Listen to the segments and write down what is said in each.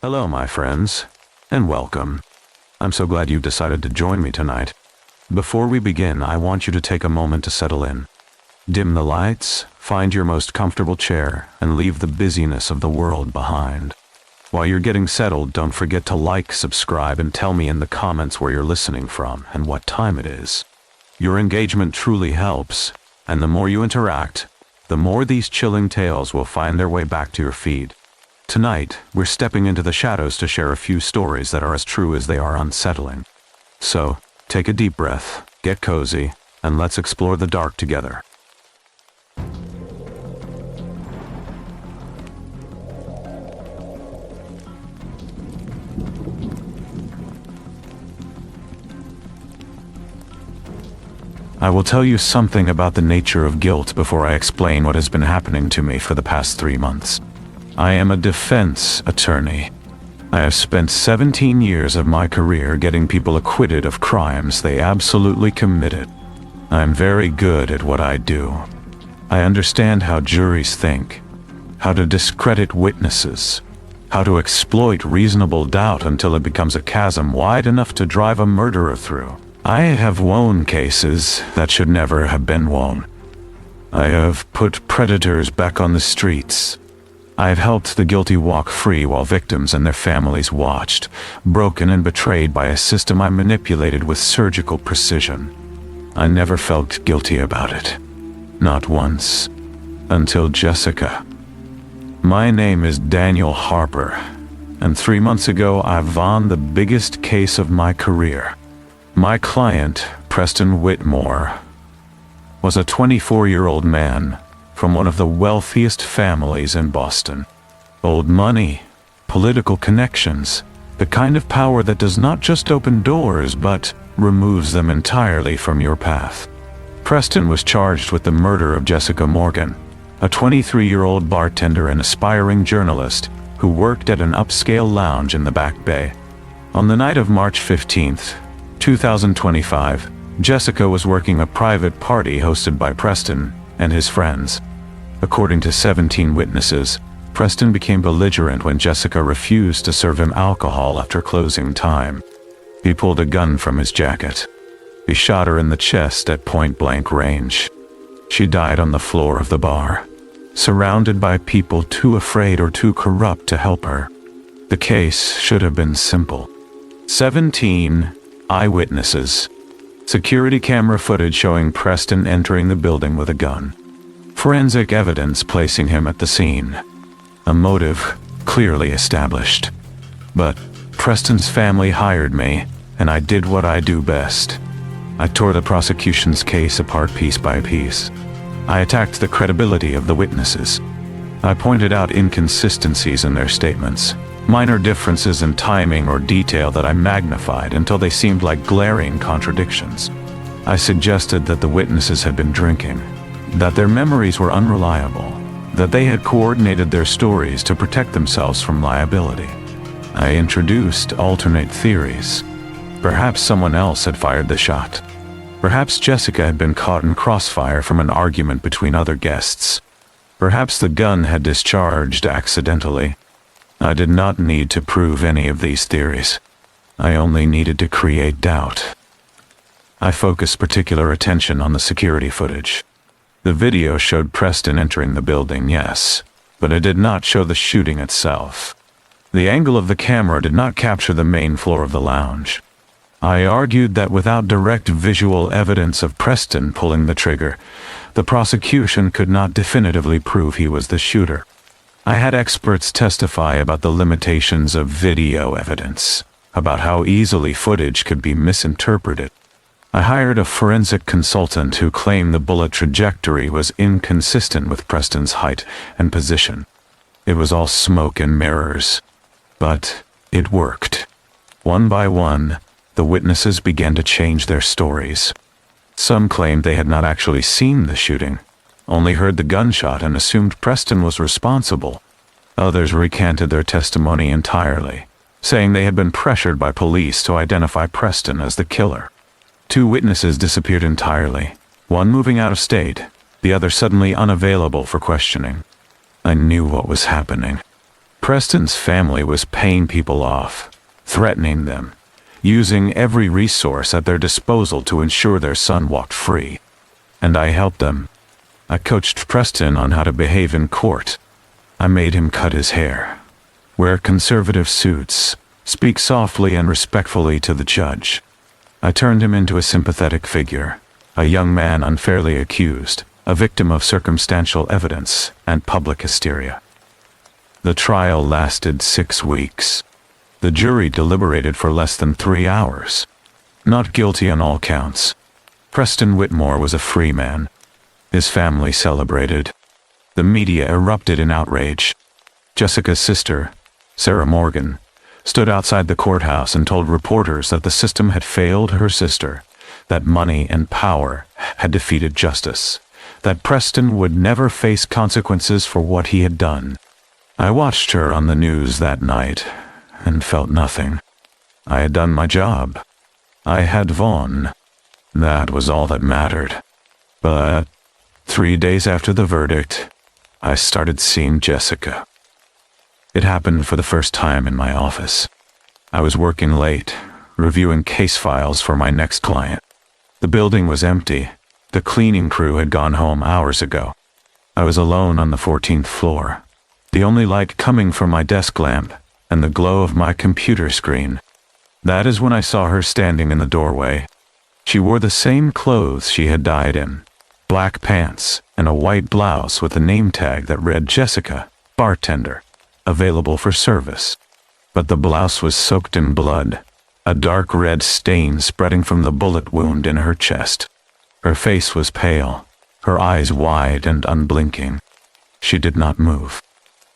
Hello, my friends, and welcome. I'm so glad you've decided to join me tonight. Before we begin, I want you to take a moment to settle in. Dim the lights, find your most comfortable chair, and leave the busyness of the world behind. While you're getting settled, don't forget to like, subscribe, and tell me in the comments where you're listening from and what time it is. Your engagement truly helps, and the more you interact, the more these chilling tales will find their way back to your feed. Tonight, we're stepping into the shadows to share a few stories that are as true as they are unsettling. So, take a deep breath, get cozy, and let's explore the dark together. I will tell you something about the nature of guilt before I explain what has been happening to me for the past 3 months. I am a defense attorney. I have spent 17 years of my career getting people acquitted of crimes they absolutely committed. I am very good at what I do. I understand how juries think, how to discredit witnesses, how to exploit reasonable doubt until it becomes a chasm wide enough to drive a murderer through. I have won cases that should never have been won. I have put predators back on the streets. I have helped the guilty walk free while victims and their families watched, broken and betrayed by a system I manipulated with surgical precision. I never felt guilty about it. Not once. Until Jessica. My name is Daniel Harper, and 3 months ago I won the biggest case of my career. My client, Preston Whitmore, was a 24-year-old man from one of the wealthiest families in Boston. Old money, political connections, the kind of power that does not just open doors but removes them entirely from your path. Preston was charged with the murder of Jessica Morgan, a 23-year-old bartender and aspiring journalist who worked at an upscale lounge in the Back Bay. On the night of March 15th, 2025, Jessica was working a private party hosted by Preston and his friends. According to 17 witnesses, Preston became belligerent when Jessica refused to serve him alcohol after closing time. He pulled a gun from his jacket. He shot her in the chest at point-blank range. She died on the floor of the bar, surrounded by people too afraid or too corrupt to help her. The case should have been simple. 17 eyewitnesses. Security camera footage showing Preston entering the building with a gun. Forensic evidence placing him at the scene. A motive clearly established. But Preston's family hired me, and I did what I do best. I tore the prosecution's case apart piece by piece. I attacked the credibility of the witnesses. I pointed out inconsistencies in their statements, minor differences in timing or detail that I magnified until they seemed like glaring contradictions. I suggested that the witnesses had been drinking, that their memories were unreliable, that they had coordinated their stories to protect themselves from liability. I introduced alternate theories. Perhaps someone else had fired the shot. Perhaps Jessica had been caught in crossfire from an argument between other guests. Perhaps the gun had discharged accidentally. I did not need to prove any of these theories. I only needed to create doubt. I focused particular attention on the security footage. The video showed Preston entering the building, yes, but it did not show the shooting itself. The angle of the camera did not capture the main floor of the lounge. I argued that without direct visual evidence of Preston pulling the trigger, the prosecution could not definitively prove he was the shooter. I had experts testify about the limitations of video evidence, about how easily footage could be misinterpreted. I hired a forensic consultant who claimed the bullet trajectory was inconsistent with Preston's height and position. It was all smoke and mirrors. But it worked. One by one, the witnesses began to change their stories. Some claimed they had not actually seen the shooting, only heard the gunshot and assumed Preston was responsible. Others recanted their testimony entirely, saying they had been pressured by police to identify Preston as the killer. 2 witnesses disappeared entirely, one moving out of state, the other suddenly unavailable for questioning. I knew what was happening. Preston's family was paying people off, threatening them, using every resource at their disposal to ensure their son walked free. And I helped them. I coached Preston on how to behave in court. I made him cut his hair, wear conservative suits, speak softly and respectfully to the judge. I turned him into a sympathetic figure, a young man unfairly accused, a victim of circumstantial evidence and public hysteria. The trial lasted 6 weeks. The jury deliberated for less than 3 hours. Not guilty on all counts. Preston Whitmore was a free man. His family celebrated. The media erupted in outrage. Jessica's sister, Sarah Morgan, stood outside the courthouse and told reporters that the system had failed her sister, that money and power had defeated justice, that Preston would never face consequences for what he had done. I watched her on the news that night and felt nothing. I had done my job. I had won. That was all that mattered. But 3 days after the verdict, I started seeing Jessica. It happened for the first time in my office. I was working late, reviewing case files for my next client. The building was empty. The cleaning crew had gone home hours ago. I was alone on the 14th floor, the only light coming from my desk lamp and the glow of my computer screen. That is when I saw her standing in the doorway. She wore the same clothes she had died in, black pants and a white blouse with a name tag that read Jessica, bartender, available for service. But the blouse was soaked in blood, a dark red stain spreading from the bullet wound in her chest. Her face was pale, her eyes wide and unblinking. She did not move.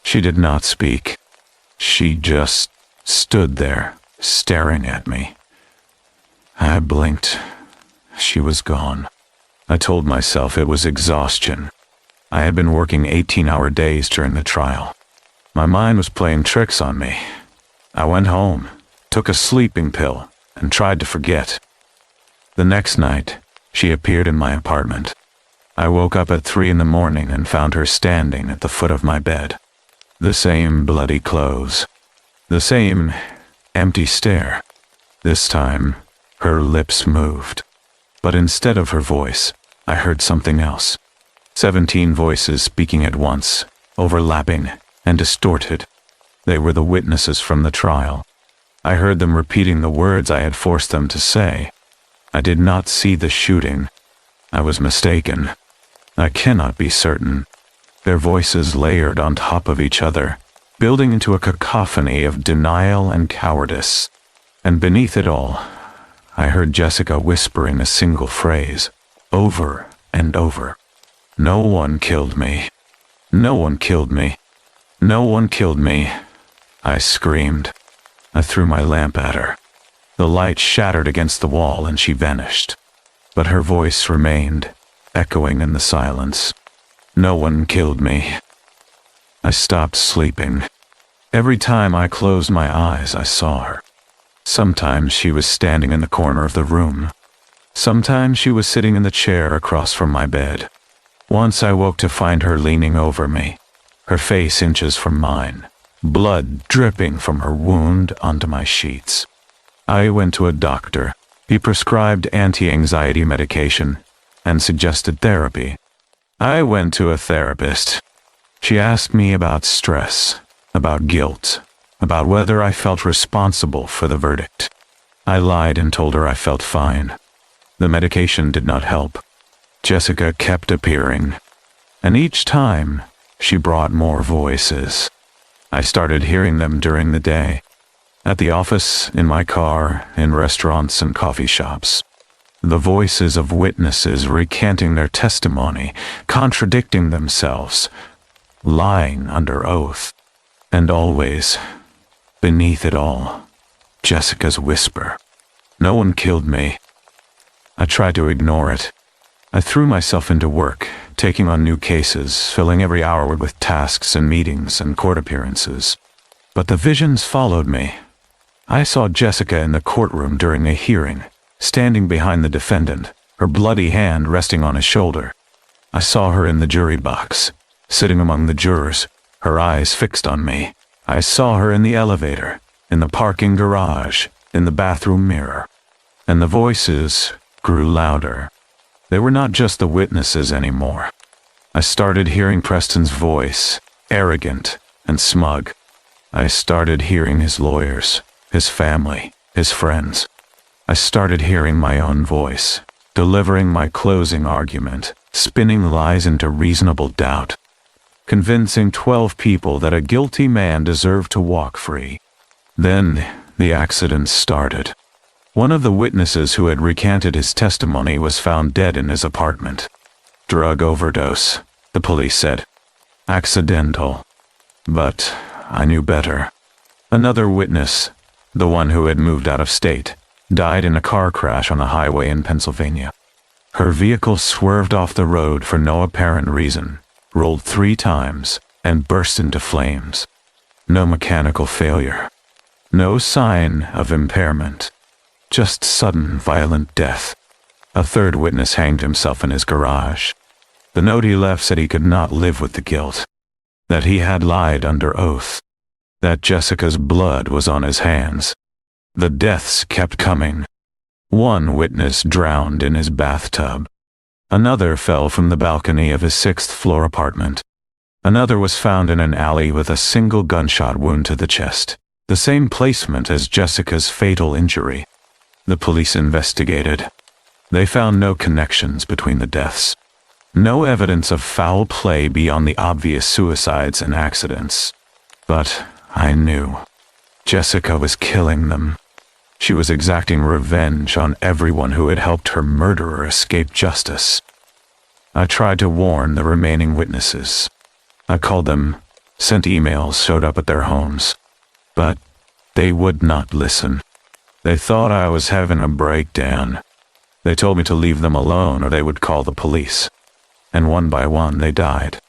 She did not speak. She just stood there, staring at me. I blinked. She was gone. I told myself it was exhaustion. I had been working 18-hour days during the trial. My mind was playing tricks on me. I went home, took a sleeping pill, and tried to forget. The next night, she appeared in my apartment. I woke up at 3 in the morning and found her standing at the foot of my bed. The same bloody clothes. The same empty stare. This time, her lips moved. But instead of her voice, I heard something else. 17 voices speaking at once, overlapping and distorted. They were the witnesses from the trial. I heard them repeating the words I had forced them to say. I did not see the shooting. I was mistaken. I cannot be certain. Their voices layered on top of each other, building into a cacophony of denial and cowardice. And beneath it all, I heard Jessica whispering a single phrase, over and over. No one killed me. No one killed me. No one killed me. I screamed. I threw my lamp at her. The light shattered against the wall and she vanished. But her voice remained, echoing in the silence. No one killed me. I stopped sleeping. Every time I closed my eyes, I saw her. Sometimes she was standing in the corner of the room. Sometimes she was sitting in the chair across from my bed. Once I woke to find her leaning over me, her face inches from mine, blood dripping from her wound onto my sheets. I went to a doctor. He prescribed anti-anxiety medication and suggested therapy. I went to a therapist. She asked me about stress, about guilt, about whether I felt responsible for the verdict. I lied and told her I felt fine. The medication did not help. Jessica kept appearing, and each time she brought more voices. I started hearing them during the day, at the office, in my car, in restaurants and coffee shops. The voices of witnesses recanting their testimony, contradicting themselves, lying under oath. And always, beneath it all, Jessica's whisper. No one killed me. I tried to ignore it. I threw myself into work, taking on new cases, filling every hour with tasks and meetings and court appearances. But the visions followed me. I saw Jessica in the courtroom during a hearing, standing behind the defendant, her bloody hand resting on his shoulder. I saw her in the jury box, sitting among the jurors, her eyes fixed on me, I saw her in the elevator, in the parking garage, in the bathroom mirror. And the voices grew louder. They were not just the witnesses anymore. I started hearing Preston's voice, arrogant and smug. I started hearing his lawyers, his family, his friends. I started hearing my own voice, delivering my closing argument, spinning lies into reasonable doubt, convincing 12 people that a guilty man deserved to walk free. Then the accident started. One of the witnesses who had recanted his testimony was found dead in his apartment. Drug overdose, the police said. Accidental. But I knew better. Another witness, the one who had moved out of state, died in a car crash on a highway in Pennsylvania. Her vehicle swerved off the road for no apparent reason, rolled 3 times, and burst into flames. No mechanical failure. No sign of impairment. Just sudden, violent death. A third witness hanged himself in his garage. The note he left said he could not live with the guilt. That he had lied under oath. That Jessica's blood was on his hands. The deaths kept coming. One witness drowned in his bathtub. Another fell from the balcony of his 6th-floor apartment. Another was found in an alley with a single gunshot wound to the chest, the same placement as Jessica's fatal injury. The police investigated. They found no connections between the deaths. No evidence of foul play beyond the obvious suicides and accidents. But I knew. Jessica was killing them. She was exacting revenge on everyone who had helped her murderer escape justice. I tried to warn the remaining witnesses. I called them, sent emails, showed up at their homes. But they would not listen. They thought I was having a breakdown. They told me to leave them alone or they would call the police. And one by one they died.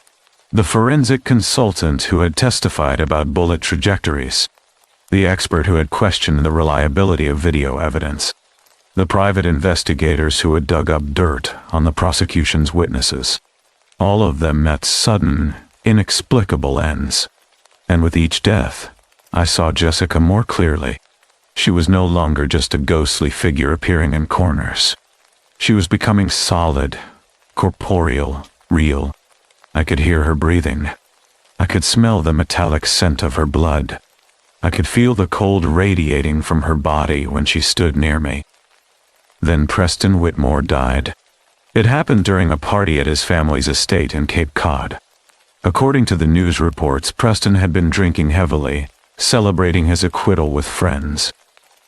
The forensic consultant who had testified about bullet trajectories. The expert who had questioned the reliability of video evidence. The private investigators who had dug up dirt on the prosecution's witnesses. All of them met sudden, inexplicable ends. And with each death, I saw Jessica more clearly. She was no longer just a ghostly figure appearing in corners. She was becoming solid, corporeal, real. I could hear her breathing. I could smell the metallic scent of her blood. I could feel the cold radiating from her body when she stood near me. Then Preston Whitmore died. It happened during a party at his family's estate in Cape Cod. According to the news reports, Preston had been drinking heavily, celebrating his acquittal with friends.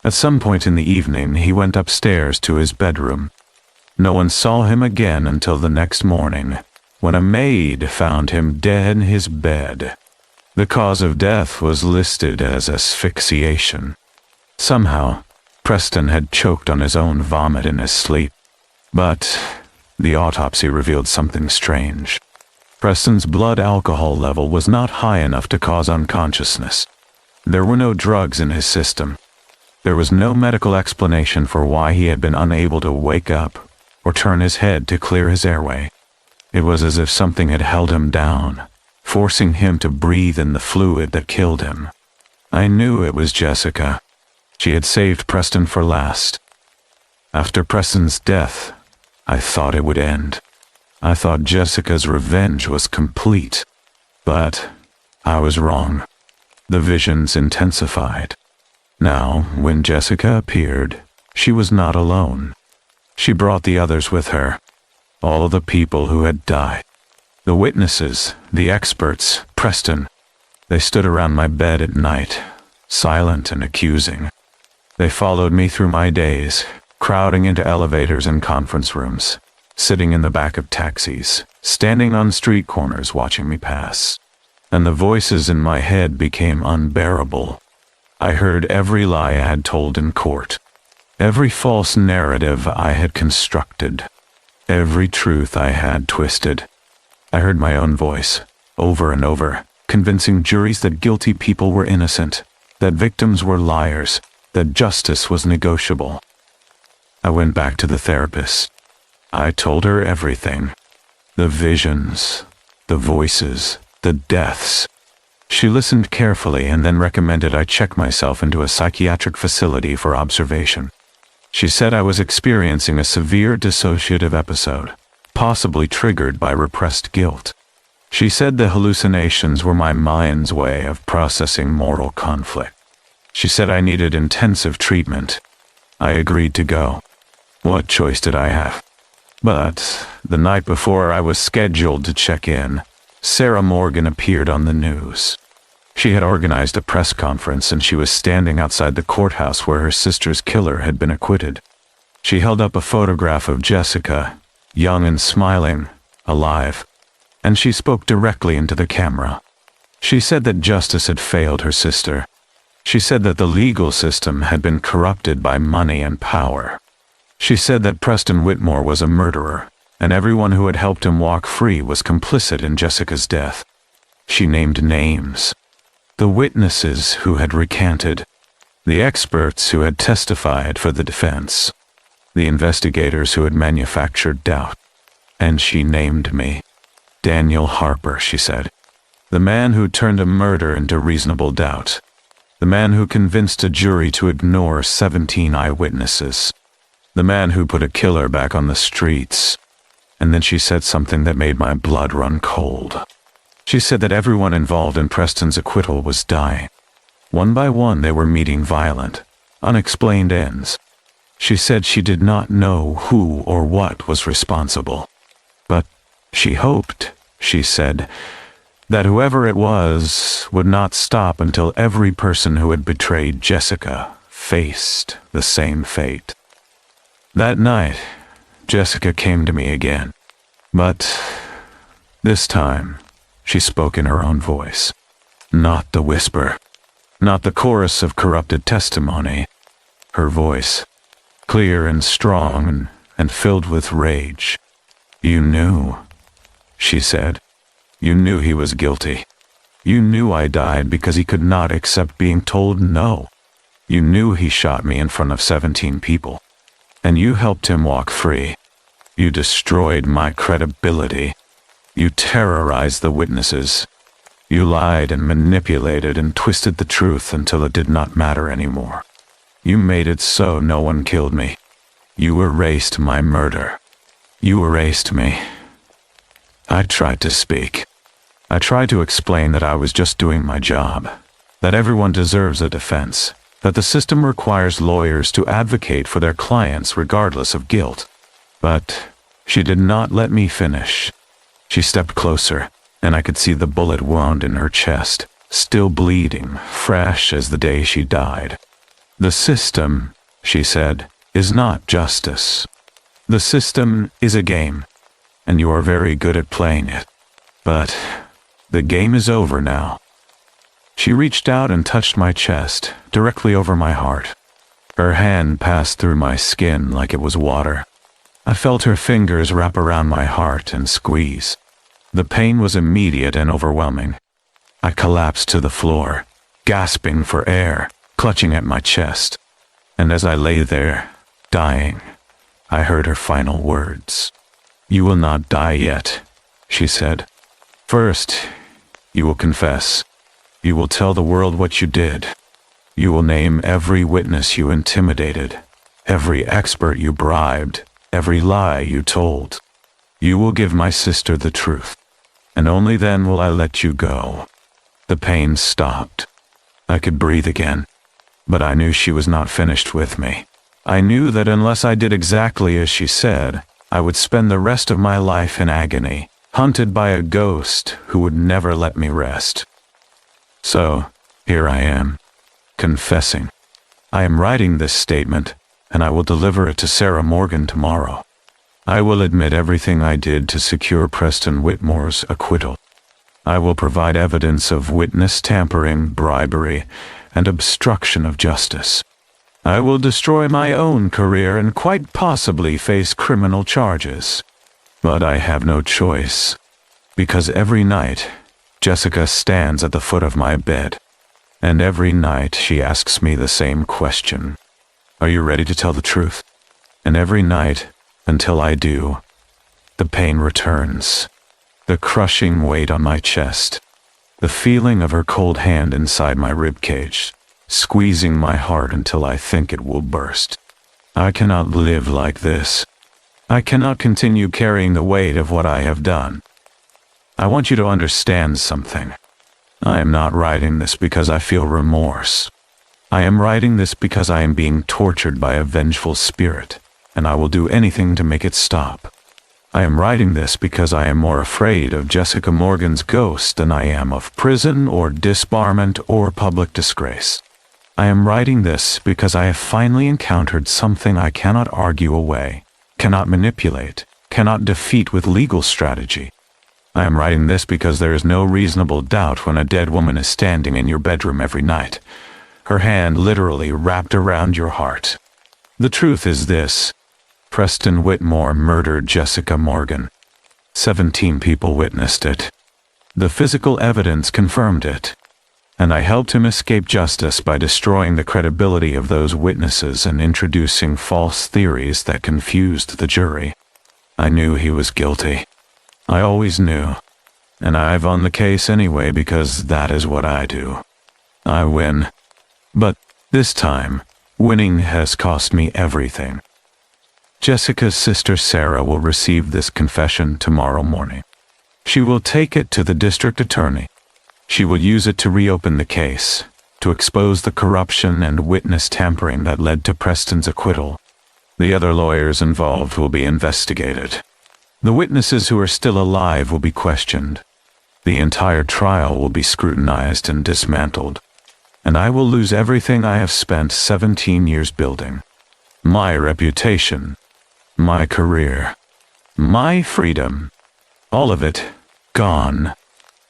At some point in the evening, he went upstairs to his bedroom. No one saw him again until the next morning, when a maid found him dead in his bed. The cause of death was listed as asphyxiation. Somehow, Preston had choked on his own vomit in his sleep. But the autopsy revealed something strange. Preston's blood alcohol level was not high enough to cause unconsciousness. There were no drugs in his system. There was no medical explanation for why he had been unable to wake up or turn his head to clear his airway. It was as if something had held him down, forcing him to breathe in the fluid that killed him. I knew it was Jessica. She had saved Preston for last. After Preston's death, I thought it would end. I thought Jessica's revenge was complete. But I was wrong. The visions intensified. Now, when Jessica appeared, she was not alone. She brought the others with her. All of the people who had died. The witnesses, the experts, Preston. They stood around my bed at night, silent and accusing. They followed me through my days, crowding into elevators and conference rooms, sitting in the back of taxis, standing on street corners watching me pass. And the voices in my head became unbearable. I heard every lie I had told in court, every false narrative I had constructed, every truth I had twisted. I heard my own voice, over and over, convincing juries that guilty people were innocent, that victims were liars, that justice was negotiable. I went back to the therapist. I told her everything. The visions, the voices, the deaths. She listened carefully and then recommended I check myself into a psychiatric facility for observation. She said I was experiencing a severe dissociative episode, possibly triggered by repressed guilt. She said the hallucinations were my mind's way of processing moral conflict. She said I needed intensive treatment. I agreed to go. What choice did I have? But the night before I was scheduled to check in, Sarah Morgan appeared on the news. She had organized a press conference and she was standing outside the courthouse where her sister's killer had been acquitted. She held up a photograph of Jessica, young and smiling, alive, and she spoke directly into the camera. She said that justice had failed her sister. She said that the legal system had been corrupted by money and power. She said that Preston Whitmore was a murderer, and everyone who had helped him walk free was complicit in Jessica's death. She named names. The witnesses who had recanted, the experts who had testified for the defense, the investigators who had manufactured doubt. And she named me. Daniel Harper, she said. The man who turned a murder into reasonable doubt. The man who convinced a jury to ignore 17 eyewitnesses. The man who put a killer back on the streets. And then she said something that made my blood run cold. She said that everyone involved in Preston's acquittal was dying. One by one they were meeting violent, unexplained ends. She said she did not know who or what was responsible. But she hoped, she said, that whoever it was would not stop until every person who had betrayed Jessica faced the same fate. That night, Jessica came to me again. But this time, she spoke in her own voice. Not the whisper. Not the chorus of corrupted testimony. Her voice, clear and strong and filled with rage. You knew, she said. You knew he was guilty. You knew I died because he could not accept being told no. You knew he shot me in front of 17 people. And you helped him walk free. You destroyed my credibility. You terrorized the witnesses. You lied and manipulated and twisted the truth until it did not matter anymore. You made it so no one killed me. You erased my murder. You erased me. I tried to speak. I tried to explain that I was just doing my job, that everyone deserves a defense, that the system requires lawyers to advocate for their clients regardless of guilt. But she did not let me finish. She stepped closer, and I could see the bullet wound in her chest, still bleeding, fresh as the day she died. The system, she said, is not justice. The system is a game, and you are very good at playing it. But the game is over now. She reached out and touched my chest, directly over my heart. Her hand passed through my skin like it was water. I felt her fingers wrap around my heart and squeeze. The pain was immediate and overwhelming. I collapsed to the floor, gasping for air, clutching at my chest. And as I lay there, dying, I heard her final words. You will not die yet, she said. First, you will confess. You will tell the world what you did. You will name every witness you intimidated, every expert you bribed, every lie you told. You will give my sister the truth, and only then will I let you go. The pain stopped. I could breathe again, but I knew she was not finished with me. I knew that unless I did exactly as she said, I would spend the rest of my life in agony, hunted by a ghost who would never let me rest. So, here I am, confessing. I am writing this statement, and I will deliver it to Sarah Morgan tomorrow. I will admit everything I did to secure Preston Whitmore's acquittal. I will provide evidence of witness tampering, bribery, and obstruction of justice. I will destroy my own career and quite possibly face criminal charges. But I have no choice, because every night, Jessica stands at the foot of my bed, and every night she asks me the same question. Are you ready to tell the truth? And every night, until I do, the pain returns, the crushing weight on my chest, The feeling of her cold hand inside my ribcage, squeezing my heart until I think it will burst. I cannot live like this. I cannot continue carrying the weight of what I have done. I want you to understand something. I am not writing this because I feel remorse. I am writing this because I am being tortured by a vengeful spirit, and I will do anything to make it stop. I am writing this because I am more afraid of Jessica Morgan's ghost than I am of prison or disbarment or public disgrace. I am writing this because I have finally encountered something I cannot argue away, cannot manipulate, cannot defeat with legal strategy. I am writing this because there is no reasonable doubt when a dead woman is standing in your bedroom every night, her hand literally wrapped around your heart. The truth is this: Preston Whitmore murdered Jessica Morgan. 17 people witnessed it. The physical evidence confirmed it. And I helped him escape justice by destroying the credibility of those witnesses and introducing false theories that confused the jury. I knew he was guilty. I always knew. And I've won the case anyway because that is what I do. I win. But this time, winning has cost me everything. Jessica's sister Sarah will receive this confession tomorrow morning. She will take it to the district attorney. She will use it to reopen the case, to expose the corruption and witness tampering that led to Preston's acquittal. The other lawyers involved will be investigated. The witnesses who are still alive will be questioned. The entire trial will be scrutinized and dismantled. And I will lose everything I have spent 17 years building. My reputation, my career, my freedom, all of it gone.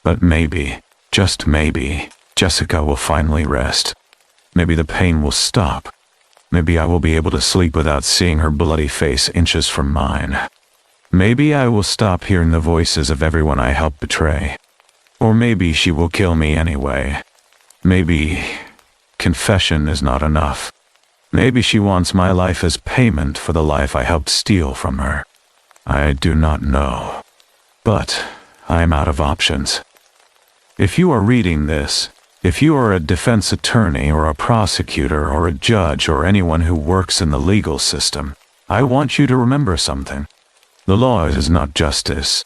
But maybe, just maybe, Jessica will finally rest. Maybe the pain will stop. Maybe I will be able to sleep without seeing her bloody face inches from mine. Maybe I will stop hearing the voices of everyone I helped betray. Or maybe she will kill me anyway. Maybe confession is not enough. Maybe she wants my life as payment for the life I helped steal from her. I do not know. But I am out of options. If you are reading this, if you are a defense attorney or a prosecutor or a judge or anyone who works in the legal system, I want you to remember something. The law is not justice.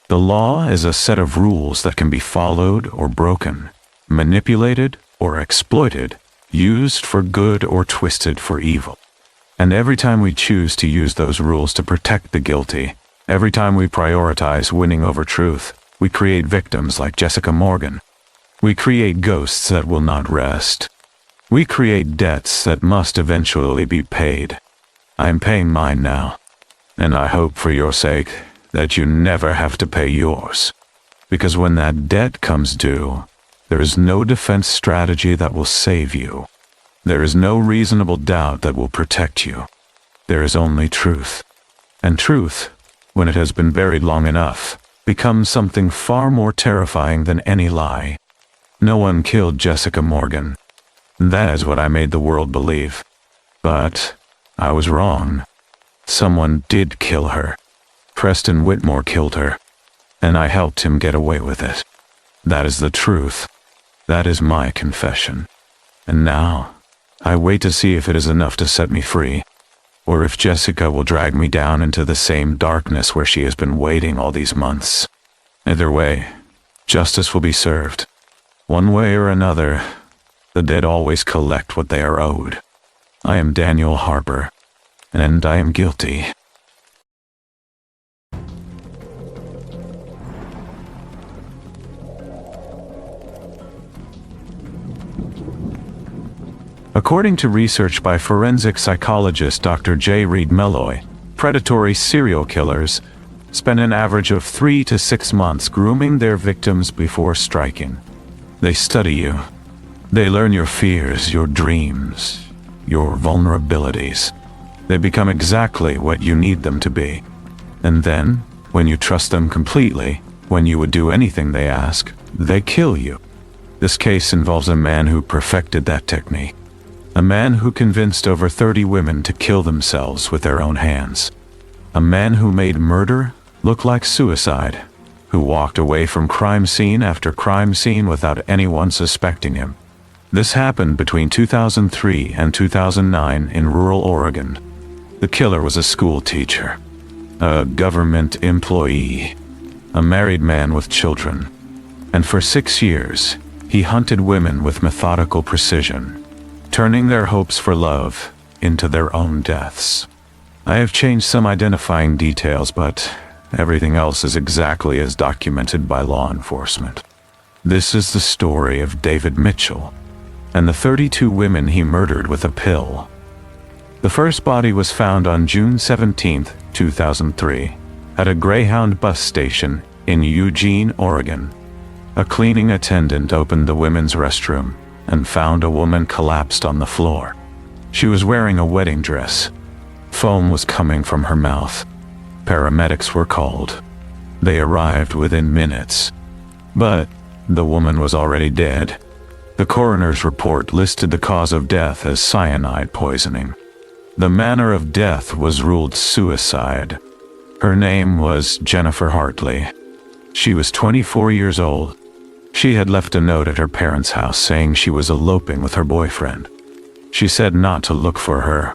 The law is a set of rules that can be followed or broken, manipulated or exploited, used for good or twisted for evil. And every time we choose to use those rules to protect the guilty, every time we prioritize winning over truth, we create victims like Jessica Morgan. We create ghosts that will not rest. We create debts that must eventually be paid. I am paying mine now, and I hope for your sake that you never have to pay yours. Because when that debt comes due, there is no defense strategy that will save you. There is no reasonable doubt that will protect you. There is only truth. And truth, when it has been buried long enough, becomes something far more terrifying than any lie. No one killed Jessica Morgan. That is what I made the world believe. But I was wrong. Someone did kill her. Preston Whitmore killed her. And I helped him get away with it. That is the truth. That is my confession. And now, I wait to see if it is enough to set me free, or if Jessica will drag me down into the same darkness where she has been waiting all these months. Either way, justice will be served. One way or another, the dead always collect what they are owed. I am Daniel Harper, and I am guilty. According to research by forensic psychologist Dr. J. Reed Melloy, predatory serial killers spend an average of 3 to 6 months grooming their victims before striking. They study you. They learn your fears, your dreams, your vulnerabilities. They become exactly what you need them to be. And then, when you trust them completely, when you would do anything they ask, they kill you. This case involves a man who perfected that technique. A man who convinced over 30 women to kill themselves with their own hands. A man who made murder look like suicide. who walked away from crime scene after crime scene without anyone suspecting him. This happened between 2003 and 2009 in rural Oregon. The killer was a school teacher, a government employee, a married man with children, and for 6 years, he hunted women with methodical precision, turning their hopes for love into their own deaths. I have changed some identifying details, but everything else is exactly as documented by law enforcement. This is the story of David Mitchell and the 32 women he murdered with a pill. The first body was found on June 17, 2003, at a Greyhound bus station in Eugene, Oregon. A cleaning attendant opened the women's restroom and found a woman collapsed on the floor. She was wearing a wedding dress. Foam was coming from her mouth. Paramedics were called. They arrived within minutes. But the woman was already dead. The coroner's report listed the cause of death as cyanide poisoning. The manner of death was ruled suicide. Her name was Jennifer Hartley. She was 24 years old. She had left a note at her parents' house saying she was eloping with her boyfriend. She said not to look for her.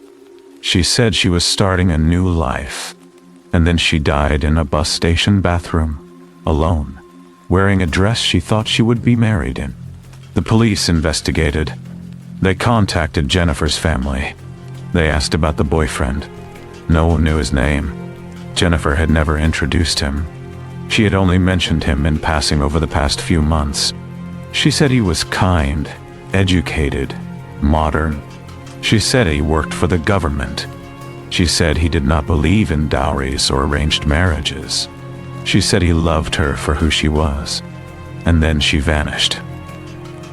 She said she was starting a new life. And then she died in a bus station bathroom, alone, wearing a dress she thought she would be married in. The police investigated. They contacted Jennifer's family. They asked about the boyfriend. No one knew his name. Jennifer had never introduced him. She had only mentioned him in passing over the past few months. She said he was kind, educated, modern. She said he worked for the government. She said he did not believe in dowries or arranged marriages. She said he loved her for who she was. And then she vanished.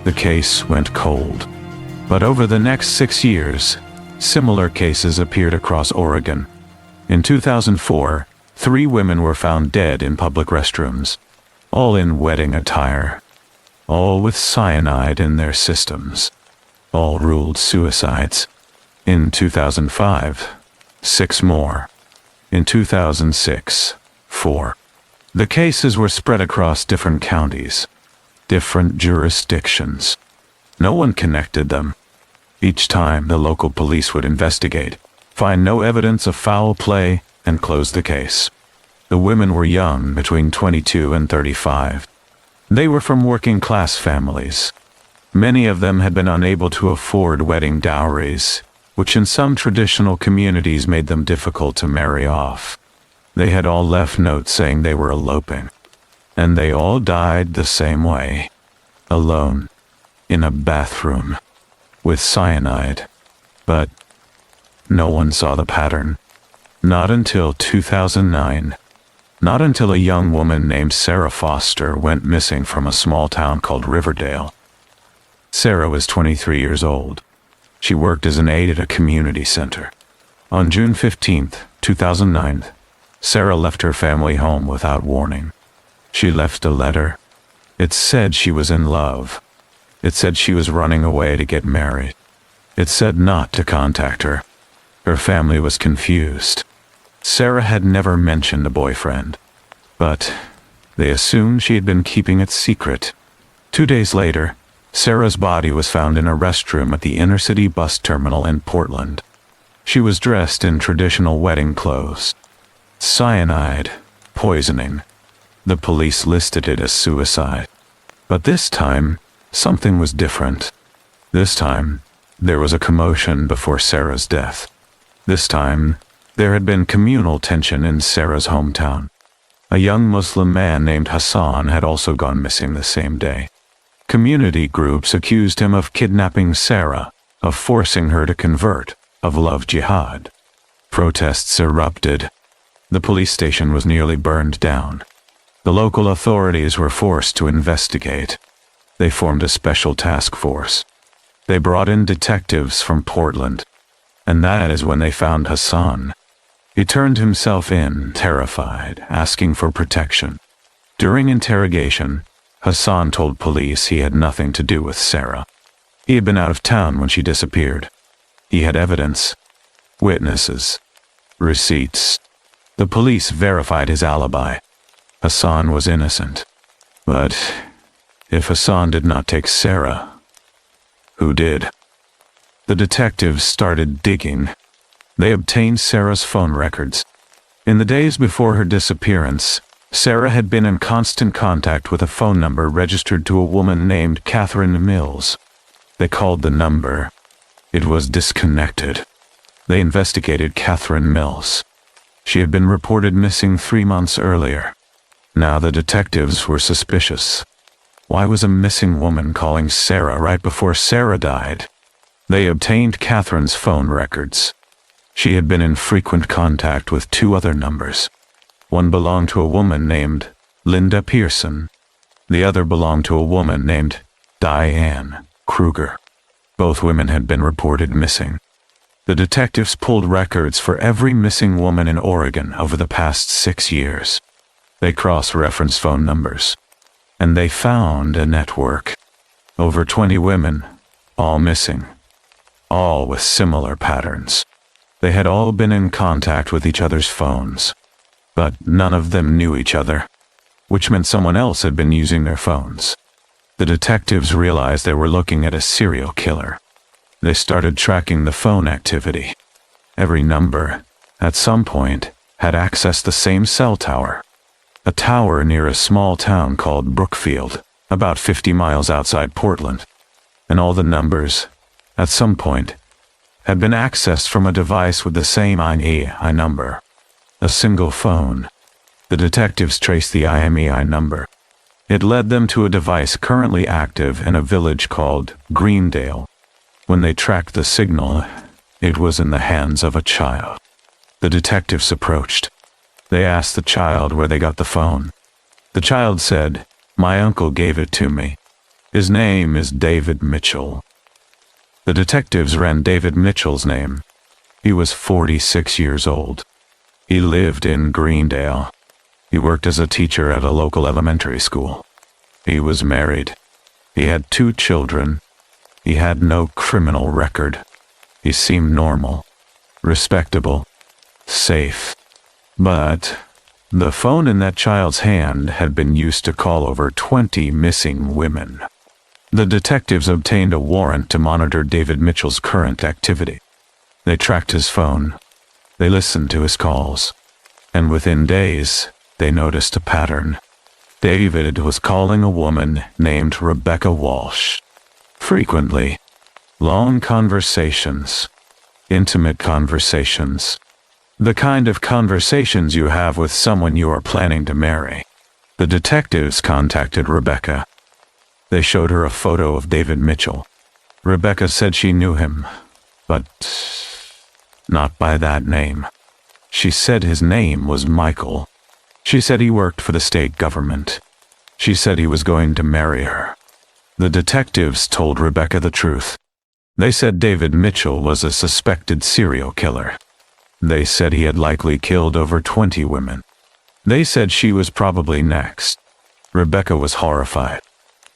The case went cold. But over the next 6 years, similar cases appeared across Oregon. In 2004, 3 women were found dead in public restrooms, all in wedding attire, all with cyanide in their systems, all ruled suicides. In 2005, 6 more. In 2006, 4. The cases were spread across different counties, different jurisdictions. No one connected them. Each time, the local police would investigate, find no evidence of foul play, and close the case. The women were young, between 22 and 35. They were from working-class families. Many of them had been unable to afford wedding dowries, which in some traditional communities made them difficult to marry off. They had all left notes saying they were eloping. And they all died the same way, alone, in a bathroom, with cyanide. But no one saw the pattern. Not until 2009. Not until a young woman named Sarah Foster went missing from a small town called Riverdale. Sarah was 23 years old. She worked as an aide at a community center. On June 15, 2009, Sarah left her family home without warning. She left a letter. It said she was in love. It said she was running away to get married. It said not to contact her. Her family was confused. Sarah had never mentioned a boyfriend, but they assumed she had been keeping it secret. 2 days later, Sarah's body was found in a restroom at the inner-city bus terminal in Portland. She was dressed in traditional wedding clothes. Cyanide poisoning. The police listed it as suicide. But this time, something was different. This time, there was a commotion before Sarah's death. This time, there had been communal tension in Sarah's hometown. A young Muslim man named Hassan had also gone missing the same day. Community groups accused him of kidnapping Sarah, of forcing her to convert, of love jihad. Protests erupted. The police station was nearly burned down. The local authorities were forced to investigate. They formed a special task force. They brought in detectives from Portland. And that is when they found Hassan. He turned himself in, terrified, asking for protection. During interrogation, Hassan told police he had nothing to do with Sarah. He had been out of town when she disappeared. He had evidence, witnesses, receipts. The police verified his alibi. Hassan was innocent. But if Hassan did not take Sarah, who did? The detectives started digging. They obtained Sarah's phone records. In the days before her disappearance, Sarah had been in constant contact with a phone number registered to a woman named Catherine Mills. They called the number. It was disconnected. They investigated Catherine Mills. She had been reported missing 3 months earlier. Now the detectives were suspicious. Why was a missing woman calling Sarah right before Sarah died? They obtained Catherine's phone records. She had been in frequent contact with 2 other numbers. One belonged to a woman named Linda Pearson. The other belonged to a woman named Diane Kruger. Both women had been reported missing. The detectives pulled records for every missing woman in Oregon over the past 6 years. They cross-referenced phone numbers, and they found a network. Over 20 women, all missing, all with similar patterns. They had all been in contact with each other's phones, but none of them knew each other, which meant someone else had been using their phones. The detectives realized they were looking at a serial killer. They started tracking the phone activity. Every number, at some point, had accessed the same cell tower. A tower near a small town called Brookfield, about 50 miles outside Portland. And all the numbers, at some point, had been accessed from a device with the same IMEI number. A single phone. The detectives traced the IMEI number. It led them to a device currently active in a village called Greendale. When they tracked the signal, it was in the hands of a child. The detectives approached. They asked the child where they got the phone. The child said, "My uncle gave it to me. His name is David Mitchell." The detectives ran David Mitchell's name. He was 46 years old. He lived in Greendale. He worked as a teacher at a local elementary school. He was married. He had 2 children. He had no criminal record. He seemed normal, respectable, safe. But the phone in that child's hand had been used to call over 20 missing women. The detectives obtained a warrant to monitor David Mitchell's current activity. They tracked his phone. They listened to his calls. And within days, they noticed a pattern. David was calling a woman named Rebecca Walsh. Frequently. Long conversations. Intimate conversations. The kind of conversations you have with someone you are planning to marry. The detectives contacted Rebecca. They showed her a photo of David Mitchell. Rebecca said she knew him, but not by that name. She said his name was Michael. She said he worked for the state government. She said he was going to marry her. The detectives told Rebecca the truth. They said David Mitchell was a suspected serial killer. They said he had likely killed over 20 women. They said she was probably next. Rebecca was horrified.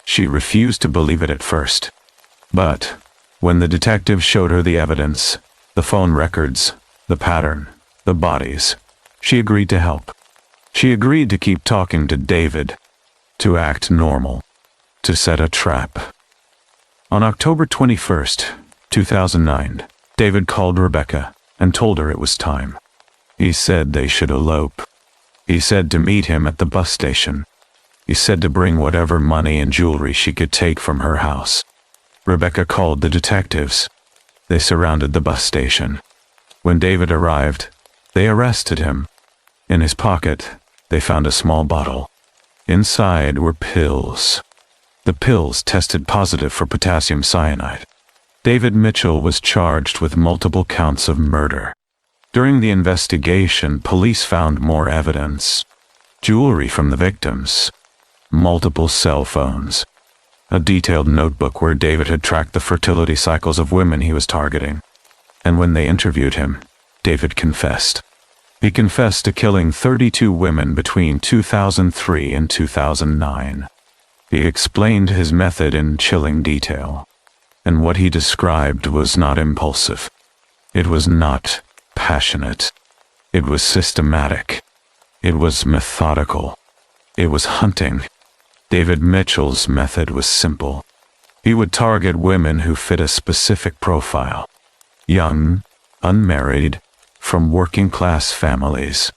She refused to believe it at first. But when the detectives showed her the evidence, the phone records, the pattern, the bodies, she agreed to help. She agreed to keep talking to David, to act normal, to set a trap. On October 21st, 2009, David called Rebecca and told her it was time. He said they should elope. He said to meet him at the bus station. He said to bring whatever money and jewelry she could take from her house. Rebecca called the detectives. They surrounded the bus station. When David arrived, they arrested him. In his pocket, they found a small bottle. Inside were pills. The pills tested positive for potassium cyanide. David Mitchell was charged with multiple counts of murder. During the investigation, police found more evidence. Jewelry from the victims. Multiple cell phones. A detailed notebook where David had tracked the fertility cycles of women he was targeting. And when they interviewed him, David confessed. He confessed to killing 32 women between 2003 and 2009. He explained his method in chilling detail. And what he described was not impulsive. It was not passionate. It was systematic. It was methodical. It was hunting. David Mitchell's method was simple. He would target women who fit a specific profile. Young, unmarried, from working-class families.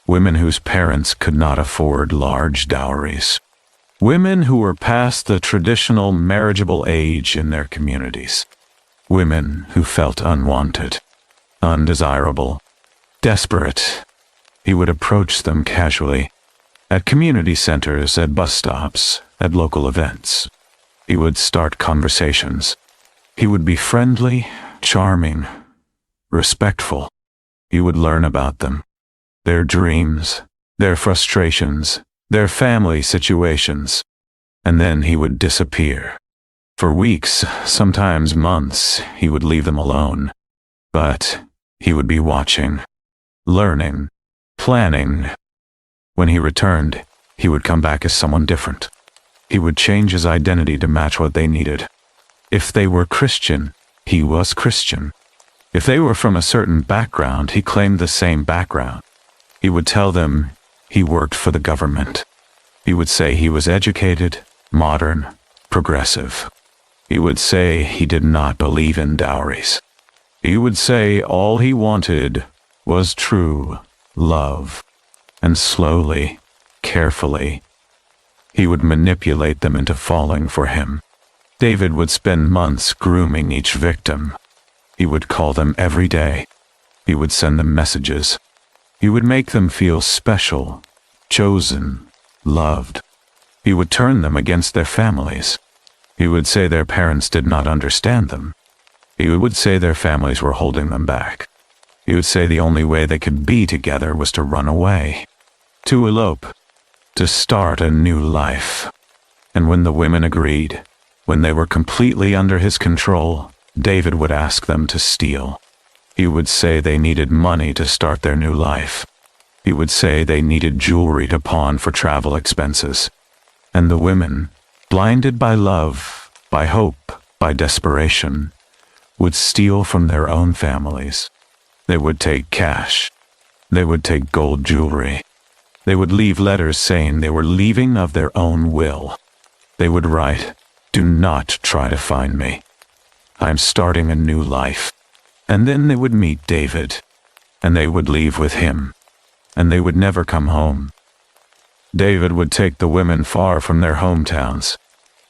Women whose parents could not afford large dowries. Women who were past the traditional marriageable age in their communities. Women who felt unwanted, undesirable, desperate. He would approach them casually, at community centers, at bus stops, at local events. He would start conversations. He would be friendly, charming, respectful. He would learn about them, their dreams, their frustrations, their family situations, and then he would disappear. For weeks, sometimes months, he would leave them alone. But he would be watching, learning, planning. When he returned, he would come back as someone different. He would change his identity to match what they needed. If they were Christian, he was Christian. If they were from a certain background, he claimed the same background. He would tell them he worked for the government. He would say he was educated, modern, progressive. He would say he did not believe in dowries. He would say all he wanted was true love. And slowly, carefully, he would manipulate them into falling for him. David would spend months grooming each victim. He would call them every day. He would send them messages. He would make them feel special, chosen, loved. He would turn them against their families. He would say their parents did not understand them. He would say their families were holding them back. He would say the only way they could be together was to run away, to elope, to start a new life. And when the women agreed, when they were completely under his control, David would ask them to steal. He would say they needed money to start their new life. He would say they needed jewelry to pawn for travel expenses. And the women, blinded by love, by hope, by desperation, would steal from their own families. They would take cash. They would take gold jewelry. They would leave letters saying they were leaving of their own will. They would write, "Do not try to find me. I'm starting a new life." And then they would meet David, and they would leave with him, and they would never come home. David would take the women far from their hometowns,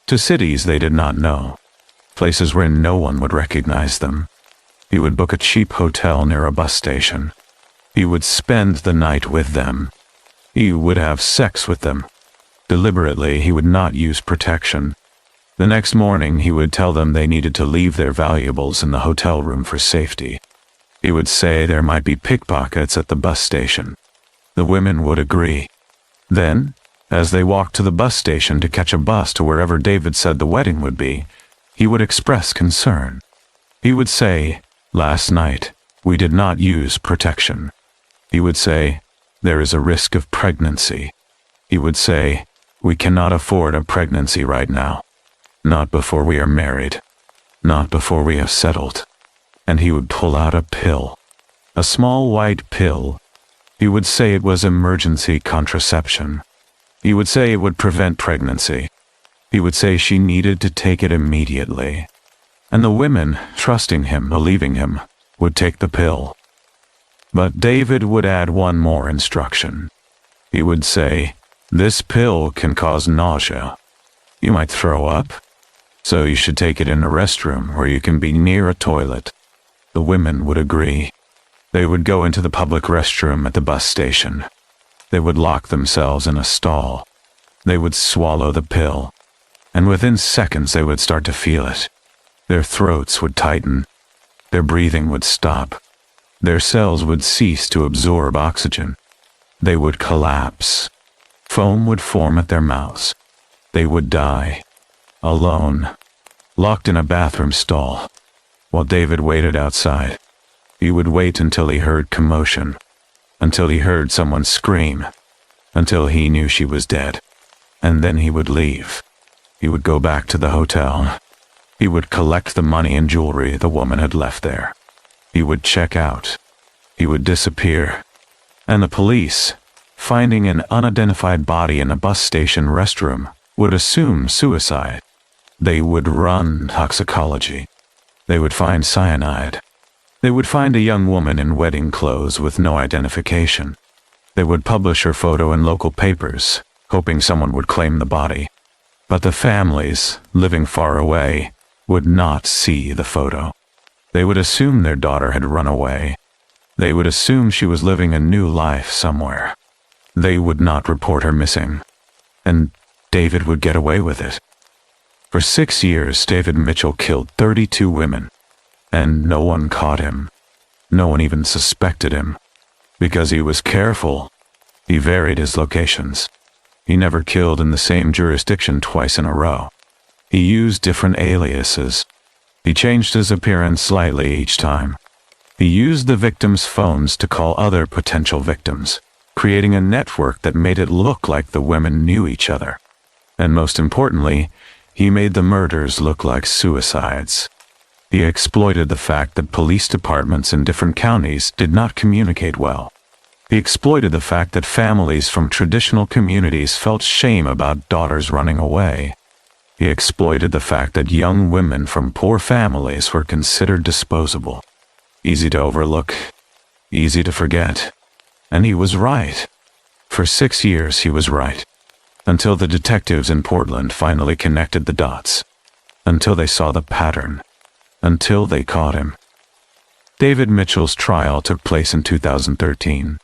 to cities they did not know, places where no one would recognize them. He would book a cheap hotel near a bus station. He would spend the night with them. He would have sex with them. Deliberately, he would not use protection. The next morning, he would tell them they needed to leave their valuables in the hotel room for safety. He would say there might be pickpockets at the bus station. The women would agree. Then, as they walked to the bus station to catch a bus to wherever David said the wedding would be, he would express concern. He would say, "Last night, we did not use protection." He would say, "There is a risk of pregnancy." He would say, "We cannot afford a pregnancy right now. Not before we are married. Not before we have settled." And he would pull out a pill. A small white pill. He would say it was emergency contraception. He would say it would prevent pregnancy. He would say she needed to take it immediately. And the women, trusting him, believing him, would take the pill. But David would add one more instruction. He would say, "This pill can cause nausea. You might throw up, so you should take it in a restroom where you can be near a toilet." The women would agree. They would go into the public restroom at the bus station. They would lock themselves in a stall. They would swallow the pill, and within seconds they would start to feel it. Their throats would tighten. Their breathing would stop. Their cells would cease to absorb oxygen. They would collapse. Foam would form at their mouths. They would die, alone, locked in a bathroom stall, while David waited outside. He would wait until he heard commotion, until he heard someone scream, until he knew she was dead. And then he would leave. He would go back to the hotel. He would collect the money and jewelry the woman had left there. He would check out. He would disappear. And the police, finding an unidentified body in a bus station restroom, would assume suicide. They would run toxicology. They would find cyanide. They would find a young woman in wedding clothes with no identification. They would publish her photo in local papers, hoping someone would claim the body. But the families, living far away, would not see the photo. They would assume their daughter had run away. They would assume she was living a new life somewhere. They would not report her missing. And David would get away with it. For 6 years, David Mitchell killed 32 women. And no one caught him. No one even suspected him. Because he was careful. He varied his locations. He never killed in the same jurisdiction twice in a row. He used different aliases. He changed his appearance slightly each time. He used the victims' phones to call other potential victims, creating a network that made it look like the women knew each other. And most importantly, he made the murders look like suicides. He exploited the fact that police departments in different counties did not communicate well. He exploited the fact that families from traditional communities felt shame about daughters running away. He exploited the fact that young women from poor families were considered disposable, easy to overlook, easy to forget. And he was right. For 6 years he was right. Until the detectives in Portland finally connected the dots. Until they saw the pattern. Until they caught him. David Mitchell's trial took place in 2013.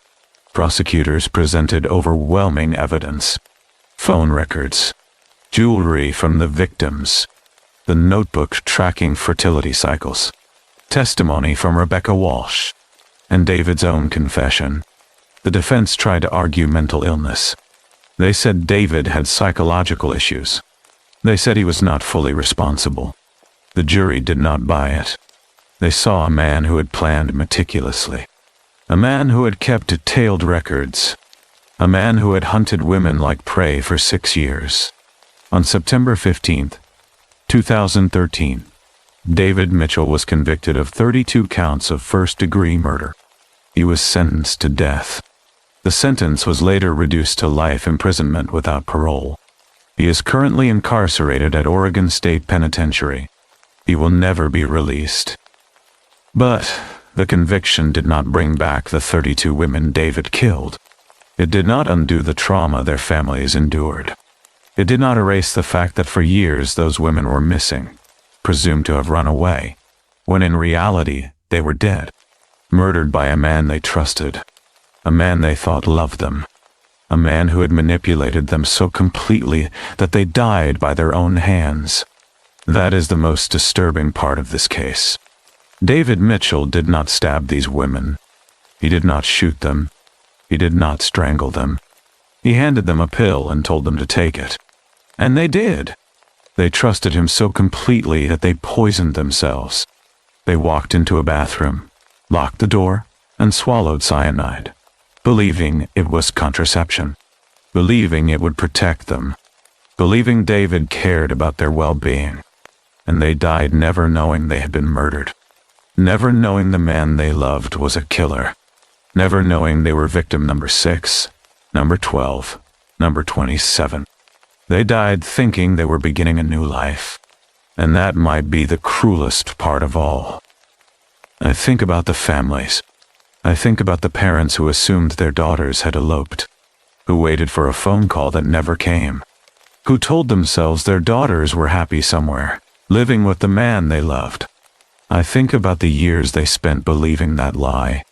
Prosecutors presented overwhelming evidence. Phone records. Jewelry from the victims, the notebook tracking fertility cycles, testimony from Rebecca Walsh, and David's own confession. The defense tried to argue mental illness. They said David had psychological issues. They said he was not fully responsible. The jury did not buy it. They saw a man who had planned meticulously, a man who had kept detailed records, a man who had hunted women like prey for 6 years. On September 15, 2013, David Mitchell was convicted of 32 counts of first-degree murder. He was sentenced to death. The sentence was later reduced to life imprisonment without parole. He is currently incarcerated at Oregon State Penitentiary. He will never be released. But the conviction did not bring back the 32 women David killed. It did not undo the trauma their families endured. It did not erase the fact that for years those women were missing, presumed to have run away, when in reality they were dead, murdered by a man they trusted, a man they thought loved them, a man who had manipulated them so completely that they died by their own hands. That is the most disturbing part of this case. David Mitchell did not stab these women. He did not shoot them. He did not strangle them. He handed them a pill and told them to take it. And they did. They trusted him so completely that they poisoned themselves. They walked into a bathroom, locked the door, and swallowed cyanide, believing it was contraception, believing it would protect them, believing David cared about their well-being. And they died never knowing they had been murdered, never knowing the man they loved was a killer, never knowing they were victim number 6, number 12, number 27. They died thinking they were beginning a new life, and that might be the cruelest part of all. I think about the families. I think about the parents who assumed their daughters had eloped, who waited for a phone call that never came, who told themselves their daughters were happy somewhere, living with the man they loved. I think about the years they spent believing that lie,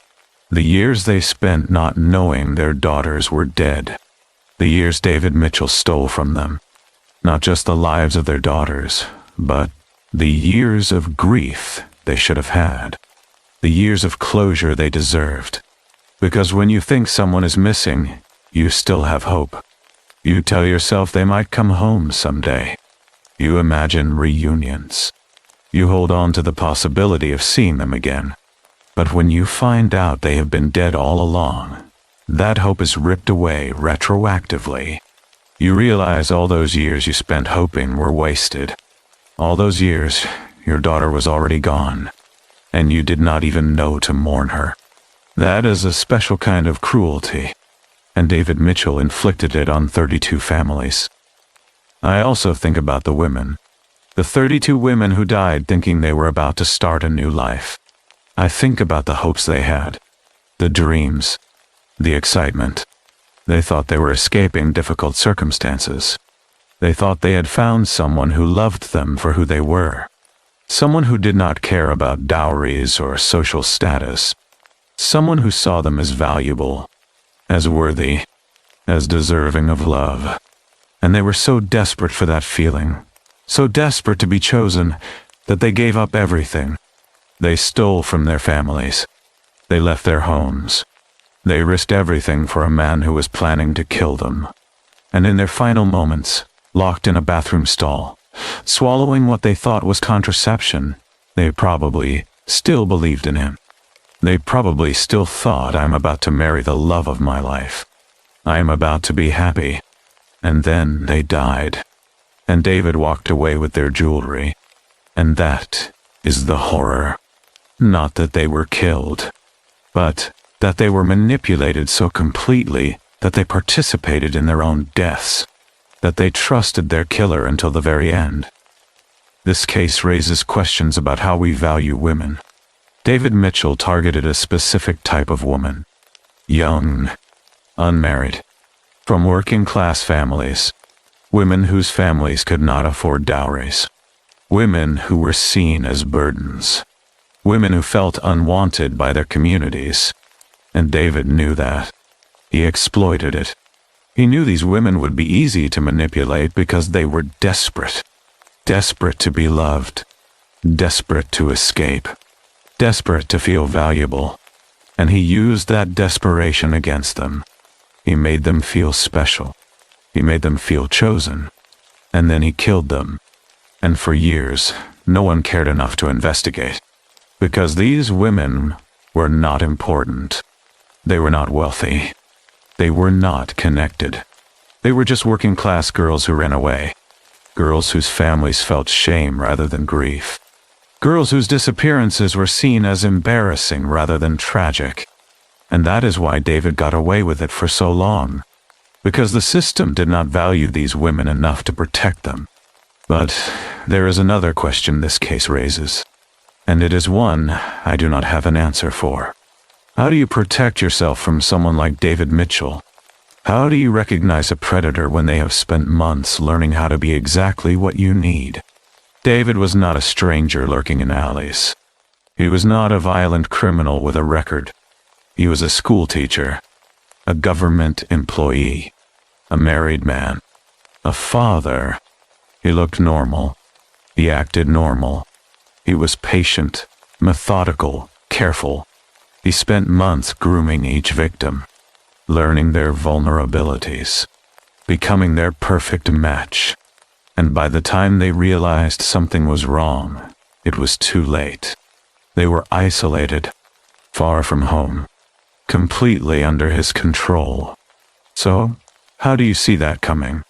the years they spent not knowing their daughters were dead. The years David Mitchell stole from them, not just the lives of their daughters, but the years of grief they should have had, the years of closure they deserved. Because when you think someone is missing, you still have hope. You tell yourself they might come home someday. You imagine reunions. You hold on to the possibility of seeing them again. But when you find out they have been dead all along, that hope is ripped away retroactively. You realize all those years you spent hoping were wasted. All those years, your daughter was already gone, and you did not even know to mourn her. That is a special kind of cruelty. and David Mitchell inflicted it on 32 families. I also think about the women. The 32 women who died thinking they were about to start a new life. I think about the hopes they had, the dreams, the excitement. They thought they were escaping difficult circumstances. They thought they had found someone who loved them for who they were. Someone who did not care about dowries or social status. Someone who saw them as valuable, as worthy, as deserving of love. And they were so desperate for that feeling, so desperate to be chosen, that they gave up everything. They stole from their families. They left their homes. They risked everything for a man who was planning to kill them. And in their final moments, locked in a bathroom stall, swallowing what they thought was contraception, they probably still believed in him. They probably still thought, I'm about to marry the love of my life. I am about to be happy. And then they died. And David walked away with their jewelry. And that is the horror. Not that they were killed, but that they were manipulated so completely that they participated in their own deaths, that they trusted their killer until the very end. This case raises questions about how we value women. David Mitchell targeted a specific type of woman. Young, unmarried, from working-class families, women whose families could not afford dowries, women who were seen as burdens, women who felt unwanted by their communities. And David knew that. He exploited it. He knew these women would be easy to manipulate because they were desperate. Desperate to be loved. Desperate to escape. Desperate to feel valuable. And he used that desperation against them. He made them feel special. He made them feel chosen. And then he killed them. And for years, no one cared enough to investigate. Because these women were not important. They were not wealthy. They were not connected. They were just working-class girls who ran away. Girls whose families felt shame rather than grief. Girls whose disappearances were seen as embarrassing rather than tragic. And that is why David got away with it for so long. Because the system did not value these women enough to protect them. But there is another question this case raises. And it is one I do not have an answer for. How do you protect yourself from someone like David Mitchell? How do you recognize a predator when they have spent months learning how to be exactly what you need? David was not a stranger lurking in alleys. He was not a violent criminal with a record. He was a school teacher, a government employee, a married man, a father. He looked normal. He acted normal. He was patient, methodical, careful. He spent months grooming each victim, learning their vulnerabilities, becoming their perfect match. And by the time they realized something was wrong, it was too late. They were isolated, far from home, completely under his control. So, how do you see that coming?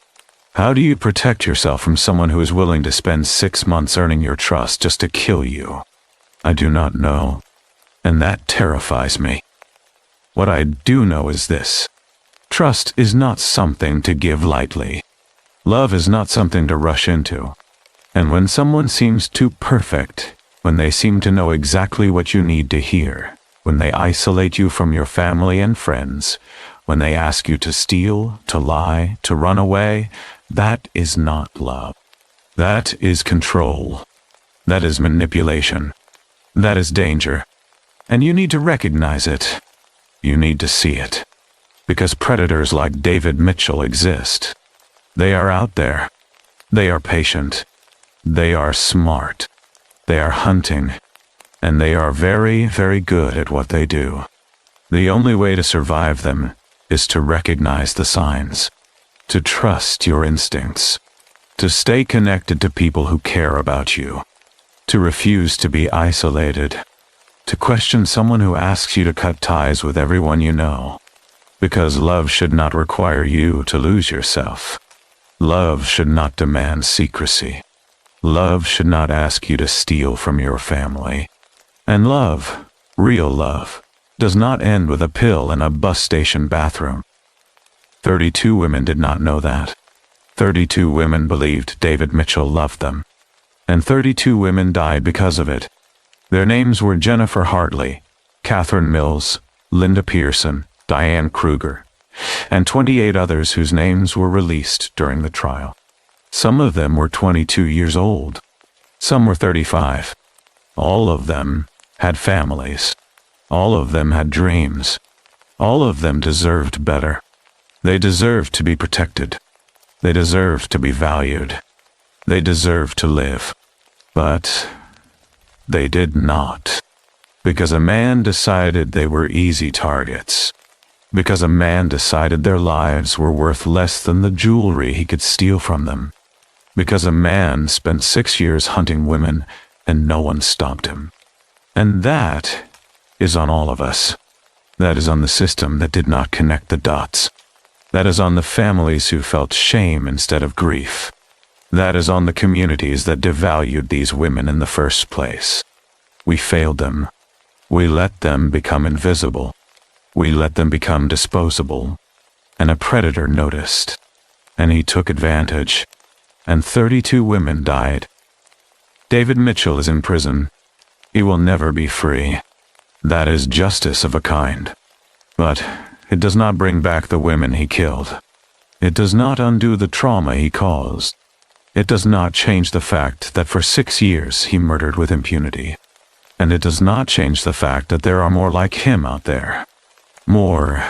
How do you protect yourself from someone who is willing to spend 6 months earning your trust just to kill you? I do not know, and that terrifies me. What I do know is this: trust is not something to give lightly. Love is not something to rush into. And when someone seems too perfect, when they seem to know exactly what you need to hear, when they isolate you from your family and friends, when they ask you to steal, to lie, to run away, that is not love. That is control. That is manipulation. That is danger. And you need to recognize it. You need to see it. Because predators like David Mitchell exist. They are out there. They are patient. They are smart. They are hunting. And they are very, very good at what they do. The only way to survive them is to recognize the signs, to trust your instincts, to stay connected to people who care about you, to refuse to be isolated, to question someone who asks you to cut ties with everyone you know, because love should not require you to lose yourself. Love should not demand secrecy. Love should not ask you to steal from your family. And love, real love, does not end with a pill in a bus station bathroom. 32 women did not know that. 32 women believed David Mitchell loved them. And 32 women died because of it. Their names were Jennifer Hartley, Catherine Mills, Linda Pearson, Diane Kruger, and 28 others whose names were released during the trial. Some of them were 22 years old. Some were 35. All of them had families. All of them had dreams. All of them deserved better. They deserved to be protected. They deserved to be valued. They deserved to live. But they did not. Because a man decided they were easy targets. Because a man decided their lives were worth less than the jewelry he could steal from them. Because a man spent 6 years hunting women and no one stopped him. And that is on all of us. That is on the system that did not connect the dots. That is on the families who felt shame instead of grief. That is on the communities that devalued these women in the first place. We failed them. We let them become invisible. We let them become disposable. And a predator noticed. And he took advantage. And 32 women died. David Mitchell is in prison. He will never be free. That is justice of a kind. But it does not bring back the women he killed. It does not undo the trauma he caused. It does not change the fact that for 6 years he murdered with impunity. And it does not change the fact that there are more like him out there. More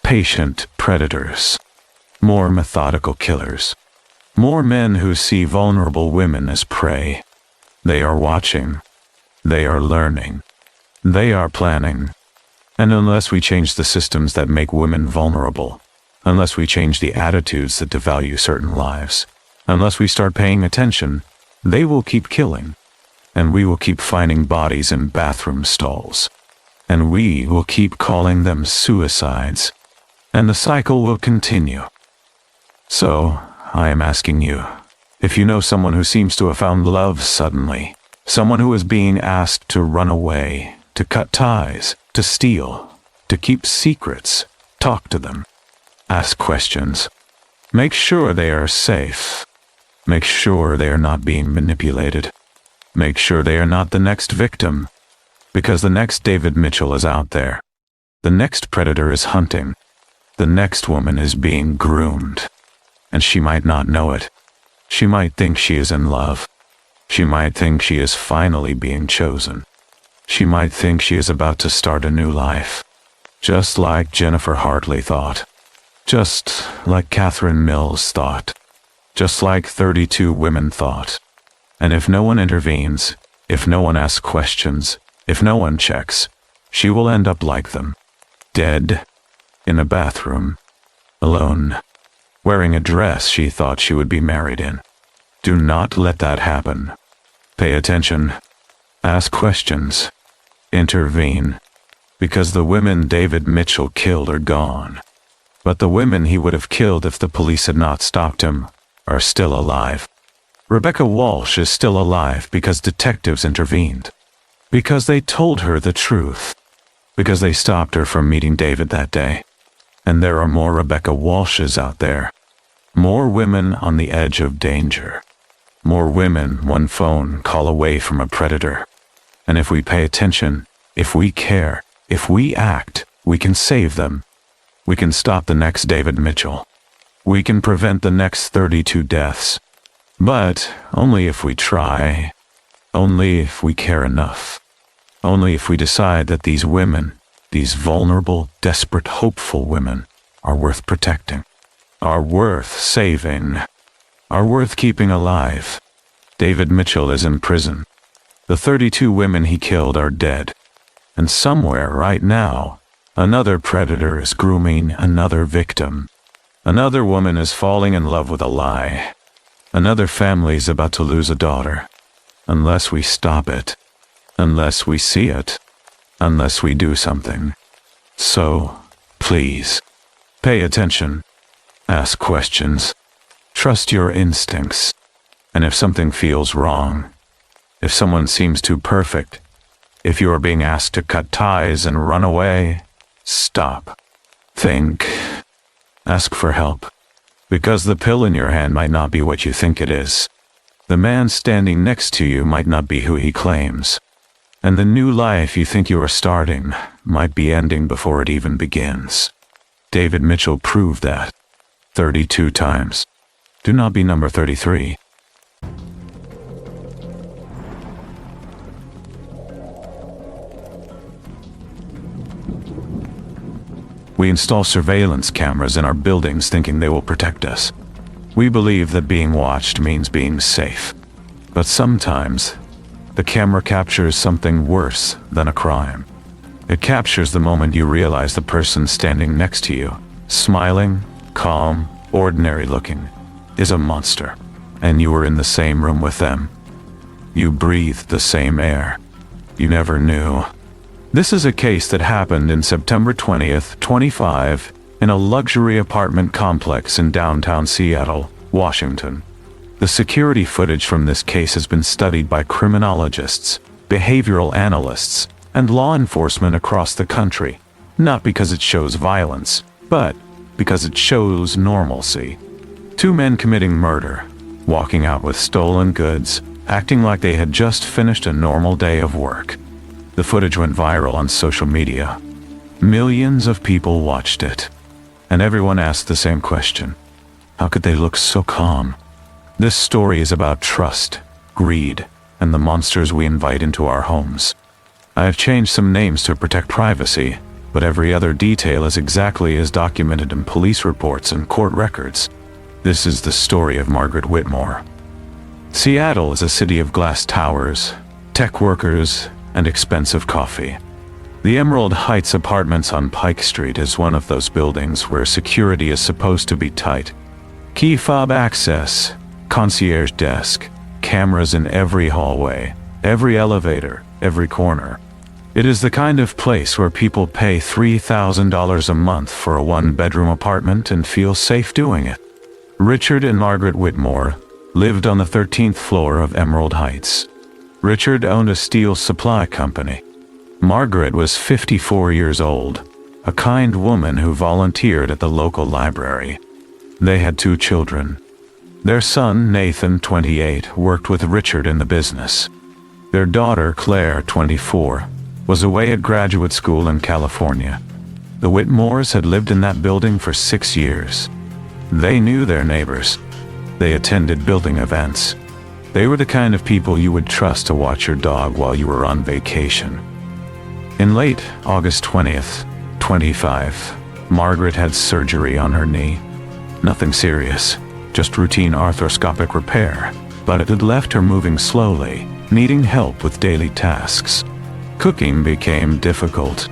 patient predators. More methodical killers. More men who see vulnerable women as prey. They are watching. They are learning. They are planning. And unless we change the systems that make women vulnerable, unless we change the attitudes that devalue certain lives, unless we start paying attention, they will keep killing. And we will keep finding bodies in bathroom stalls. And we will keep calling them suicides. And the cycle will continue. So, I am asking you, if you know someone who seems to have found love suddenly, someone who is being asked to run away, to cut ties, to steal, to keep secrets, talk to them. Ask questions. Make sure they are safe. Make sure they are not being manipulated. Make sure they are not the next victim. Because the next David Mitchell is out there. The next predator is hunting. The next woman is being groomed. And she might not know it. She might think she is in love. She might think she is finally being chosen. She might think she is about to start a new life. Just like Jennifer Hartley thought. Just like Catherine Mills thought. Just like 32 women thought. And if no one intervenes, if no one asks questions, if no one checks, she will end up like them. Dead. In a bathroom. Alone. Wearing a dress she thought she would be married in. Do not let that happen. Pay attention. Ask questions. Intervene. Because the women David Mitchell killed are gone. But the women he would have killed if the police had not stopped him are still alive. Rebecca Walsh is still alive because detectives intervened. Because they told her the truth. Because they stopped her from meeting David that day. And there are more Rebecca Walshes out there. More women on the edge of danger. More women one phone call away from a predator. And if we pay attention, if we care, if we act, we can save them. We can stop the next David Mitchell. We can prevent the next 32 deaths. But only if we try. Only if we care enough. Only if we decide that these women, these vulnerable, desperate, hopeful women, are worth protecting. Are worth saving. Are worth keeping alive. David Mitchell is in prison. The 32 women he killed are dead. And somewhere right now, another predator is grooming another victim. Another woman is falling in love with a lie. Another family is about to lose a daughter. Unless we stop it. Unless we see it. Unless we do something. So, please, pay attention. Ask questions. Trust your instincts. And if something feels wrong, if someone seems too perfect, if you are being asked to cut ties and run away, stop. Think. Ask for help. Because the pill in your hand might not be what you think it is. The man standing next to you might not be who he claims. And the new life you think you are starting might be ending before it even begins. David Mitchell proved that 32 times. Do not be number 33. We install surveillance cameras in our buildings thinking they will protect us. We believe that being watched means being safe. But sometimes, the camera captures something worse than a crime. It captures the moment you realize the person standing next to you, smiling, calm, ordinary looking, is a monster, and you were in the same room with them. You breathed the same air. You never knew. This is a case that happened in September 20th, 25, in a luxury apartment complex in downtown Seattle, Washington. The security footage from this case has been studied by criminologists, behavioral analysts, and law enforcement across the country, not because it shows violence, but because it shows normalcy. Two men committing murder, walking out with stolen goods, acting like they had just finished a normal day of work. The footage went viral on social media. Millions of people watched it, and everyone asked the same question. How could they look so calm? This story is about trust, greed, and the monsters we invite into our homes. I have changed some names to protect privacy, but every other detail is exactly as documented in police reports and court records. This is the story of Margaret Whitmore. Seattle is a city of glass towers, tech workers, and expensive coffee. The Emerald Heights Apartments on Pike Street is one of those buildings where security is supposed to be tight. Key fob access, concierge desk, cameras in every hallway, every elevator, every corner. It is the kind of place where people pay $3,000 a month for a one-bedroom apartment and feel safe doing it. Richard and Margaret Whitmore lived on the 13th floor of Emerald Heights. Richard owned a steel supply company. Margaret was 54 years old, a kind woman who volunteered at the local library. They had 2 children. Their son, Nathan, 28, worked with Richard in the business. Their daughter, Claire, 24, was away at graduate school in California. The Whitmores had lived in that building for 6 years. They knew their neighbors. They attended building events. They were the kind of people you would trust to watch your dog while you were on vacation. In late August 20th, 25, Margaret had surgery on her knee. Nothing serious, just routine arthroscopic repair, but it had left her moving slowly, needing help with daily tasks. Cooking became difficult.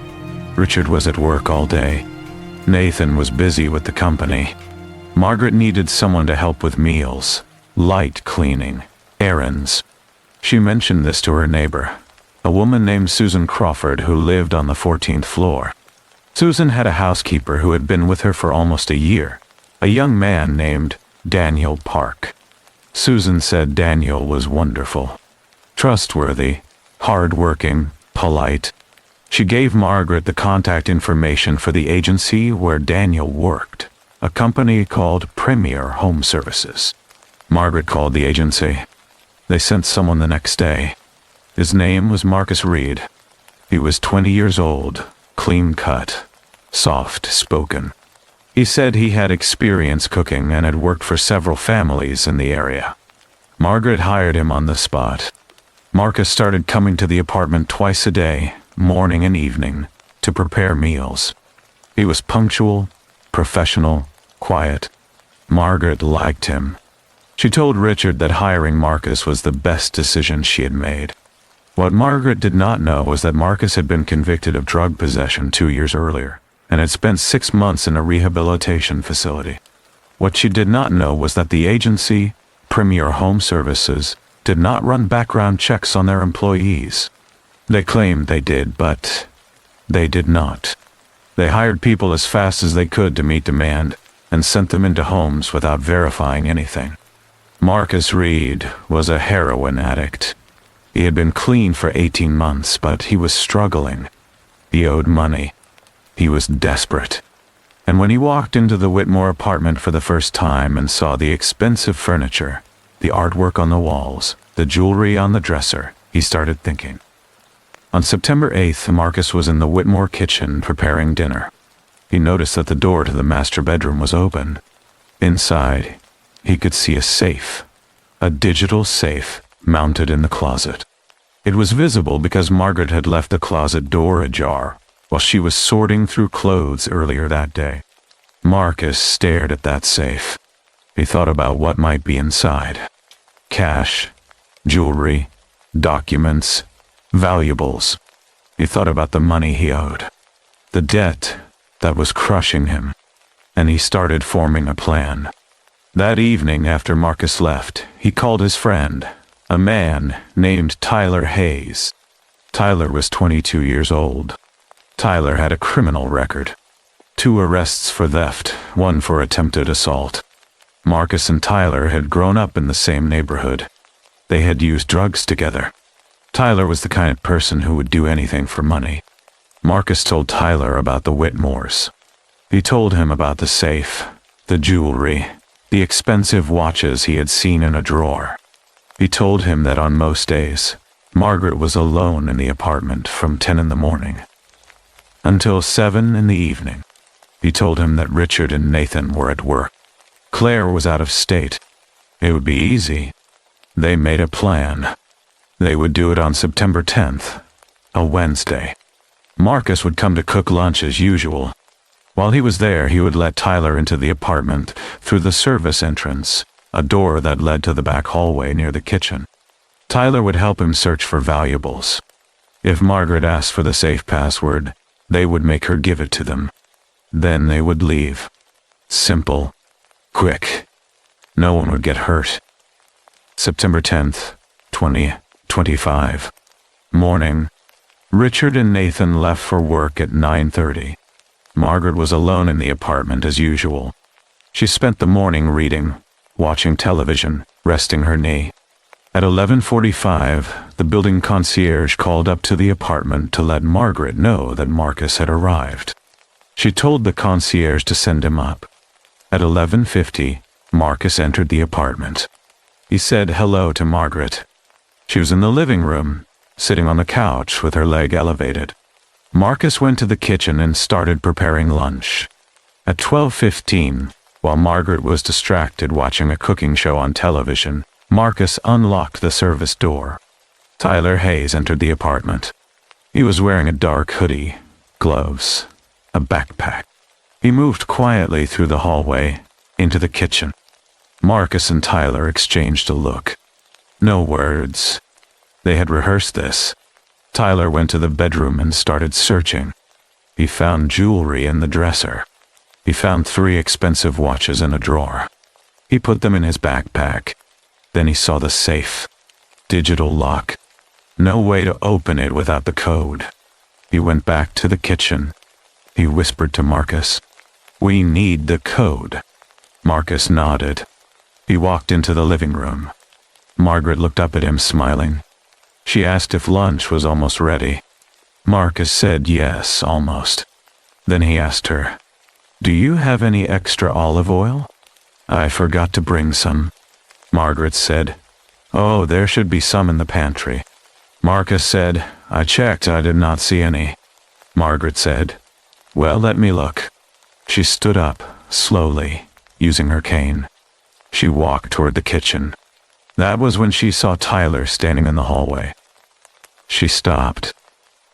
Richard was at work all day. Nathan was busy with the company. Margaret needed someone to help with meals, light cleaning, errands. She mentioned this to her neighbor, a woman named Susan Crawford who lived on the 14th floor. Susan had a housekeeper who had been with her for almost a year, a young man named Daniel Park. Susan said Daniel was wonderful, trustworthy, hard-working, polite. She gave Margaret the contact information for the agency where Daniel worked, a company called Premier Home Services. Margaret called the agency. They sent someone the next day. His name was Marcus Reed. He was 20 years old, clean-cut, soft-spoken. He said he had experience cooking and had worked for several families in the area. Margaret hired him on the spot. Marcus started coming to the apartment twice a day, morning and evening, to prepare meals. He was punctual, professional, quiet. Margaret liked him. She told Richard that hiring Marcus was the best decision she had made. What Margaret did not know was that Marcus had been convicted of drug possession 2 years earlier, and had spent 6 months in a rehabilitation facility. What she did not know was that the agency, Premier Home Services, did not run background checks on their employees. They claimed they did, but they did not. They hired people as fast as they could to meet demand, and sent them into homes without verifying anything. Marcus Reed was a heroin addict. He had been clean for 18 months, but he was struggling. He owed money. He was desperate. And when he walked into the Whitmore apartment for the first time and saw the expensive furniture, the artwork on the walls, the jewelry on the dresser, he started thinking. On September 8th, Marcus was in the Whitmore kitchen preparing dinner. He noticed that the door to the master bedroom was open. Inside, he could see a safe, a digital safe, mounted in the closet. It was visible because Margaret had left the closet door ajar while she was sorting through clothes earlier that day. Marcus stared at that safe. He thought about what might be inside. Cash, jewelry, documents, valuables. He thought about the money he owed, the debt that was crushing him, and he started forming a plan. That evening after Marcus left, he called his friend, a man named Tyler Hayes. Tyler was 22 years old. Tyler had a criminal record. 2 arrests for theft, 1 for attempted assault. Marcus and Tyler had grown up in the same neighborhood. They had used drugs together. Tyler was the kind of person who would do anything for money. Marcus told Tyler about the Whitmores. He told him about the safe, the jewelry, the expensive watches he had seen in a drawer. He told him that on most days, Margaret was alone in the apartment from 10 in the morning until 7 in the evening. He told him that Richard and Nathan were at work. Claire was out of state. It would be easy. They made a plan. They would do it on September 10th, a Wednesday. Marcus would come to cook lunch as usual. While he was there, he would let Tyler into the apartment through the service entrance, a door that led to the back hallway near the kitchen. Tyler would help him search for valuables. If Margaret asked for the safe password, they would make her give it to them. Then they would leave. Simple. Quick. No one would get hurt. September 10th, 2025. Morning. Richard and Nathan left for work at 9:30. Margaret was alone in the apartment as usual. She spent the morning reading, watching television, resting her knee. At 11:45, the building concierge called up to the apartment to let Margaret know that Marcus had arrived. She told the concierge to send him up. At 11:50, Marcus entered the apartment. He said hello to Margaret. She was in the living room, sitting on the couch with her leg elevated. Marcus went to the kitchen and started preparing lunch. At 12:15, while Margaret was distracted watching a cooking show on television, Marcus unlocked the service door. Tyler Hayes entered the apartment. He was wearing a dark hoodie, gloves, a backpack. He moved quietly through the hallway, into the kitchen. Marcus and Tyler exchanged a look. No words. They had rehearsed this. Tyler went to the bedroom and started searching. He found jewelry in the dresser. He found 3 expensive watches in a drawer. He put them in his backpack. Then he saw the safe. Digital lock. No way to open it without the code. He went back to the kitchen. He whispered to Marcus, "We need the code." Marcus nodded. He walked into the living room. Margaret looked up at him, smiling. She asked if lunch was almost ready. Marcus said yes, almost. Then he asked her, "Do you have any extra olive oil?" "I forgot to bring some." Margaret said, "Oh, there should be some in the pantry." Marcus said, "I checked, I did not see any." Margaret said, "Well, let me look." She stood up, slowly, using her cane. She walked toward the kitchen. That was when she saw Tyler standing in the hallway. She stopped.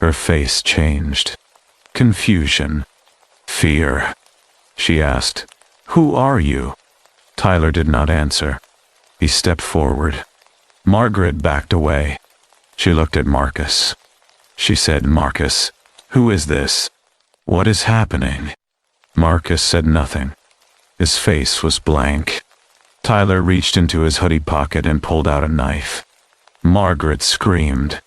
Her face changed. Confusion. Fear. She asked, "Who are you?" Tyler did not answer. He stepped forward. Margaret backed away. She looked at Marcus. She said, "Marcus, who is this? What is happening?" Marcus said nothing. His face was blank. Tyler reached into his hoodie pocket and pulled out a knife. Margaret screamed.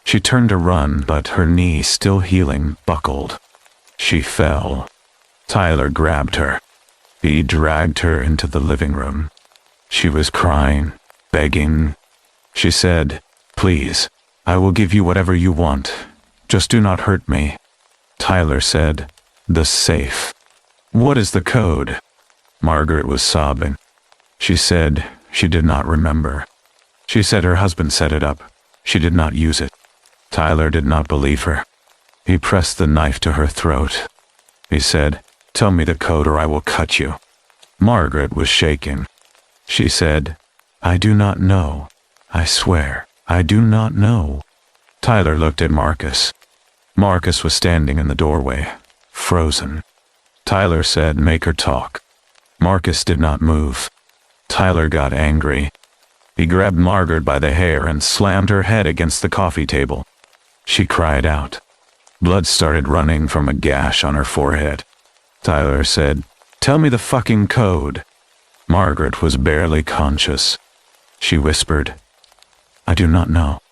She turned to run, but her knee, still healing, buckled. She fell. Tyler grabbed her. He dragged her into the living room. She was crying, begging. She said, "Please, I will give you whatever you want. Just do not hurt me." Tyler said, "The safe." What is the code? Margaret was sobbing. She said she did not remember. She said her husband set it up. She did not use it. Tyler did not believe her. He pressed the knife to her throat. He said, "Tell me the code or I will cut you." Margaret was shaking. She said, "I do not know. I swear, I do not know." Tyler looked at Marcus. Marcus was standing in the doorway, frozen. Tyler said, "Make her talk." Marcus did not move. Tyler got angry. He grabbed Margaret by the hair and slammed her head against the coffee table. She cried out. Blood started running from a gash on her forehead. Tyler said, "Tell me the fucking code." Margaret was barely conscious. She whispered, "I do not know."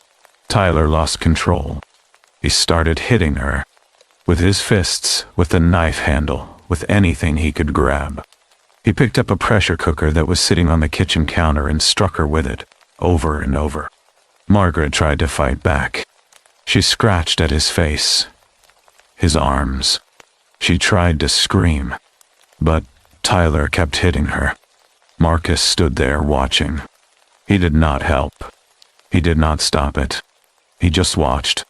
Tyler lost control. He started hitting her. With his fists, with the knife handle, with anything he could grab. He picked up a pressure cooker that was sitting on the kitchen counter and struck her with it, over and over. Margaret tried to fight back. She scratched at his face, his arms. She tried to scream, but Tyler kept hitting her. Marcus stood there watching. He did not help. He did not stop it. He just watched.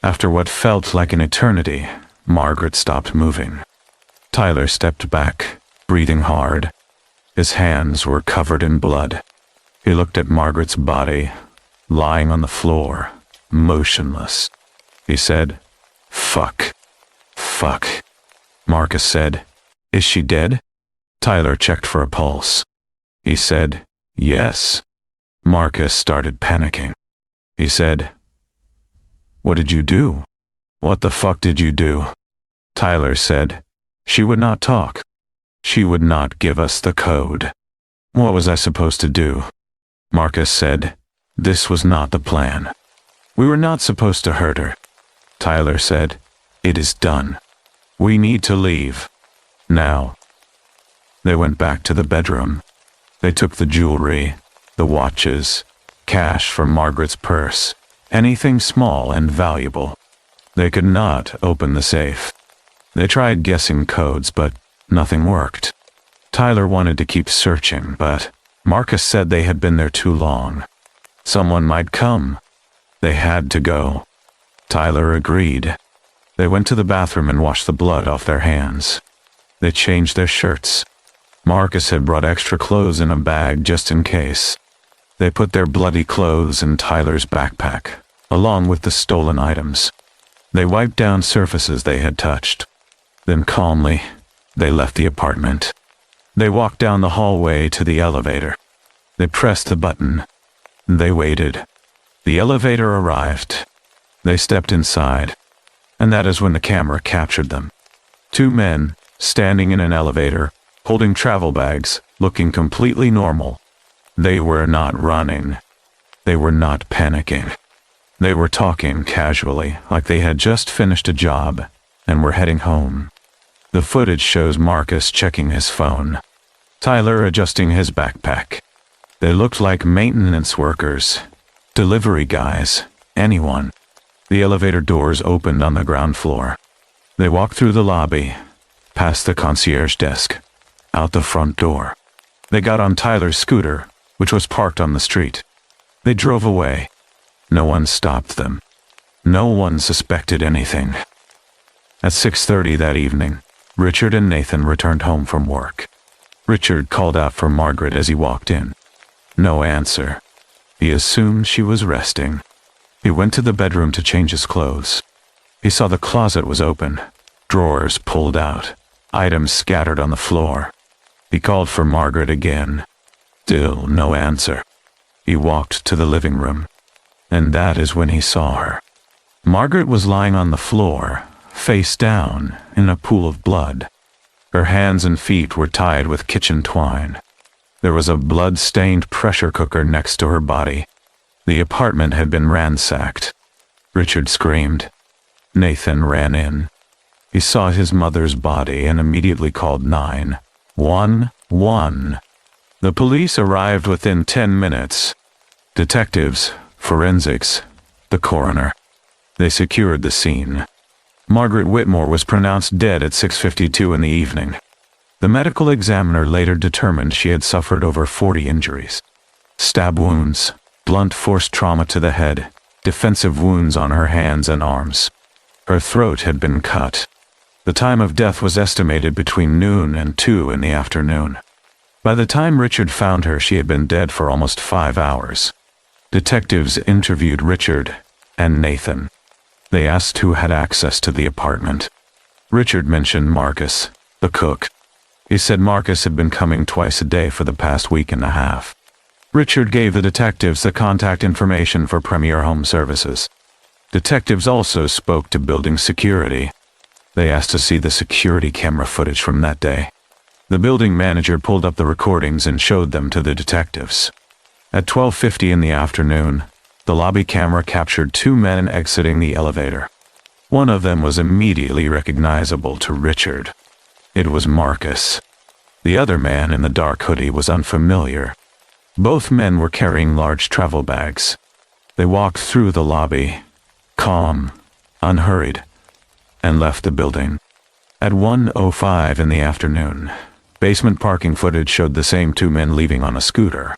After what felt like an eternity, Margaret stopped moving. Tyler stepped back, breathing hard. His hands were covered in blood. He looked at Margaret's body, lying on the floor, motionless. He said, "Fuck. Fuck." Marcus said, "Is she dead?" Tyler checked for a pulse. He said, "Yes." Marcus started panicking. He said, "What did you do? What the fuck did you do?" Tyler said, "She would not talk. She would not give us the code. What was I supposed to do?" Marcus said, "This was not the plan. We were not supposed to hurt her." Tyler said, "It is done. We need to leave. Now." They went back to the bedroom. They took the jewelry, the watches, cash from Margaret's purse, anything small and valuable. They could not open the safe. They tried guessing codes, but nothing worked. Tyler wanted to keep searching, but Marcus said they had been there too long. Someone might come. They had to go. Tyler agreed. They went to the bathroom and washed the blood off their hands. They changed their shirts. Marcus had brought extra clothes in a bag just in case. They put their bloody clothes in Tyler's backpack, along with the stolen items. They wiped down surfaces they had touched. Then calmly, they left the apartment. They walked down the hallway to the elevator. They pressed the button. They waited. The elevator arrived. They stepped inside, and that is when the camera captured them. Two men, standing in an elevator, holding travel bags, looking completely normal. They were not running. They were not panicking. They were talking casually, like they had just finished a job and were heading home. The footage shows Marcus checking his phone, Tyler adjusting his backpack. They looked like maintenance workers, delivery guys, anyone. The elevator doors opened on the ground floor. They walked through the lobby, past the concierge desk, out the front door. They got on Tyler's scooter, which was parked on the street. They drove away. No one stopped them. No one suspected anything. At 6:30 that evening, Richard and Nathan returned home from work. Richard called out for Margaret as he walked in. No answer. He assumed she was resting. He went to the bedroom to change his clothes. He saw the closet was open, drawers pulled out, items scattered on the floor. He called for Margaret again. Still no answer. He walked to the living room, and that is when he saw her. Margaret was lying on the floor, face down, in a pool of blood. Her hands and feet were tied with kitchen twine. There was a blood-stained pressure cooker next to her body. The apartment had been ransacked. Richard screamed. Nathan ran in. He saw his mother's body and immediately called 911. The police arrived within 10 minutes. Detectives, forensics, the coroner. They secured the scene. Margaret Whitmore was pronounced dead at 6:52 in the evening. The medical examiner later determined she had suffered over 40 injuries. Stab wounds, blunt force trauma to the head, defensive wounds on her hands and arms. Her throat had been cut. The time of death was estimated between noon and 2 in the afternoon. By the time Richard found her, she had been dead for almost 5 hours. Detectives interviewed Richard and Nathan. They asked who had access to the apartment. Richard mentioned Marcus, the cook. He said Marcus had been coming twice a day for the past week and a half. Richard gave the detectives the contact information for Premier Home Services. Detectives also spoke to building security. They asked to see the security camera footage from that day. The building manager pulled up the recordings and showed them to the detectives. At 12:50 in the afternoon, the lobby camera captured 2 men exiting the elevator. One of them was immediately recognizable to Richard. It was Marcus. The other man in the dark hoodie was unfamiliar. Both men were carrying large travel bags. They walked through the lobby, calm, unhurried, and left the building. At 1:05 in the afternoon, basement parking footage showed the same 2 men leaving on a scooter.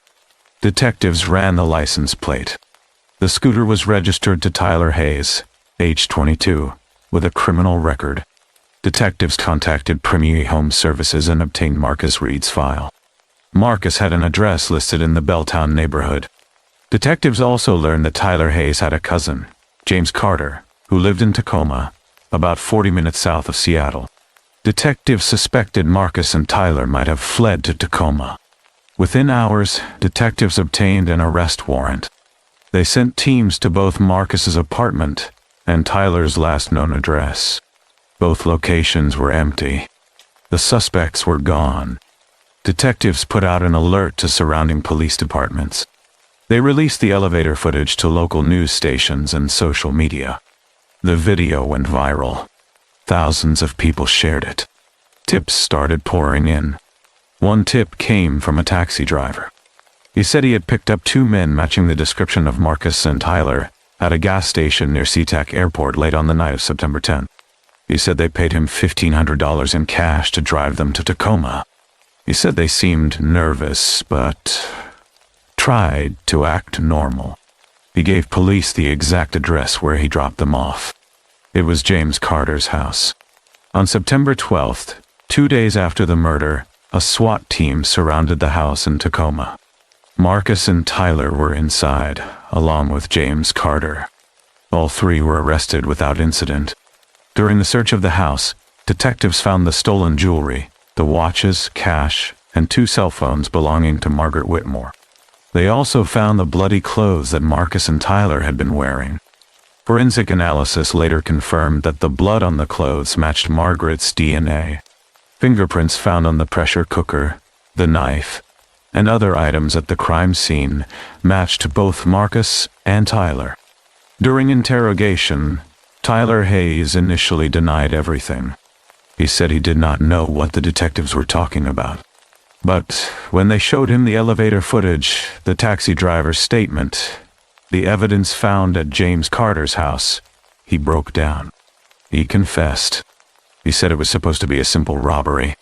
Detectives ran the license plate. The scooter was registered to Tyler Hayes, age 22, with a criminal record. Detectives contacted Premier Home Services and obtained Marcus Reed's file. Marcus had an address listed in the Belltown neighborhood. Detectives also learned that Tyler Hayes had a cousin, James Carter, who lived in Tacoma, about 40 minutes south of Seattle. Detectives suspected Marcus and Tyler might have fled to Tacoma. Within hours, detectives obtained an arrest warrant. They sent teams to both Marcus's apartment and Tyler's last known address. Both locations were empty. The suspects were gone. Detectives put out an alert to surrounding police departments. They released the elevator footage to local news stations and social media. The video went viral. Thousands of people shared it. Tips started pouring in. One tip came from a taxi driver. He said he had picked up 2 men matching the description of Marcus and Tyler at a gas station near SeaTac Airport late on the night of September 10th. He said they paid him $1,500 in cash to drive them to Tacoma. He said they seemed nervous, but tried to act normal. He gave police the exact address where he dropped them off. It was James Carter's house. On September 12th, 2 days after the murder, a SWAT team surrounded the house in Tacoma. Marcus and Tyler were inside, along with James Carter. All 3 were arrested without incident. During the search of the house, detectives found the stolen jewelry, the watches, cash, and 2 cell phones belonging to Margaret Whitmore. They also found the bloody clothes that Marcus and Tyler had been wearing. Forensic analysis later confirmed that the blood on the clothes matched Margaret's DNA. Fingerprints found on the pressure cooker, the knife, and other items at the crime scene matched both Marcus and Tyler. During interrogation, Tyler Hayes initially denied everything. He said he did not know what the detectives were talking about. But when they showed him the elevator footage, the taxi driver's statement, the evidence found at James Carter's house, he broke down. He confessed. He said it was supposed to be a simple robbery.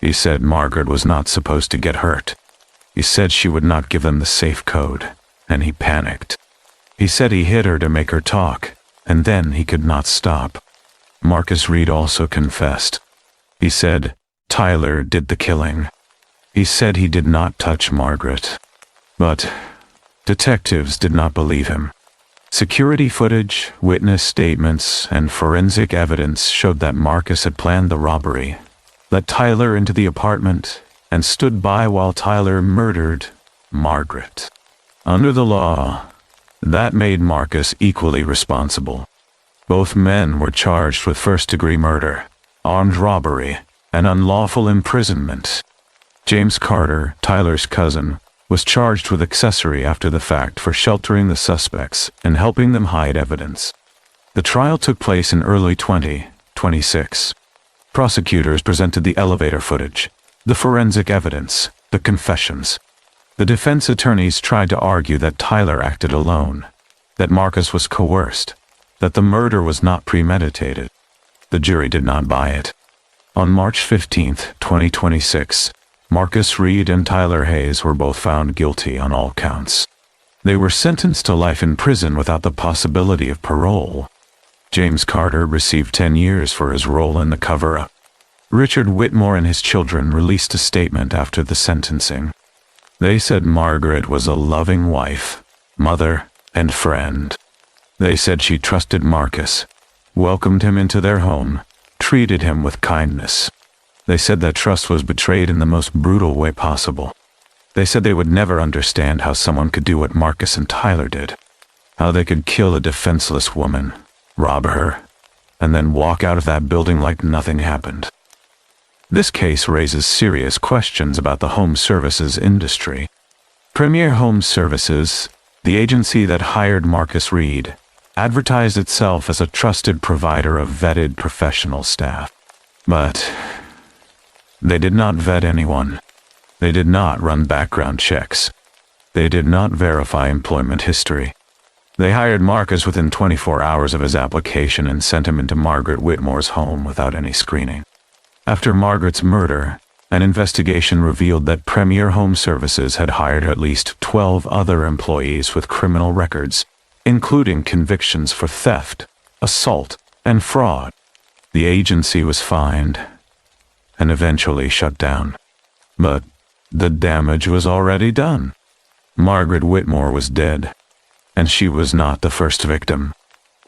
He said Margaret was not supposed to get hurt. He said she would not give them the safe code, and he panicked. He said he hit her to make her talk, and then he could not stop. Marcus Reed also confessed. He said Tyler did the killing. He said he did not touch Margaret. But detectives did not believe him. Security footage, witness statements, and forensic evidence showed that Marcus had planned the robbery, let Tyler into the apartment, and stood by while Tyler murdered Margaret. Under the law, that made Marcus equally responsible. Both men were charged with first-degree murder, armed robbery, and unlawful imprisonment. James Carter, Tyler's cousin, was charged with accessory after the fact for sheltering the suspects and helping them hide evidence. The trial took place in early 2026. Prosecutors presented the elevator footage, the forensic evidence, the confessions. The defense attorneys tried to argue that Tyler acted alone, that Marcus was coerced, that the murder was not premeditated. The jury did not buy it. On March 15, 2026, Marcus Reed and Tyler Hayes were both found guilty on all counts. They were sentenced to life in prison without the possibility of parole. James Carter received 10 years for his role in the cover-up. Richard Whitmore and his children released a statement after the sentencing. They said Margaret was a loving wife, mother, and friend. They said she trusted Marcus, welcomed him into their home, treated him with kindness. They said that trust was betrayed in the most brutal way possible. They said they would never understand how someone could do what Marcus and Tyler did, how they could kill a defenseless woman, rob her, and then walk out of that building like nothing happened. This case raises serious questions about the home services industry. Premier Home Services, the agency that hired Marcus Reed, advertised itself as a trusted provider of vetted professional staff. But they did not vet anyone. They did not run background checks. They did not verify employment history. They hired Marcus within 24 hours of his application and sent him into Margaret Whitmore's home without any screening. After Margaret's murder, an investigation revealed that Premier Home Services had hired at least 12 other employees with criminal records, including convictions for theft, assault, and fraud. The agency was fined and eventually shut down. But the damage was already done. Margaret Whitmore was dead, and she was not the first victim.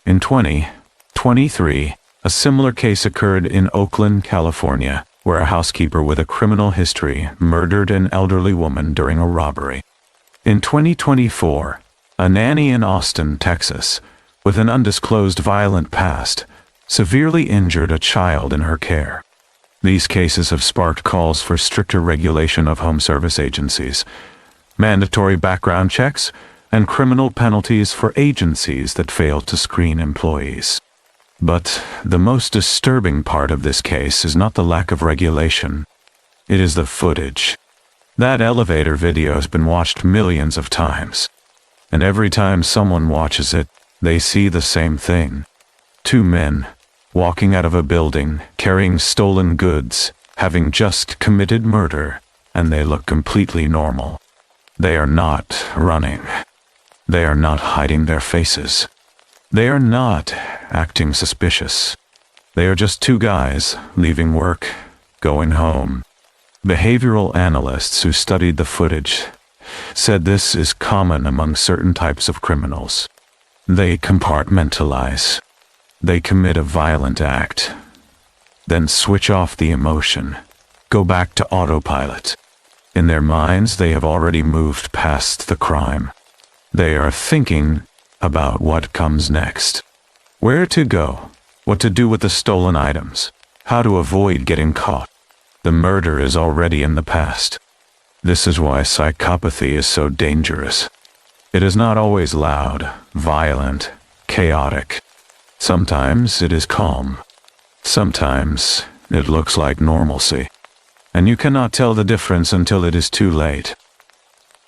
In 2023, a similar case occurred in Oakland, California, where a housekeeper with a criminal history murdered an elderly woman during a robbery. In 2024, a nanny in Austin, Texas, with an undisclosed violent past, severely injured a child in her care. These cases have sparked calls for stricter regulation of home service agencies, mandatory background checks, and criminal penalties for agencies that fail to screen employees. But the most disturbing part of this case is not the lack of regulation. It is the footage. That elevator video has been watched millions of times. And every time someone watches it, they see the same thing. Two men, walking out of a building, carrying stolen goods, having just committed murder, and they look completely normal. They are not running. They are not hiding their faces. They are not acting suspicious. They are just two guys leaving work, going home. Behavioral analysts who studied the footage said this is common among certain types of criminals. They compartmentalize. They commit a violent act, then switch off the emotion, go back to autopilot. In their minds, they have already moved past the crime. They are thinking about what comes next. Where to go, what to do with the stolen items, how to avoid getting caught. The murder is already in the past. This is why psychopathy is so dangerous. It is not always loud, violent, chaotic. Sometimes it is calm. Sometimes it looks like normalcy. And you cannot tell the difference until it is too late.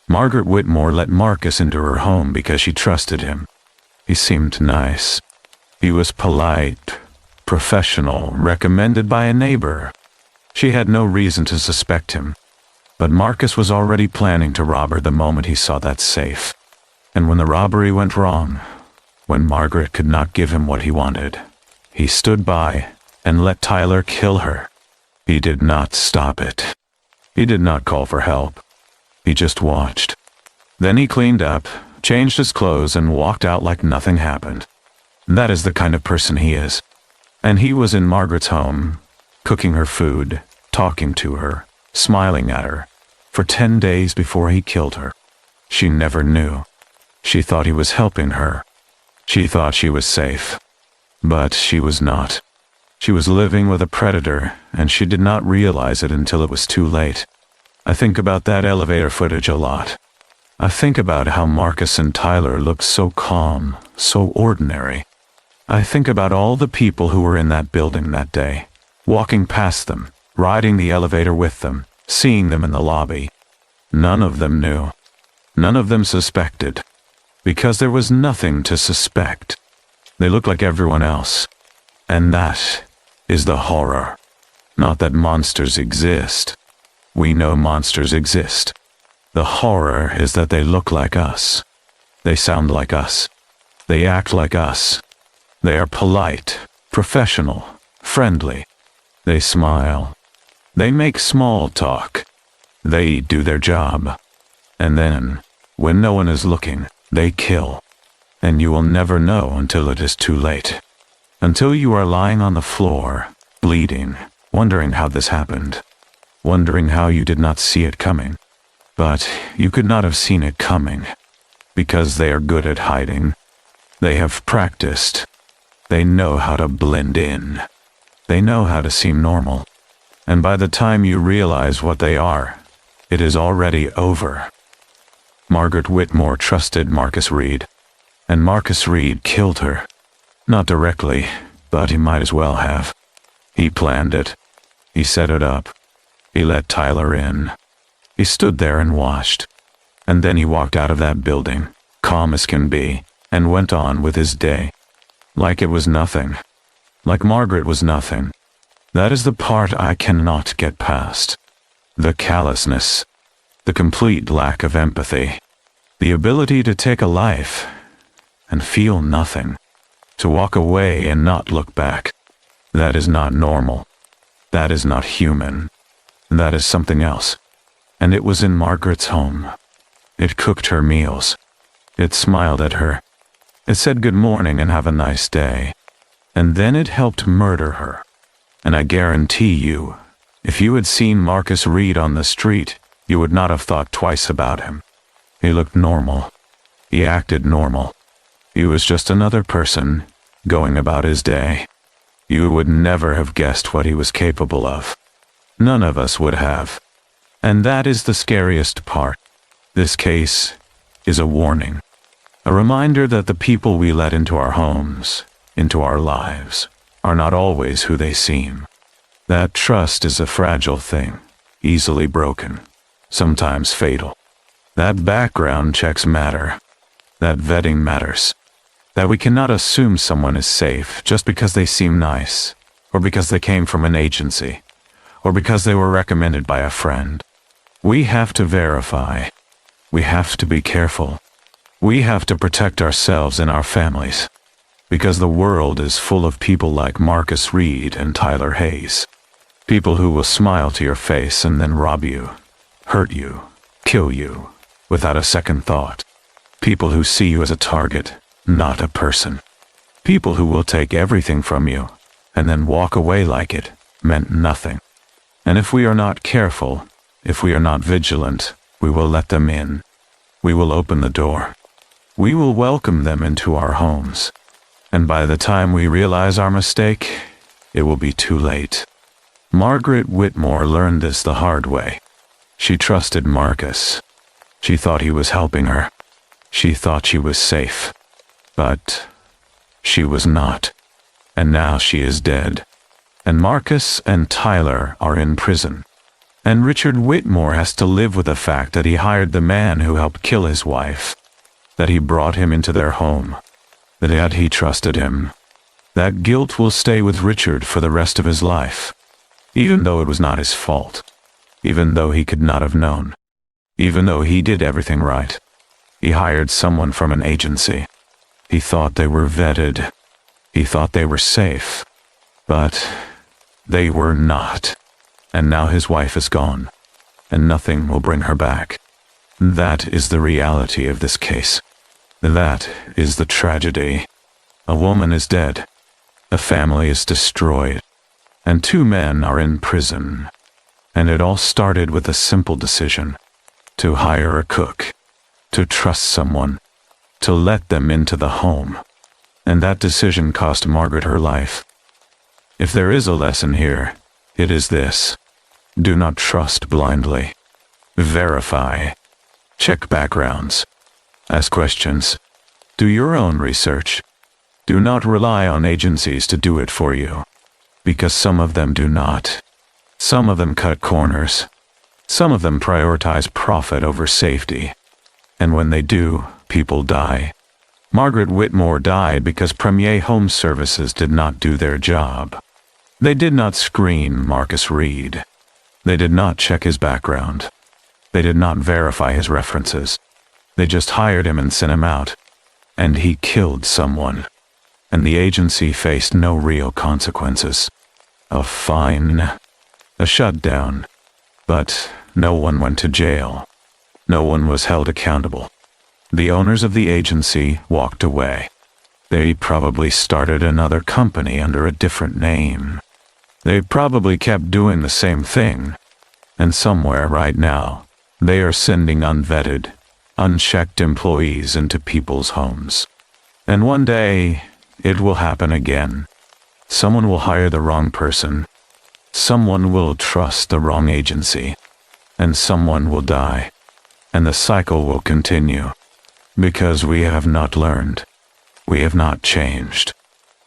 Margaret Whitmore let Marcus into her home because she trusted him. He seemed nice. He was polite, professional, recommended by a neighbor. She had no reason to suspect him. But Marcus was already planning to rob her the moment he saw that safe. And when the robbery went wrong, when Margaret could not give him what he wanted, he stood by and let Tyler kill her. He did not stop it. He did not call for help. He just watched. Then he cleaned up, changed his clothes, and walked out like nothing happened. That is the kind of person he is. And he was in Margaret's home, cooking her food, talking to her, smiling at her, for 10 days before he killed her. She never knew. She thought he was helping her. She thought she was safe. But she was not. She was living with a predator, and she did not realize it until it was too late. I think about that elevator footage a lot. I think about how Marcus and Tyler looked so calm, so ordinary. I think about all the people who were in that building that day, walking past them, riding the elevator with them, seeing them in the lobby. None of them knew. None of them suspected. Because there was nothing to suspect. They looked like everyone else. And that is the horror. Not that monsters exist. We know monsters exist. The horror is that they look like us. They sound like us. They act like us. They are polite, professional, friendly. They smile. They make small talk. They do their job. And then, when no one is looking, they kill. And you will never know until it is too late. Until you are lying on the floor, bleeding, wondering how this happened. Wondering how you did not see it coming. But you could not have seen it coming. Because they are good at hiding. They have practiced. They know how to blend in. They know how to seem normal. And by the time you realize what they are, it is already over. Margaret Whitmore trusted Marcus Reed. And Marcus Reed killed her. Not directly, but he might as well have. He planned it. He set it up. He let Tyler in. He stood there and watched. And then he walked out of that building, calm as can be, and went on with his day. Like it was nothing. Like Margaret was nothing. That is the part I cannot get past. The callousness. The complete lack of empathy. The ability to take a life and feel nothing. To walk away and not look back. That is not normal. That is not human. That is something else. And it was in Margaret's home. It cooked her meals. It smiled at her. It said good morning and have a nice day. And then it helped murder her. And I guarantee you, if you had seen Marcus Reed on the street, you would not have thought twice about him. He looked normal. He acted normal. He was just another person, going about his day. You would never have guessed what he was capable of. None of us would have. And that is the scariest part. This case is a warning. A reminder that the people we let into our homes, into our lives, are not always who they seem. That trust is a fragile thing, easily broken, sometimes fatal. That background checks matter. That vetting matters. That we cannot assume someone is safe just because they seem nice, or because they came from an agency, or because they were recommended by a friend. We have to verify. We have to be careful. We have to protect ourselves and our families. Because the world is full of people like Marcus Reed and Tyler Hayes. People who will smile to your face and then rob you, hurt you, kill you, without a second thought. People who see you as a target, not a person. People who will take everything from you, and then walk away like it meant nothing. And if we are not careful, if we are not vigilant, we will let them in. We will open the door. We will welcome them into our homes. And by the time we realize our mistake, it will be too late. Margaret Whitmore learned this the hard way. She trusted Marcus. She thought he was helping her. She thought she was safe. But she was not. And now she is dead. And Marcus and Tyler are in prison. And Richard Whitmore has to live with the fact that he hired the man who helped kill his wife. That he brought him into their home. That he trusted him. That guilt will stay with Richard for the rest of his life. Even though it was not his fault. Even though he could not have known. Even though he did everything right. He hired someone from an agency. He thought they were vetted. He thought they were safe. But they were not. And now his wife is gone. And nothing will bring her back. That is the reality of this case. That is the tragedy. A woman is dead. A family is destroyed. And 2 men are in prison. And it all started with a simple decision. To hire a cook. To trust someone. To let them into the home. And that decision cost Margaret her life. If there is a lesson here, it is this. Do not trust blindly. Verify. Check backgrounds. Ask questions. Do your own research. Do not rely on agencies to do it for you. Because some of them do not. Some of them cut corners. Some of them prioritize profit over safety. And when they do, people die. Margaret Whitmore died because Premier Home Services did not do their job. They did not screen Marcus Reed. They did not check his background. They did not verify his references. They just hired him and sent him out. And he killed someone. And the agency faced no real consequences. A fine, a shutdown. But no one went to jail. No one was held accountable. The owners of the agency walked away. They probably started another company under a different name. They probably kept doing the same thing. And somewhere right now, they are sending unvetted, unchecked employees into people's homes. And one day, it will happen again. Someone will hire the wrong person. Someone will trust the wrong agency. And someone will die. And the cycle will continue. Because we have not learned. We have not changed.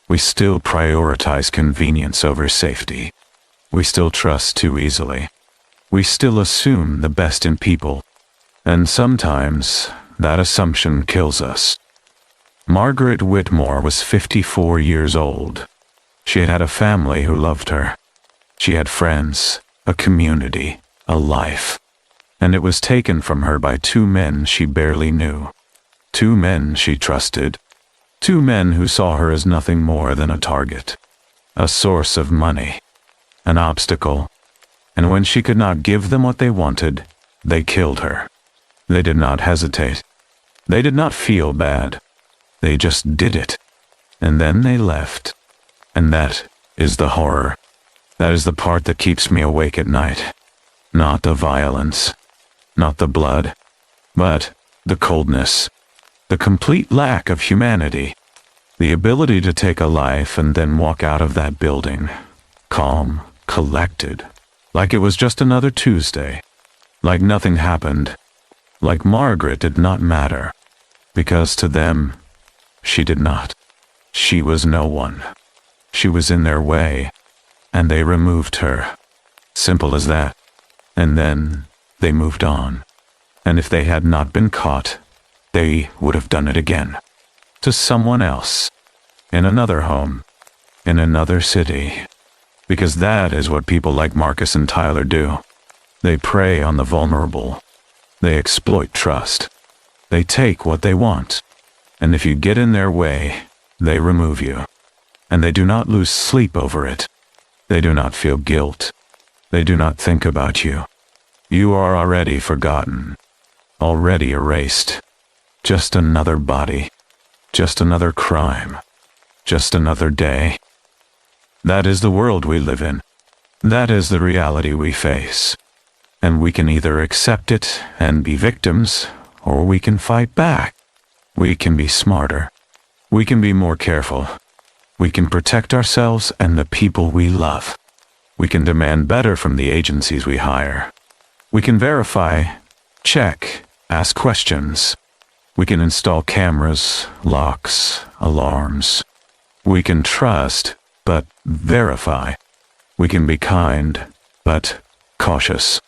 We still prioritize convenience over safety. We still trust too easily. We still assume the best in people. And sometimes, that assumption kills us. Margaret Whitmore was 54 years old. She had had a family who loved her. She had friends, a community, a life. And it was taken from her by two men she barely knew. Two men she trusted. Two men who saw her as nothing more than a target. A source of money. An obstacle. And when she could not give them what they wanted, they killed her. They did not hesitate. They did not feel bad. They just did it. And then they left. And that is the horror. That is the part that keeps me awake at night. Not the violence. Not the blood. But the coldness. The complete lack of humanity. The ability to take a life and then walk out of that building. Calm, collected. Like it was just another Tuesday. Like nothing happened. Like Margaret did not matter. Because to them, she did not. She was no one. She was in their way. And they removed her. Simple as that. And then they moved on. And if they had not been caught, they would have done it again. To someone else. In another home. In another city. Because that is what people like Marcus and Tyler do. They prey on the vulnerable. They exploit trust. They take what they want. And if you get in their way, they remove you. And they do not lose sleep over it. They do not feel guilt. They do not think about you. You are already forgotten. Already erased. Just another body. Just another crime. Just another day. That is the world we live in. That is the reality we face. And we can either accept it and be victims, or we can fight back. We can be smarter. We can be more careful. We can protect ourselves and the people we love. We can demand better from the agencies we hire. We can verify, check, ask questions. We can install cameras, locks, alarms. We can trust, but verify. We can be kind, but cautious.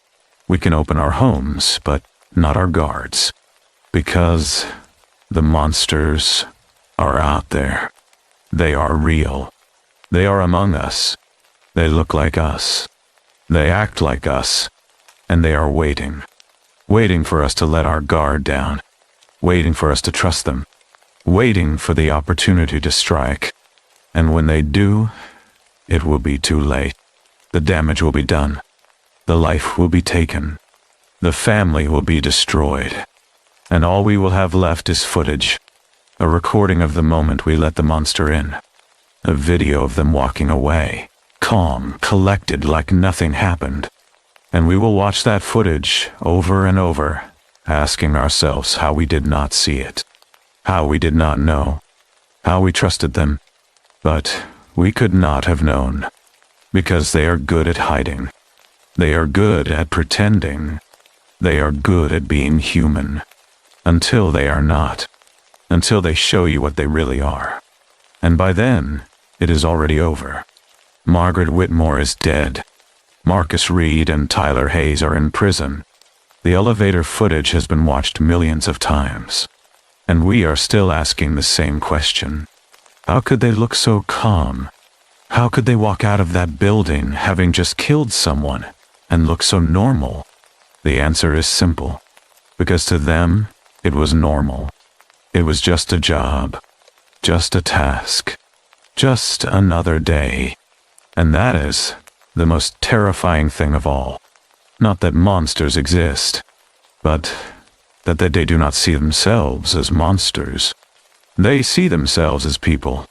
We can open our homes, but not our guards. Because the monsters are out there. They are real. They are among us. They look like us. They act like us. And they are waiting. Waiting for us to let our guard down. Waiting for us to trust them. Waiting for the opportunity to strike. And when they do, it will be too late. The damage will be done. The life will be taken. The family will be destroyed. And all we will have left is footage. A recording of the moment we let the monster in. A video of them walking away. Calm, collected like nothing happened. And we will watch that footage over and over, asking ourselves how we did not see it. How we did not know. How we trusted them. But we could not have known. Because they are good at hiding. They are good at pretending. They are good at being human. Until they are not. Until they show you what they really are. And by then, it is already over. Margaret Whitmore is dead. Marcus Reed and Tyler Hayes are in prison. The elevator footage has been watched millions of times. And we are still asking the same question. How could they look so calm? How could they walk out of that building having just killed someone and look so normal? The answer is simple. Because to them, it was normal. It was just a job, just a task, just another day. And that is the most terrifying thing of all. Not that monsters exist, but that they do not see themselves as monsters. They see themselves as people,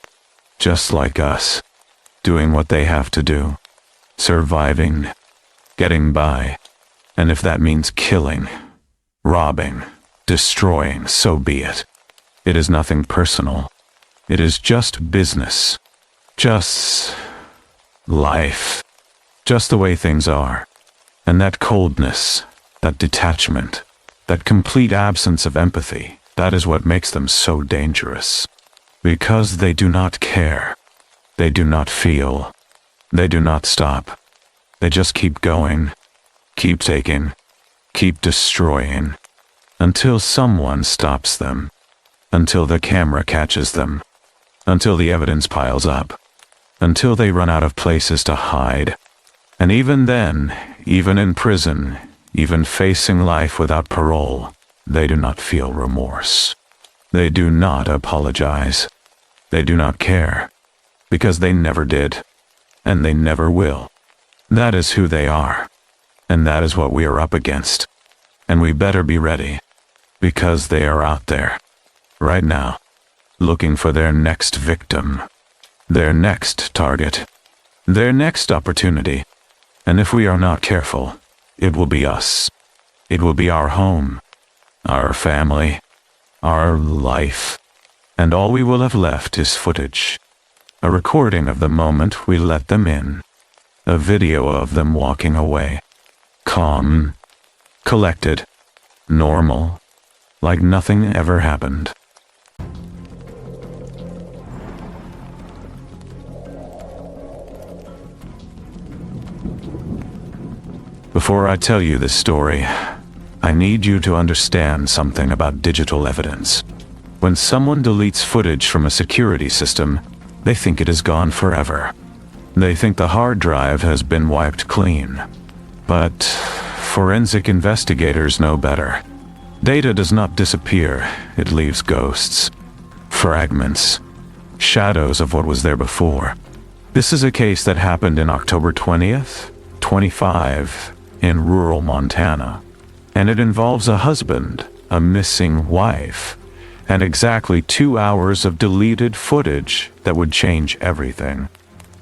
just like us, doing what they have to do, surviving, getting by, and if that means killing, robbing, destroying, so be it. It is nothing personal. It is just business. Just life. Just the way things are. And that coldness, that detachment, that complete absence of empathy, that is what makes them so dangerous. Because they do not care. They do not feel. They do not stop. They just keep going, keep taking, keep destroying, until someone stops them, until the camera catches them, until the evidence piles up, until they run out of places to hide. And even then, even in prison, even facing life without parole, they do not feel remorse. They do not apologize. They do not care, because they never did, and they never will. That is who they are, and that is what we are up against. And we better be ready, because they are out there, right now, looking for their next victim, their next target, their next opportunity. And if we are not careful, it will be us. It will be our home, our family, our life. And all we will have left is footage. A recording of the moment we let them in. A video of them walking away. Calm, collected, normal, like nothing ever happened. Before I tell you this story, I need you to understand something about digital evidence. When someone deletes footage from a security system, they think it is gone forever. They think the hard drive has been wiped clean. But forensic investigators know better. Data does not disappear, it leaves ghosts, fragments, shadows of what was there before. This is a case that happened in October 20th, 25, in rural Montana. And it involves a husband, a missing wife, and exactly 2 hours of deleted footage that would change everything.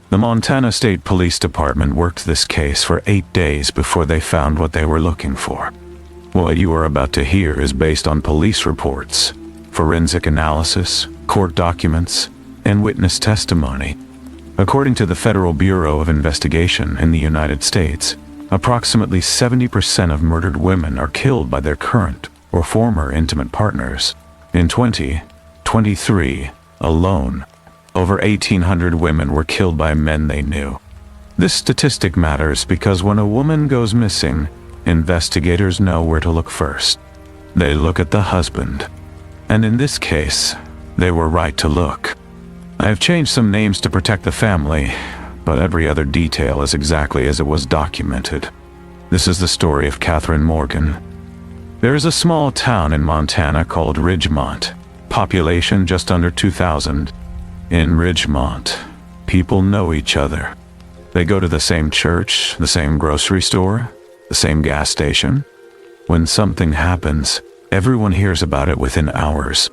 The Montana State Police Department worked this case for 8 days before they found what they were looking for. What you are about to hear is based on police reports, forensic analysis, court documents, and witness testimony. According to the Federal Bureau of Investigation in the United States, approximately 70% of murdered women are killed by their current or former intimate partners. In 2023 alone, over 1,800 women were killed by men they knew. This statistic matters because when a woman goes missing, investigators know where to look first. They look at the husband. And in this case, they were right to look. I have changed some names to protect the family, but every other detail is exactly as it was documented. This is the story of Catherine Morgan. There is a small town in Montana called Ridgemont, population just under 2,000. In Ridgemont, people know each other. They go to the same church, the same grocery store, the same gas station. When something happens, everyone hears about it within hours.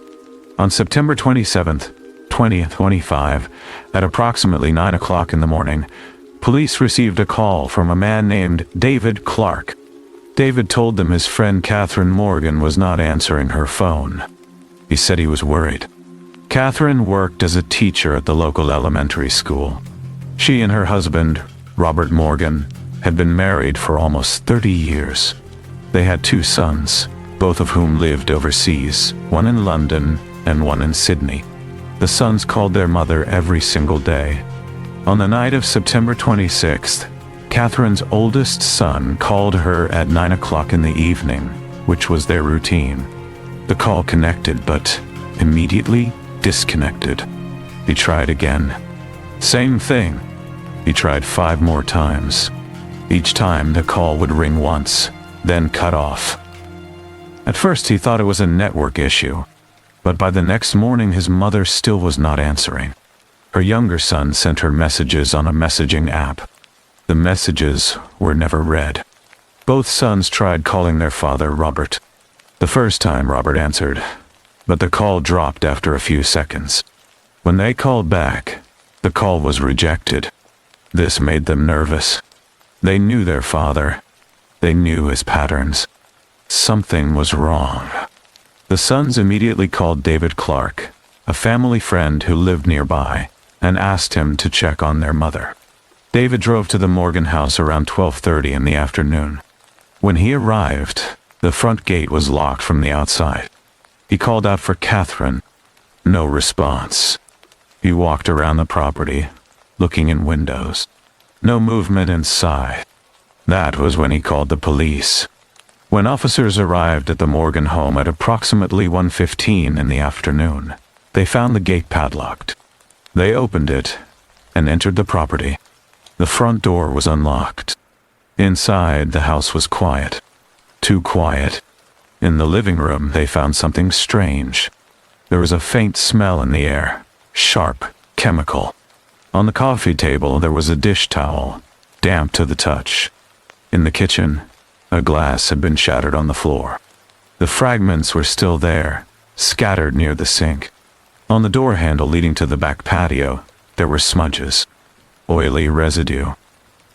On September 27th, 2025, at approximately 9 o'clock in the morning, police received a call from a man named David Clark. David told them his friend Catherine Morgan was not answering her phone. He said he was worried. Catherine worked as a teacher at the local elementary school. She and her husband, Robert Morgan, had been married for almost 30 years. They had 2 sons, both of whom lived overseas, one in London and one in Sydney. The sons called their mother every single day. On the night of September 26th, Catherine's oldest son called her at 9 o'clock in the evening, which was their routine. The call connected, but immediately disconnected. He tried again. Same thing, He tried 5 more times. Each time the call would ring once, then cut off. At first he thought it was a network issue, but by the next morning his mother still was not answering. Her younger son sent her messages on a messaging app. The messages were never read. Both sons tried calling their father, Robert. The first time Robert answered, but the call dropped after a few seconds. When they called back, the call was rejected. This made them nervous. They knew their father. They knew his patterns. Something was wrong. The sons immediately called David Clark, a family friend who lived nearby, and asked him to check on their mother. David drove to the Morgan house around 12:30 in the afternoon. When he arrived, the front gate was locked from the outside. He called out for Catherine. No response. He walked around the property, looking in windows. No movement inside. That was when he called the police. When officers arrived at the Morgan home at approximately 1:15 in the afternoon, they found the gate padlocked. They opened it and entered the property. The front door was unlocked. Inside, the house was quiet. Too quiet. In the living room, they found something strange. There was a faint smell in the air, sharp, chemical. On the coffee table, there was a dish towel, damp to the touch. In the kitchen, a glass had been shattered on the floor. The fragments were still there, scattered near the sink. On the door handle leading to the back patio, there were smudges, oily residue.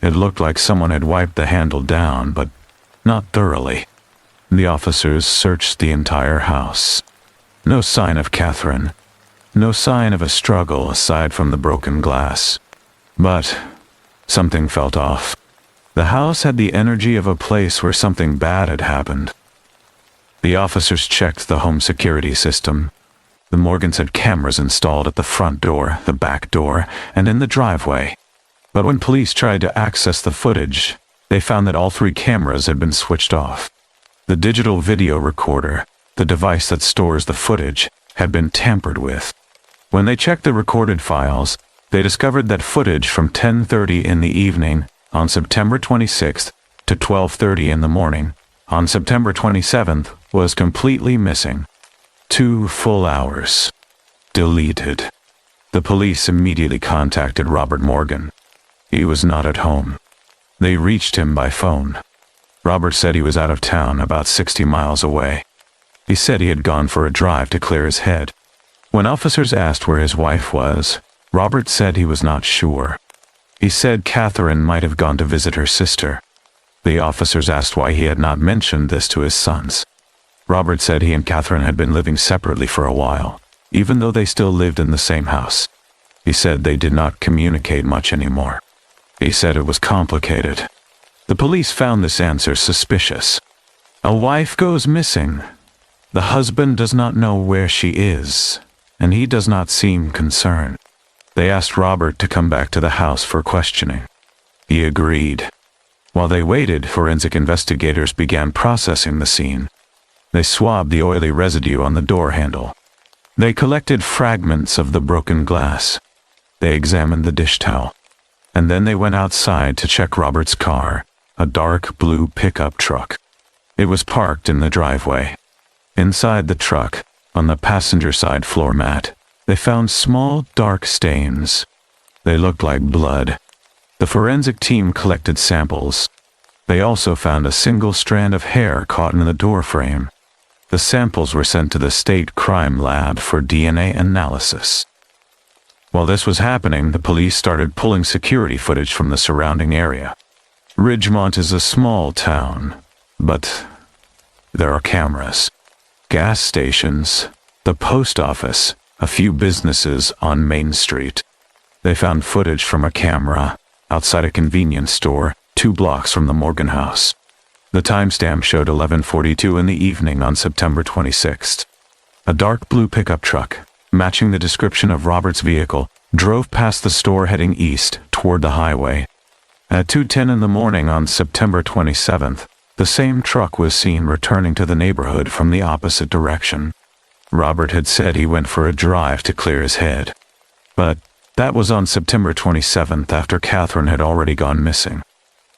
It looked like someone had wiped the handle down, but not thoroughly. The officers searched the entire house. No sign of Catherine. No sign of a struggle aside from the broken glass. But something felt off. The house had the energy of a place where something bad had happened. The officers checked the home security system. The Morgans had cameras installed at the front door, the back door, and in the driveway. But when police tried to access the footage, they found that all 3 cameras had been switched off. The digital video recorder, the device that stores the footage, had been tampered with. When they checked the recorded files, they discovered that footage from 10:30 in the evening on September 26th to 12:30 in the morning on September 27th was completely missing. 2 full hours. Deleted. The police immediately contacted Robert Morgan. He was not at home. They reached him by phone. Robert said he was out of town, about 60 miles away. He said he had gone for a drive to clear his head. When officers asked where his wife was, Robert said he was not sure. He said Catherine might have gone to visit her sister. The officers asked why he had not mentioned this to his sons. Robert said he and Catherine had been living separately for a while, even though they still lived in the same house. He said they did not communicate much anymore. He said it was complicated. The police found this answer suspicious. A wife goes missing. The husband does not know where she is, and he does not seem concerned. They asked Robert to come back to the house for questioning. He agreed. While they waited, forensic investigators began processing the scene. They swabbed the oily residue on the door handle. They collected fragments of the broken glass. They examined the dish towel. And then they went outside to check Robert's car, a dark blue pickup truck. It was parked in the driveway. Inside the truck, on the passenger side floor mat, they found small, dark stains. They looked like blood. The forensic team collected samples. They also found a single strand of hair caught in the door frame. The samples were sent to the state crime lab for DNA analysis. While this was happening, the police started pulling security footage from the surrounding area. Ridgemont is a small town, but there are cameras. Gas stations, the post office, a few businesses on Main Street. They found footage from a camera outside a convenience store 2 blocks from the Morgan house. The timestamp showed 11:42 in the evening on September 26th. A dark blue pickup truck, matching the description of Robert's vehicle, drove past the store heading east toward the highway. At 2:10 in the morning on September 27th, the same truck was seen returning to the neighborhood from the opposite direction. Robert had said he went for a drive to clear his head. But That was on September 27th, after Catherine had already gone missing.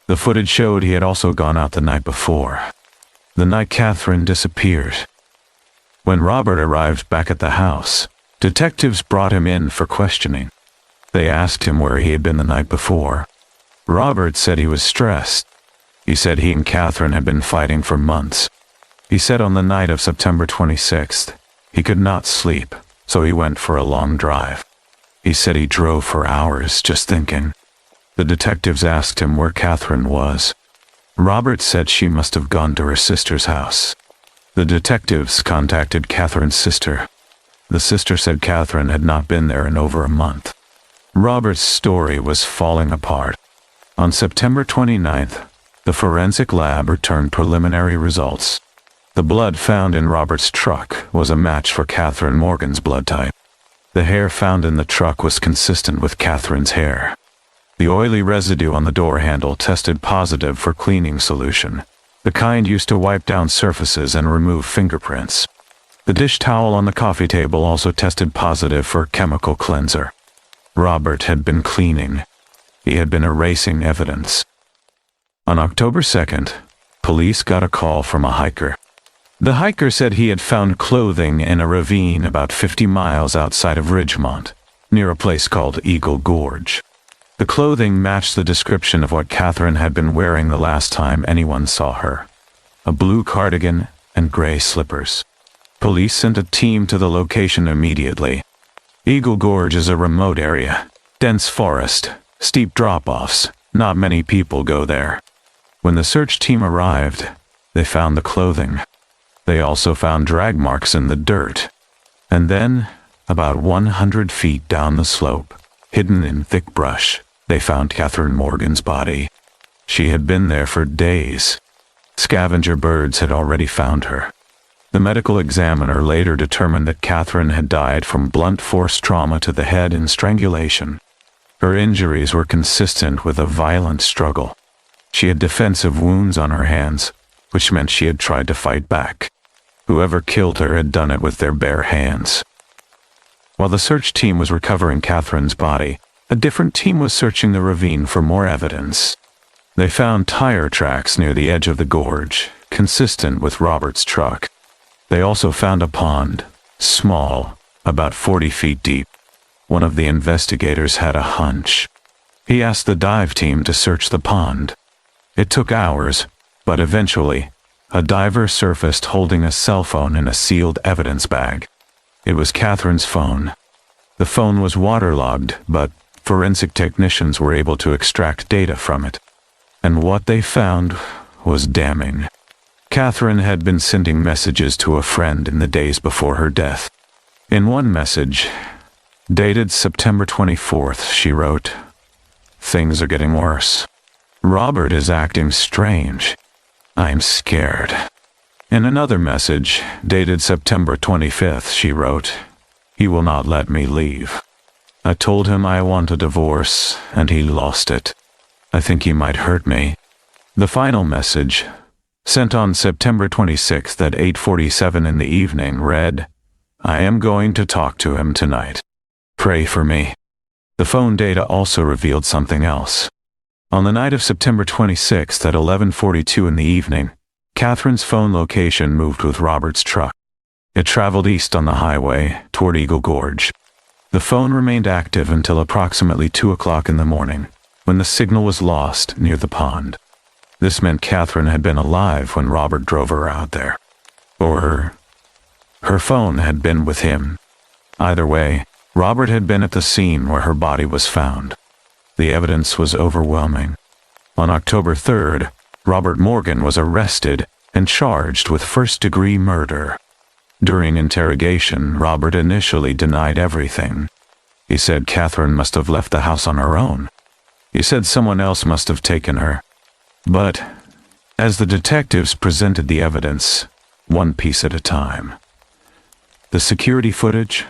The footage showed he had also gone out the night before, the night Catherine disappeared. When Robert arrived back at the house, detectives brought him in for questioning. They asked him where he had been the night before. Robert said he was stressed. He said he and Catherine had been fighting for months. He said on the night of September 26th, he could not sleep, so he went for a long drive. He said he drove for hours just thinking. The detectives asked him where Catherine was. Robert said she must have gone to her sister's house. The detectives contacted Catherine's sister. The sister said Catherine had not been there in over a month. Robert's story was falling apart. On September 29th, the forensic lab returned preliminary results. The blood found in Robert's truck was a match for Catherine Morgan's blood type. The hair found in the truck was consistent with Catherine's hair. The oily residue on the door handle tested positive for cleaning solution, the kind used to wipe down surfaces and remove fingerprints. The dish towel on the coffee table also tested positive for chemical cleanser. Robert had been cleaning. He had been erasing evidence. On October 2nd, police got a call from a hiker. The hiker said he had found clothing in a ravine about 50 miles outside of Ridgemont, near a place called Eagle Gorge. The clothing matched the description of what Catherine had been wearing the last time anyone saw her: a blue cardigan and gray slippers. Police sent a team to the location immediately. Eagle Gorge is a remote area, dense forest, steep drop-offs. Not many people go there. When the search team arrived, they found the clothing. They also found drag marks in the dirt. And then, about 100 feet down the slope, hidden in thick brush, they found Catherine Morgan's body. She had been there for days. Scavenger birds had already found her. The medical examiner later determined that Catherine had died from blunt force trauma to the head and strangulation. Her injuries were consistent with a violent struggle. She had defensive wounds on her hands, which meant she had tried to fight back. Whoever killed her had done it with their bare hands. While the search team was recovering Catherine's body, a different team was searching the ravine for more evidence. They found tire tracks near the edge of the gorge, consistent with Robert's truck. They also found a pond, small, about 40 feet deep. One of the investigators had a hunch. He asked the dive team to search the pond. It took hours, but eventually, a diver surfaced holding a cell phone in a sealed evidence bag. It was Catherine's phone. The phone was waterlogged, but forensic technicians were able to extract data from it. And what they found was damning. Catherine had been sending messages to a friend in the days before her death. In one message, dated September 24th, she wrote, "Things are getting worse. Robert is acting strange. I'm scared." In another message, dated September 25th, she wrote, "He will not let me leave. I told him I want a divorce, and he lost it. I think he might hurt me." The final message, sent on September 26th at 8:47 in the evening, read, "I am going to talk to him tonight. Pray for me." The phone data also revealed something else. On the night of September 26th at 11:42 in the evening, Catherine's phone location moved with Robert's truck. It traveled east on the highway toward Eagle Gorge. The phone remained active until approximately 2 o'clock in the morning, when the signal was lost near the pond. This meant Catherine had been alive when Robert drove her out there. Or her phone had been with him. Either way, Robert had been at the scene where her body was found. The evidence was overwhelming. On October 3rd, Robert Morgan was arrested and charged with first-degree murder. During interrogation, Robert initially denied everything. He said Catherine must have left the house on her own. He said someone else must have taken her. But, as the detectives presented the evidence, one piece at a time, the security footage,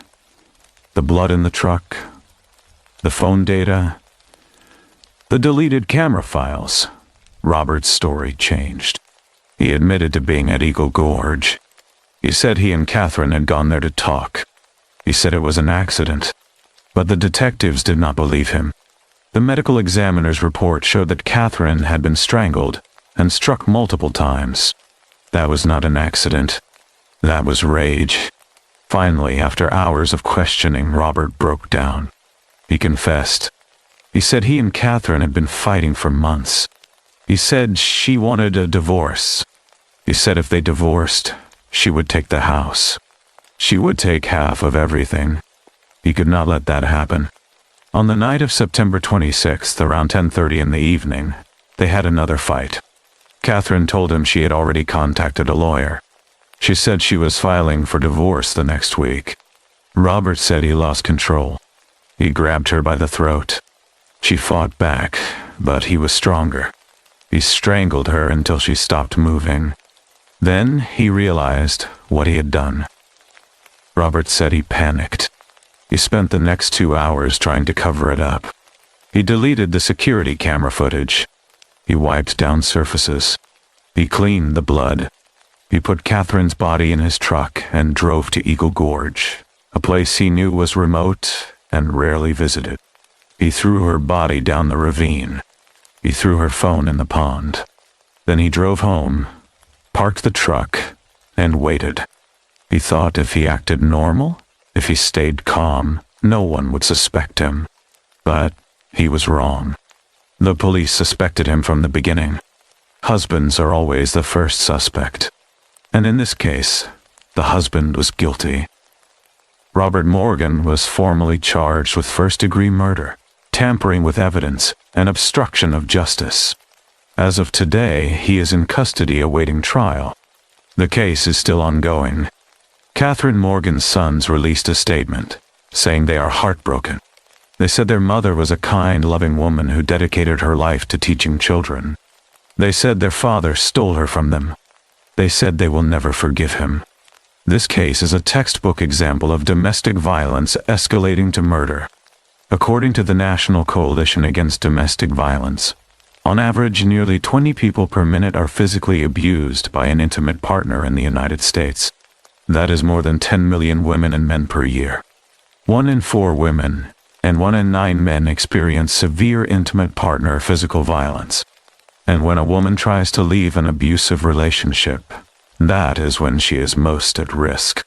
the blood in the truck, the phone data, the deleted camera files, Robert's story changed. He admitted to being at Eagle Gorge. He said he and Catherine had gone there to talk. He said it was an accident. But the detectives did not believe him. The medical examiner's report showed that Catherine had been strangled and struck multiple times. That was not an accident. That was rage. Finally, after hours of questioning, Robert broke down. He confessed. He said he and Catherine had been fighting for months. He said she wanted a divorce. He said if they divorced, she would take the house. She would take half of everything. He could not let that happen. On the night of September 26th, around 10:30 in the evening, they had another fight. Catherine told him she had already contacted a lawyer. She said she was filing for divorce the next week. Robert said he lost control. He grabbed her by the throat. She fought back, but he was stronger. He strangled her until she stopped moving. Then he realized what he had done. Robert said he panicked. He spent the next 2 hours trying to cover it up. He deleted the security camera footage. He wiped down surfaces. He cleaned the blood. He put Catherine's body in his truck and drove to Eagle Gorge, a place he knew was remote and rarely visited. He threw her body down the ravine. He threw her phone in the pond. Then he drove home, parked the truck, and waited. He thought if he acted normal, if he stayed calm, no one would suspect him. But he was wrong. The police suspected him from the beginning. Husbands are always the first suspect. And in this case, the husband was guilty. Robert Morgan was formally charged with first-degree murder, tampering with evidence, and obstruction of justice. As of today, he is in custody awaiting trial. The case is still ongoing. Catherine Morgan's sons released a statement, saying they are heartbroken. They said their mother was a kind, loving woman who dedicated her life to teaching children. They said their father stole her from them. They said they will never forgive him. This case is a textbook example of domestic violence escalating to murder. According to the National Coalition Against Domestic Violence, on average, nearly 20 people per minute are physically abused by an intimate partner in the United States. That is more than 10 million women and men per year. 1 in 4 women and 1 in 9 men experience severe intimate partner physical violence. And when a woman tries to leave an abusive relationship, that is when she is most at risk.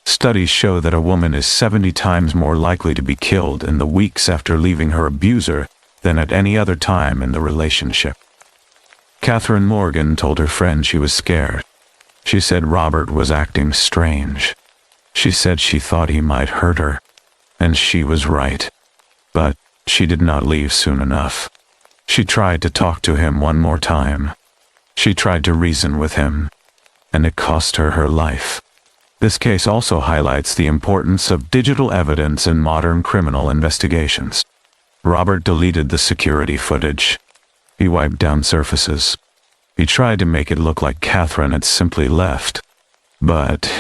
Studies show that a woman is 70 times more likely to be killed in the weeks after leaving her abuser than at any other time in the relationship. Catherine Morgan told her friend she was scared. She said Robert was acting strange. She said she thought he might hurt her, and she was right. But she did not leave soon enough. She tried to talk to him one more time. She tried to reason with him, and it cost her her life. This case also highlights the importance of digital evidence in modern criminal investigations. Robert deleted the security footage. He wiped down surfaces. He tried to make it look like Catherine had simply left. But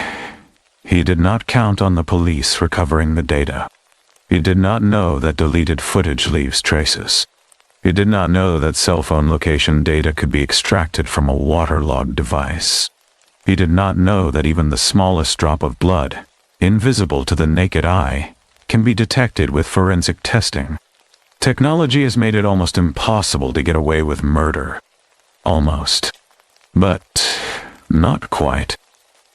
he did not count on the police recovering the data. He did not know that deleted footage leaves traces. He did not know that cell phone location data could be extracted from a waterlogged device. He did not know that even the smallest drop of blood, invisible to the naked eye, can be detected with forensic testing. Technology has made it almost impossible to get away with murder. Almost. But not quite.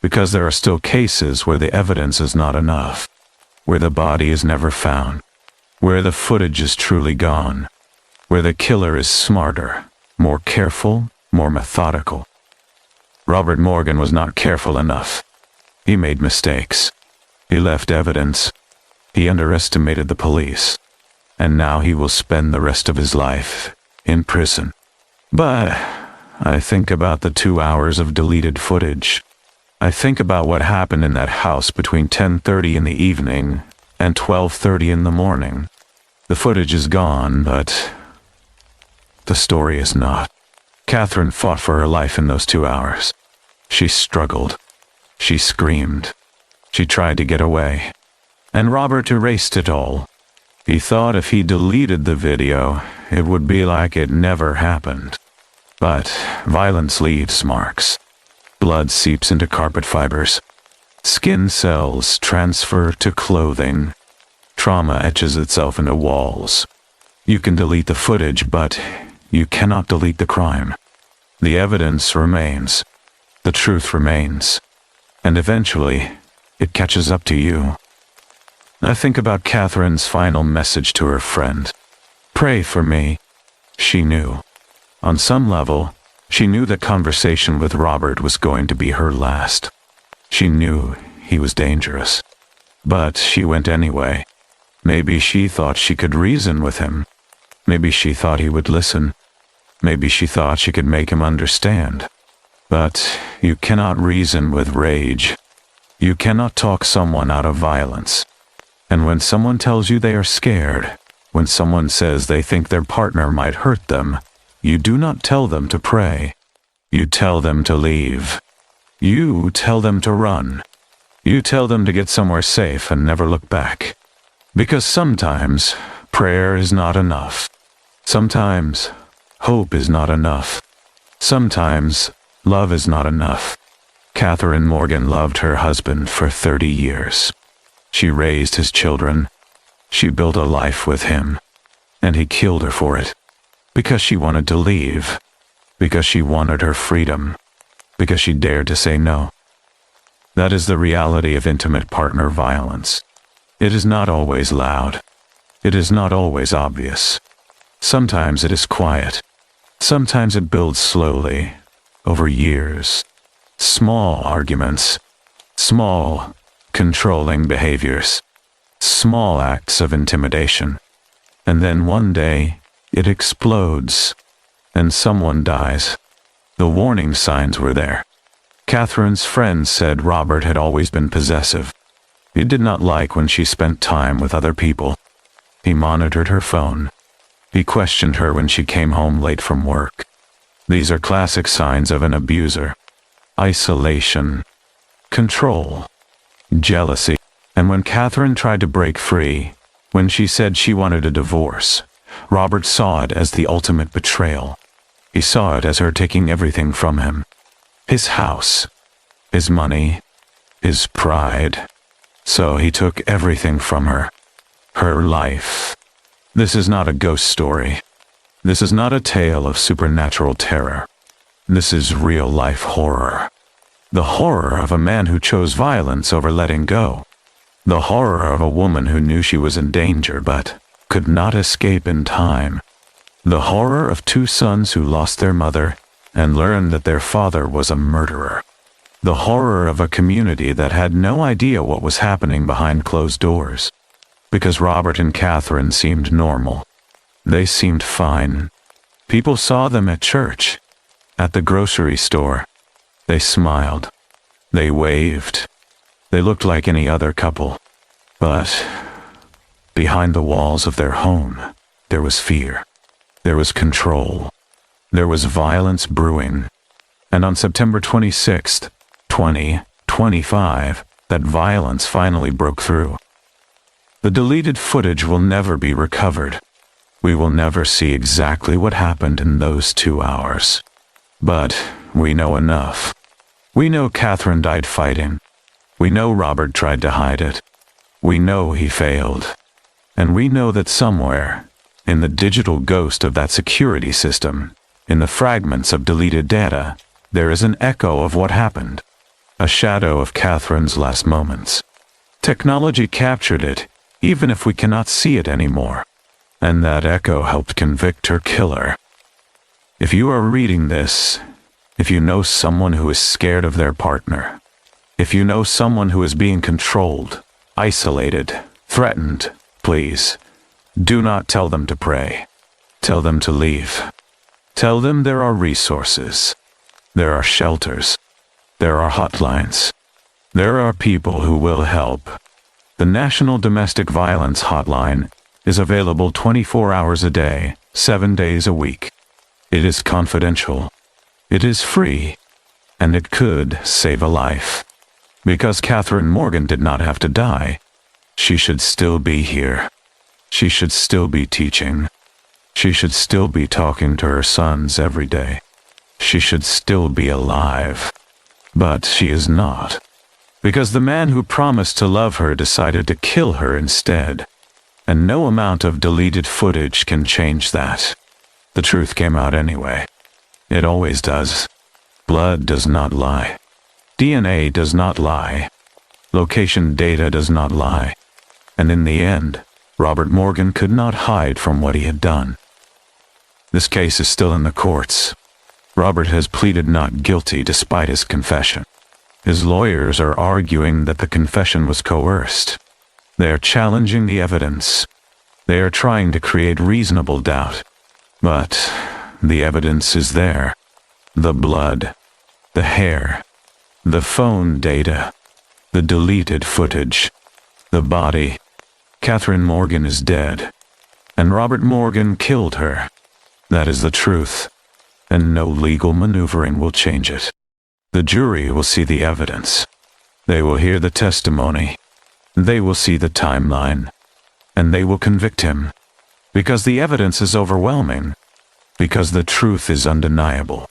Because there are still cases where the evidence is not enough, where the body is never found, where the footage is truly gone, where the killer is smarter, more careful, more methodical. Robert Morgan was not careful enough. He made mistakes. He left evidence. He underestimated the police. And now he will spend the rest of his life in prison. But I think about the 2 hours of deleted footage. I think about what happened in that house between 10:30 in the evening and 12:30 in the morning. The footage is gone, but the story is not. Catherine fought for her life in those 2 hours. She struggled. She screamed. She tried to get away. And Robert erased it all. He thought if he deleted the video, it would be like it never happened. But violence leaves marks. Blood seeps into carpet fibers. Skin cells transfer to clothing. Trauma etches itself into walls. You can delete the footage, but you cannot delete the crime. The evidence remains. The truth remains. And eventually, it catches up to you. I think about Catherine's final message to her friend. Pray for me. She knew. On some level, she knew that conversation with Robert was going to be her last. She knew he was dangerous. But she went anyway. Maybe she thought she could reason with him. Maybe she thought he would listen. Maybe she thought she could make him understand. But you cannot reason with rage. You cannot talk someone out of violence. And when someone tells you they are scared, when someone says they think their partner might hurt them, you do not tell them to pray. You tell them to leave. You tell them to run. You tell them to get somewhere safe and never look back. Because sometimes prayer is not enough. Sometimes hope is not enough. Sometimes love is not enough. Catherine Morgan loved her husband for 30 years. She raised his children. She built a life with him. And he killed her for it. Because she wanted to leave. Because she wanted her freedom. Because she dared to say no. That is the reality of intimate partner violence. It is not always loud. It is not always obvious. Sometimes it is quiet. Sometimes it builds slowly, over years. Small arguments. Small, controlling behaviors. Small acts of intimidation. And then one day, it explodes. And someone dies. The warning signs were there. Catherine's friends said Robert had always been possessive. He did not like when she spent time with other people. He monitored her phone. He questioned her when she came home late from work. These are classic signs of an abuser. Isolation. Control. Jealousy. And when Catherine tried to break free, when she said she wanted a divorce, Robert saw it as the ultimate betrayal. He saw it as her taking everything from him. His house. His money. His pride. So he took everything from her. Her life. This is not a ghost story. This is not a tale of supernatural terror. This is real-life horror. The horror of a man who chose violence over letting go. The horror of a woman who knew she was in danger but could not escape in time. The horror of two sons who lost their mother and learned that their father was a murderer. The horror of a community that had no idea what was happening behind closed doors. Because Robert and Catherine seemed normal. They seemed fine. People saw them at church, at the grocery store. They smiled. They waved. They looked like any other couple. But behind the walls of their home, there was fear. There was control. There was violence brewing. And on September 26th, 2025, that violence finally broke through. The deleted footage will never be recovered. We will never see exactly what happened in those 2 hours. But we know enough. We know Catherine died fighting. We know Robert tried to hide it. We know he failed. And we know that somewhere, in the digital ghost of that security system, in the fragments of deleted data, there is an echo of what happened. A shadow of Catherine's last moments. Technology captured it, even if we cannot see it anymore. And that echo helped convict her killer. If you are reading this, if you know someone who is scared of their partner, if you know someone who is being controlled, isolated, threatened, please, do not tell them to pray. Tell them to leave. Tell them there are resources. There are shelters. There are hotlines. There are people who will help. The National Domestic Violence Hotline is available 24 hours a day, 7 days a week. It is confidential. It is free. And it could save a life. Because Catherine Morgan did not have to die, she should still be here. She should still be teaching. She should still be talking to her sons every day. She should still be alive. But she is not. Because the man who promised to love her decided to kill her instead. And no amount of deleted footage can change that. The truth came out anyway. It always does. Blood does not lie. DNA does not lie. Location data does not lie. And in the end, Robert Morgan could not hide from what he had done. This case is still in the courts. Robert has pleaded not guilty despite his confession. His lawyers are arguing that the confession was coerced. They are challenging the evidence. They are trying to create reasonable doubt. But the evidence is there. The blood, the hair, the phone data, the deleted footage, the body. Catherine Morgan is dead, and Robert Morgan killed her. That is the truth, and no legal maneuvering will change it. The jury will see the evidence. They will hear the testimony. They will see the timeline, and they will convict him, because the evidence is overwhelming, because the truth is undeniable,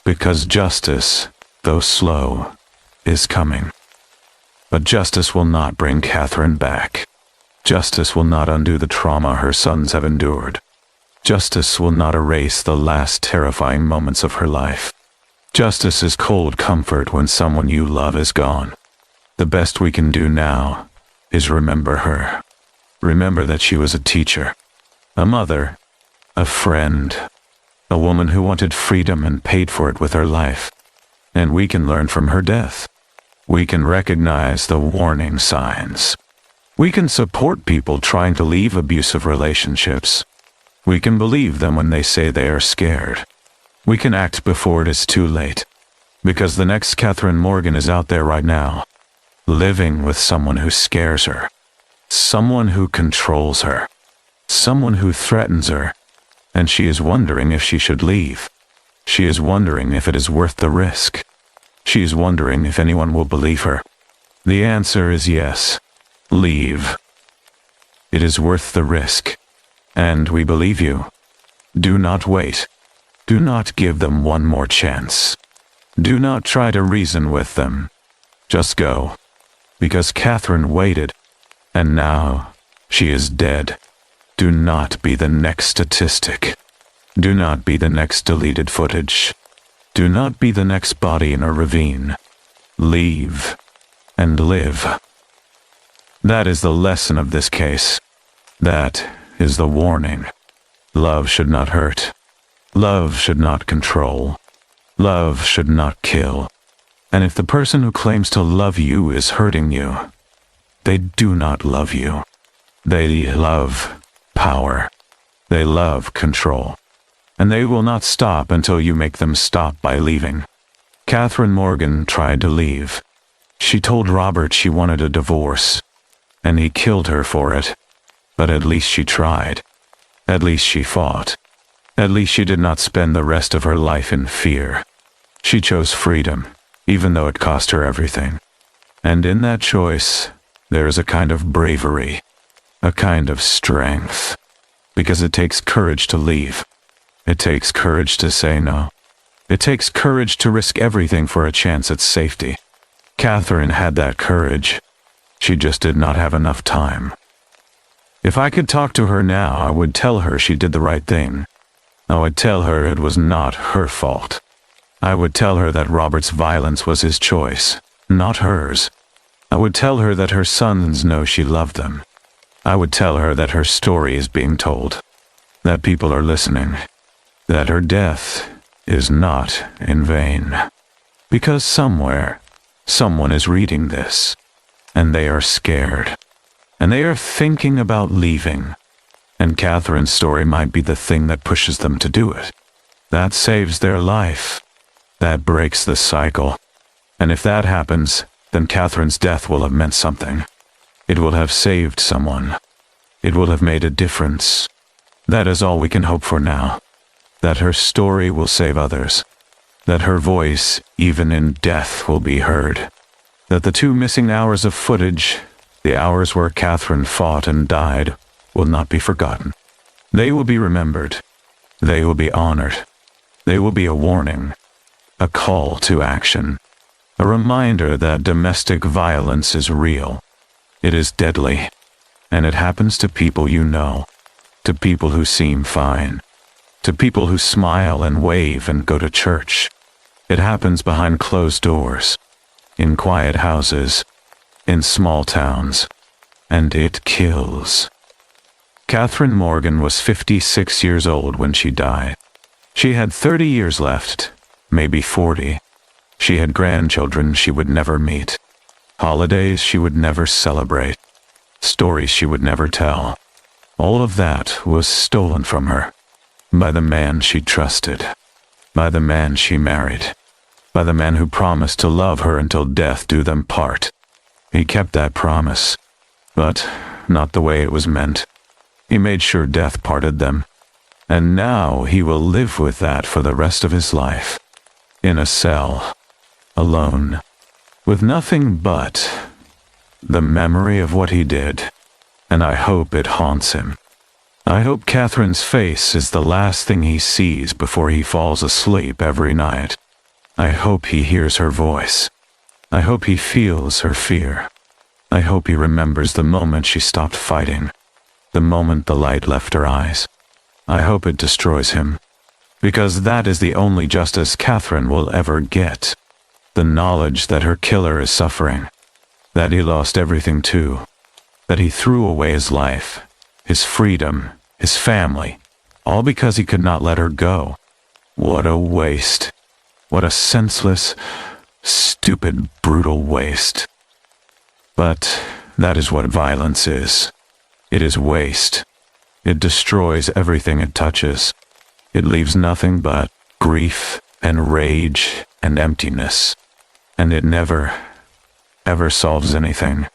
because justice, though slow, is coming. But justice will not bring Catherine back. Justice will not undo the trauma her sons have endured. Justice will not erase the last terrifying moments of her life. Justice is cold comfort when someone you love is gone. The best we can do now is remember her. Remember that she was a teacher, a mother, a friend, a woman who wanted freedom and paid for it with her life. And we can learn from her death. We can recognize the warning signs. We can support people trying to leave abusive relationships. We can believe them when they say they are scared. We can act before it is too late. Because the next Catherine Morgan is out there right now, living with someone who scares her, someone who controls her, someone who threatens her, and she is wondering if she should leave. She is wondering if it is worth the risk. She is wondering if anyone will believe her. The answer is yes. Leave. It is worth the risk. And we believe you. Do not wait. Do not give them one more chance. Do not try to reason with them. Just go. Because Catherine waited, and now she is dead. Do not be the next statistic. Do not be the next deleted footage. Do not be the next body in a ravine. Leave and live. That is the lesson of this case. That is the warning. Love should not hurt. Love should not control. Love should not kill. And if the person who claims to love you is hurting you, they do not love you. They love power. They love control. And they will not stop until you make them stop by leaving. Catherine Morgan tried to leave. She told Robert she wanted a divorce, and he killed her for it. But at least she tried. At least she fought. At least she did not spend the rest of her life in fear. She chose freedom, even though it cost her everything. And in that choice, there is a kind of bravery, a kind of strength, because it takes courage to leave. It takes courage to say no. It takes courage to risk everything for a chance at safety. Catherine had that courage. She just did not have enough time. If I could talk to her now, I would tell her she did the right thing. I would tell her it was not her fault. I would tell her that Robert's violence was his choice, not hers. I would tell her that her sons know she loved them. I would tell her that her story is being told, that people are listening, that her death is not in vain. Because somewhere, someone is reading this, and they are scared, and they are thinking about leaving, and Catherine's story might be the thing that pushes them to do it. That saves their life. That breaks the cycle. And if that happens, then Catherine's death will have meant something. It will have saved someone. It will have made a difference. That is all we can hope for now. That her story will save others. That her voice, even in death, will be heard. That the 2 missing hours of footage, the hours where Catherine fought and died, will not be forgotten. They will be remembered. They will be honored. They will be a warning, a call to action, a reminder that domestic violence is real. It is deadly. And it happens to people you know, to people who seem fine, to people who smile and wave and go to church. It happens behind closed doors, in quiet houses, in small towns, and it kills. Catherine Morgan was 56 years old when she died. She had 30 years left, maybe 40. She had grandchildren she would never meet, holidays she would never celebrate, stories she would never tell. All of that was stolen from her, by the man she trusted, by the man she married, by the man who promised to love her until death do them part. He kept that promise, but not the way it was meant. He made sure death parted them, and now he will live with that for the rest of his life, in a cell, alone, with nothing but the memory of what he did, and I hope it haunts him. I hope Catherine's face is the last thing he sees before he falls asleep every night. I hope he hears her voice. I hope he feels her fear. I hope he remembers the moment she stopped fighting, the moment the light left her eyes. I hope it destroys him, because that is the only justice Catherine will ever get. The knowledge that her killer is suffering, that he lost everything too, that he threw away his life, his freedom, his family, all because he could not let her go. What a waste. What a senseless, stupid, brutal waste. But that is what violence is. It is waste. It destroys everything it touches. It leaves nothing but grief and rage and emptiness. And it never, ever solves anything.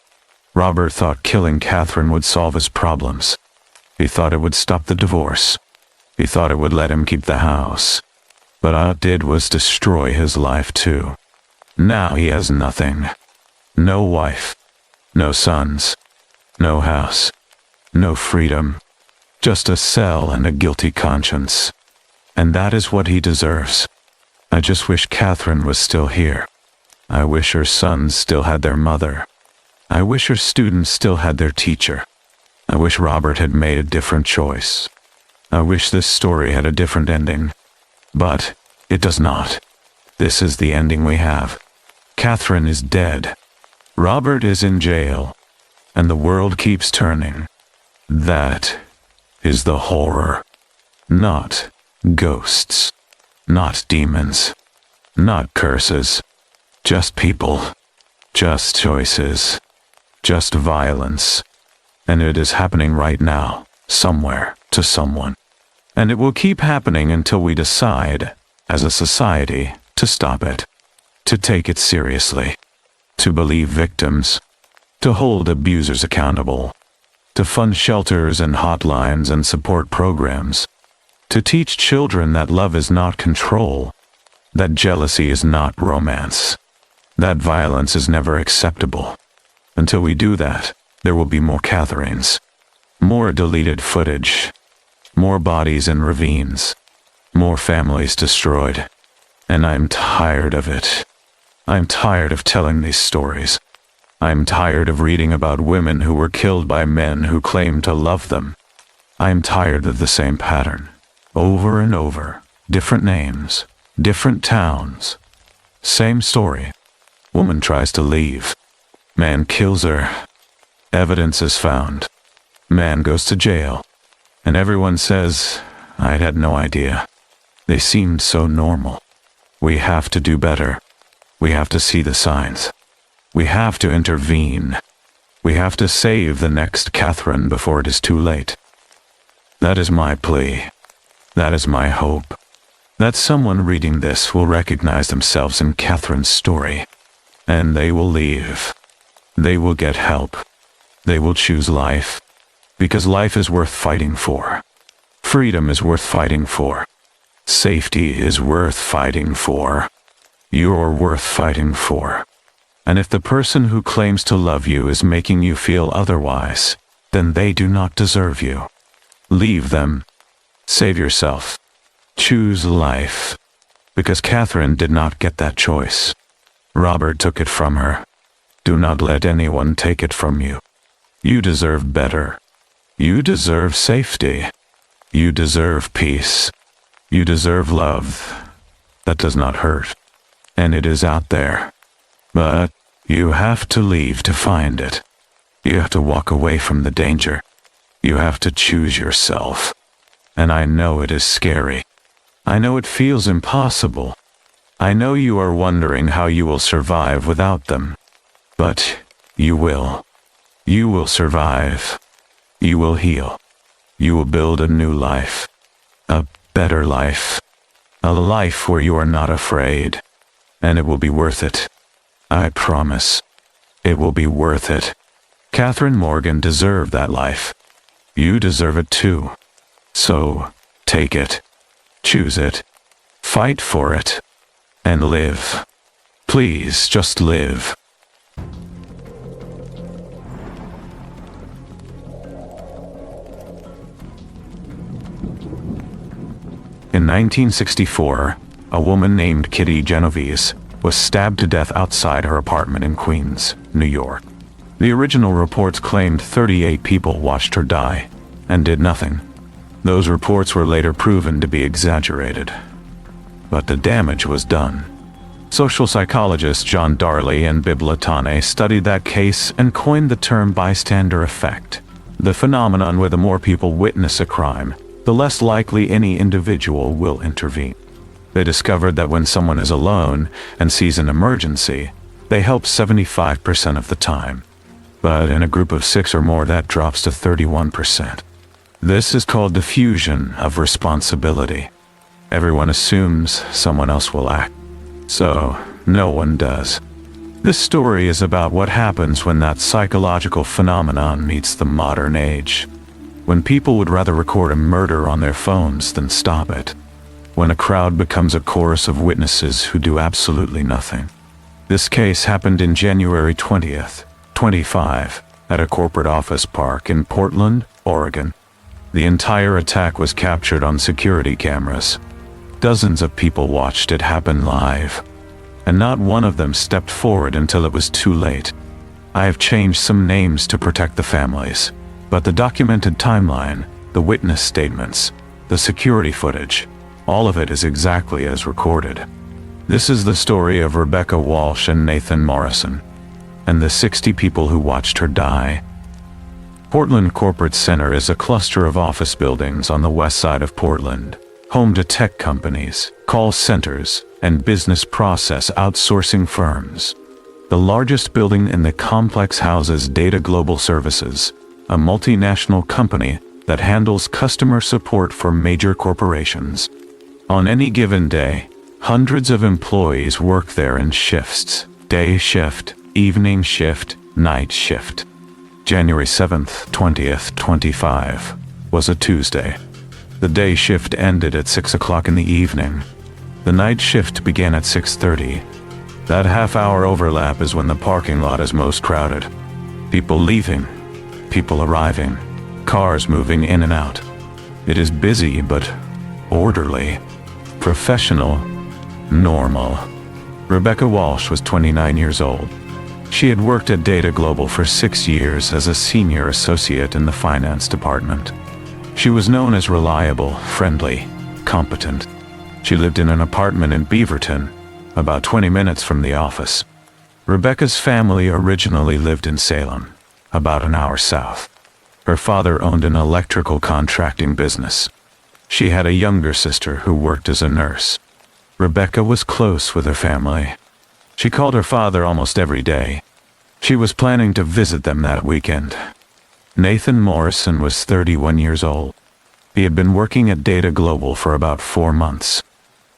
Robert thought killing Catherine would solve his problems. He thought it would stop the divorce. He thought it would let him keep the house. But all it did was destroy his life too. Now he has nothing. No wife. No sons. No house. No freedom. Just a cell and a guilty conscience. And that is what he deserves. I just wish Catherine was still here. I wish her sons still had their mother. I wish her students still had their teacher. I wish Robert had made a different choice. I wish this story had a different ending. But it does not. This is the ending we have. Catherine is dead. Robert is in jail. And the world keeps turning. That is the horror. Not ghosts. Not demons. Not curses. Just people. Just choices. Just violence. And it is happening right now, somewhere, to someone. And it will keep happening until we decide, as a society, to stop it. To take it seriously. To believe victims. To hold abusers accountable. To fund shelters and hotlines and support programs. To teach children that love is not control. That jealousy is not romance. That violence is never acceptable. Until we do that, there will be more Catherines. More deleted footage. More bodies in ravines. More families destroyed. And I'm tired of it. I'm tired of telling these stories. I'm tired of reading about women who were killed by men who claimed to love them. I'm tired of the same pattern. Over and over. Different names. Different towns. Same story. Woman tries to leave. Man kills her. Evidence is found. Man goes to jail. And everyone says, I had no idea. They seemed so normal. We have to do better. We have to see the signs. We have to intervene. We have to save the next Catherine before it is too late. That is my plea. That is my hope. That someone reading this will recognize themselves in Catherine's story. And they will leave. They will get help. They will choose life. Because life is worth fighting for. Freedom is worth fighting for. Safety is worth fighting for. You're worth fighting for. And if the person who claims to love you is making you feel otherwise, then they do not deserve you. Leave them. Save yourself. Choose life. Because Catherine did not get that choice. Robert took it from her. Do not let anyone take it from you. You deserve better. You deserve safety. You deserve peace. You deserve love that does not hurt. And it is out there. But you have to leave to find it. You have to walk away from the danger. You have to choose yourself. And I know it is scary. I know it feels impossible. I know you are wondering how you will survive without them. But you will. You will survive. You will heal. You will build a new life. A better life. A life where you are not afraid. And it will be worth it. I promise. It will be worth it. Catherine Morgan deserved that life. You deserve it too. So, take it. Choose it. Fight for it. And live. Please, just live. In 1964, a woman named Kitty Genovese was stabbed to death outside her apartment in Queens, New York. The original reports claimed 38 people watched her die and did nothing. Those reports were later proven to be exaggerated. But the damage was done. Social psychologists John Darley and Bibb Latane studied that case and coined the term bystander effect, the phenomenon where the more people witness a crime, the less likely any individual will intervene. They discovered that when someone is alone and sees an emergency, they help 75% of the time. But in a group of 6 or more, that drops to 31%. This is called diffusion of responsibility. Everyone assumes someone else will act, so no one does. This story is about what happens when that psychological phenomenon meets the modern age. When people would rather record a murder on their phones than stop it. When a crowd becomes a chorus of witnesses who do absolutely nothing. This case happened in January 20th, 25, at a corporate office park in Portland, Oregon. The entire attack was captured on security cameras. Dozens of people watched it happen live, and not one of them stepped forward until it was too late. I have changed some names to protect the families, but the documented timeline, the witness statements, the security footage, all of it is exactly as recorded. This is the story of Rebecca Walsh and Nathan Morrison, and the 60 people who watched her die. Portland Corporate Center is a cluster of office buildings on the west side of Portland, home to tech companies, call centers, and business process outsourcing firms. The largest building in the complex houses Data Global Services, a multinational company that handles customer support for major corporations. On any given day, hundreds of employees work there in shifts: day shift, evening shift, night shift. January 7th, 20th, 25 was a Tuesday. The day shift ended at 6 o'clock in the evening. The night shift began at 6:30. That half-hour overlap is when the parking lot is most crowded. People leaving, people arriving, cars moving in and out. It is busy but orderly, professional, normal. Rebecca Walsh was 29 years old. She had worked at Data Global for 6 years as a senior associate in the finance department. She was known as reliable, friendly, competent. She lived in an apartment in Beaverton, about 20 minutes from the office. Rebecca's family originally lived in Salem, about an hour south. Her father owned an electrical contracting business. She had a younger sister who worked as a nurse. Rebecca was close with her family. She called her father almost every day. She was planning to visit them that weekend. Nathan Morrison was 31 years old. He had been working at Data Global for about 4 months.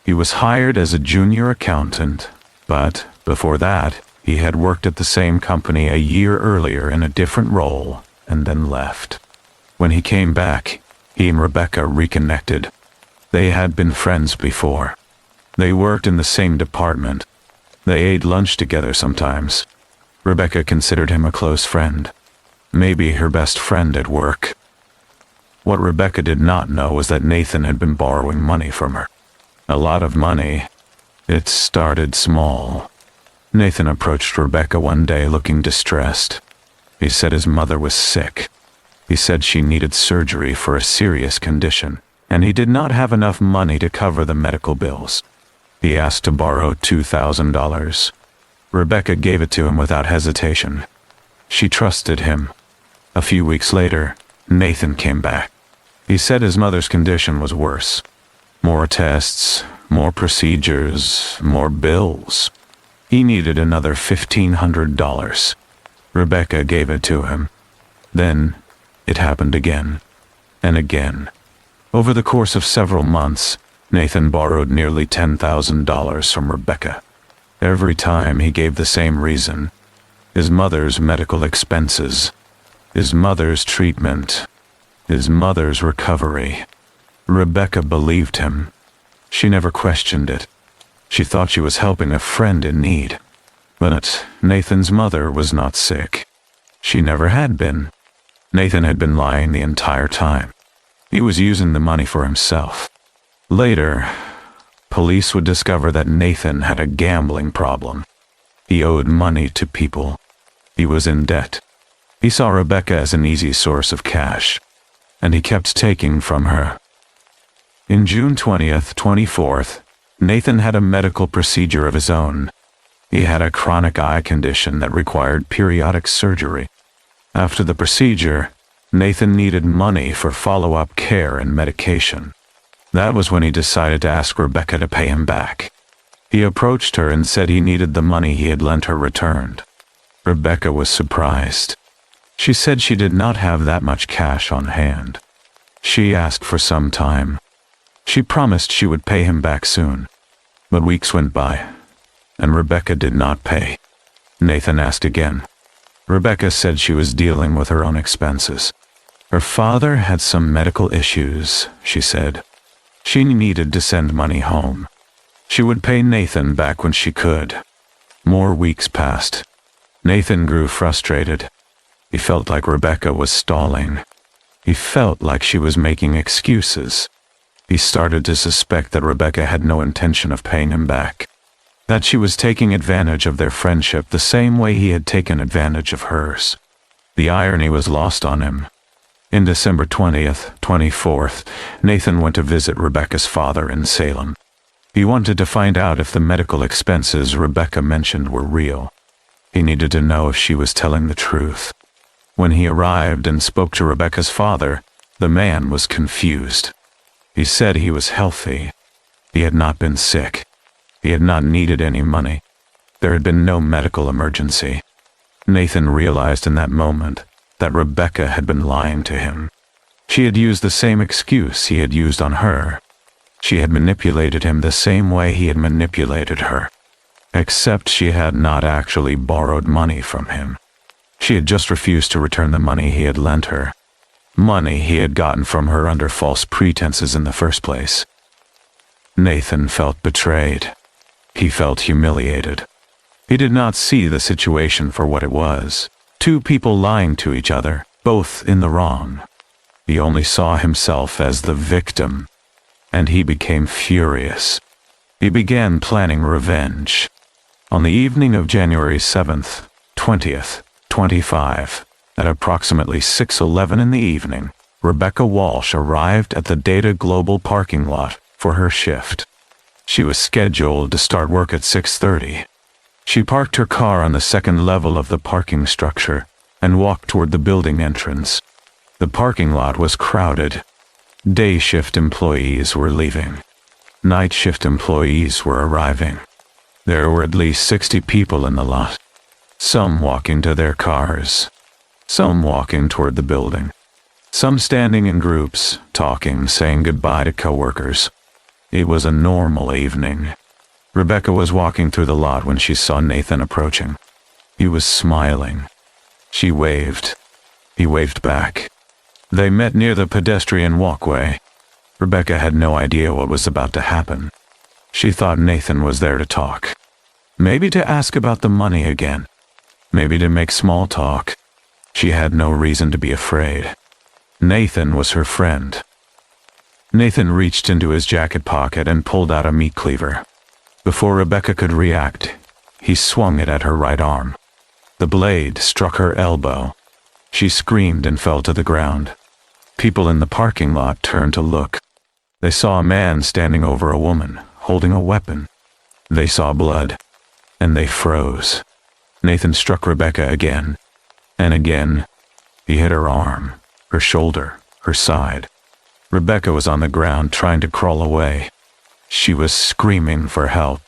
He was hired as a junior accountant, but before that, he had worked at the same company a year earlier in a different role and then left. When he came back, he and Rebecca reconnected. They had been friends before. They worked in the same department. They ate lunch together sometimes. Rebecca considered him a close friend. Maybe her best friend at work. What Rebecca did not know was that Nathan had been borrowing money from her. A lot of money. It started small. Nathan approached Rebecca one day looking distressed. He said his mother was sick. He said she needed surgery for a serious condition, and he did not have enough money to cover the medical bills. He asked to borrow $2,000. Rebecca gave it to him without hesitation. She trusted him. A few weeks later, Nathan came back. He said his mother's condition was worse. More tests, more procedures, more bills. He needed another $1,500. Rebecca gave it to him. Then, it happened again, and again. Over the course of several months, Nathan borrowed nearly $10,000 from Rebecca. Every time he gave the same reason: his mother's medical expenses, his mother's treatment, his mother's recovery. Rebecca believed him. She never questioned it. She thought she was helping a friend in need. But Nathan's mother was not sick. She never had been. Nathan had been lying the entire time. He was using the money for himself. Later, police would discover that Nathan had a gambling problem. He owed money to people. He was in debt. He saw Rebecca as an easy source of cash, and he kept taking from her. In June 20th, 24th, Nathan had a medical procedure of his own. He had a chronic eye condition that required periodic surgery. After the procedure, Nathan needed money for follow-up care and medication. That was when he decided to ask Rebecca to pay him back. He approached her and said he needed the money he had lent her returned. Rebecca was surprised. She said she did not have that much cash on hand. She asked for some time. She promised she would pay him back soon. But weeks went by, and Rebecca did not pay. Nathan asked again. Rebecca said she was dealing with her own expenses. Her father had some medical issues, she said. She needed to send money home. She would pay Nathan back when she could. More weeks passed. Nathan grew frustrated. He felt like Rebecca was stalling. He felt like she was making excuses. He started to suspect that Rebecca had no intention of paying him back, that she was taking advantage of their friendship the same way he had taken advantage of hers. The irony was lost on him. In December 20th, 24th, Nathan went to visit Rebecca's father in Salem. He wanted to find out if the medical expenses Rebecca mentioned were real. He needed to know if she was telling the truth. When he arrived and spoke to Rebecca's father, the man was confused. He said he was healthy. He had not been sick. He had not needed any money. There had been no medical emergency. Nathan realized in that moment that Rebecca had been lying to him. She had used the same excuse he had used on her. She had manipulated him the same way he had manipulated her. Except she had not actually borrowed money from him. She had just refused to return the money he had lent her. Money he had gotten from her under false pretenses in the first place. Nathan felt betrayed. He felt humiliated. He did not see the situation for what it was. Two people lying to each other, both in the wrong. He only saw himself as the victim, and he became furious. He began planning revenge. On the evening of January 7th, 20th, 25, at approximately 6:11 in the evening, Rebecca Walsh arrived at the Data Global parking lot for her shift. She was scheduled to start work at 6:30. She parked her car on the second level of the parking structure and walked toward the building entrance. The parking lot was crowded. Day shift employees were leaving. Night shift employees were arriving. There were at least 60 people in the lot. Some walking to their cars. Some walking toward the building. Some standing in groups, talking, saying goodbye to coworkers. It was a normal evening. Rebecca was walking through the lot when she saw Nathan approaching. He was smiling. She waved. He waved back. They met near the pedestrian walkway. Rebecca had no idea what was about to happen. She thought Nathan was there to talk. Maybe to ask about the money again. Maybe to make small talk. She had no reason to be afraid. Nathan was her friend. Nathan reached into his jacket pocket and pulled out a meat cleaver. Before Rebecca could react, he swung it at her right arm. The blade struck her elbow, She screamed and fell to the ground. People in the parking lot turned to look. They saw a man standing over a woman, holding a weapon. They saw blood, and they froze. Nathan struck Rebecca again, and again. He hit her arm, her shoulder, her side. Rebecca was on the ground trying to crawl away. She was screaming for help.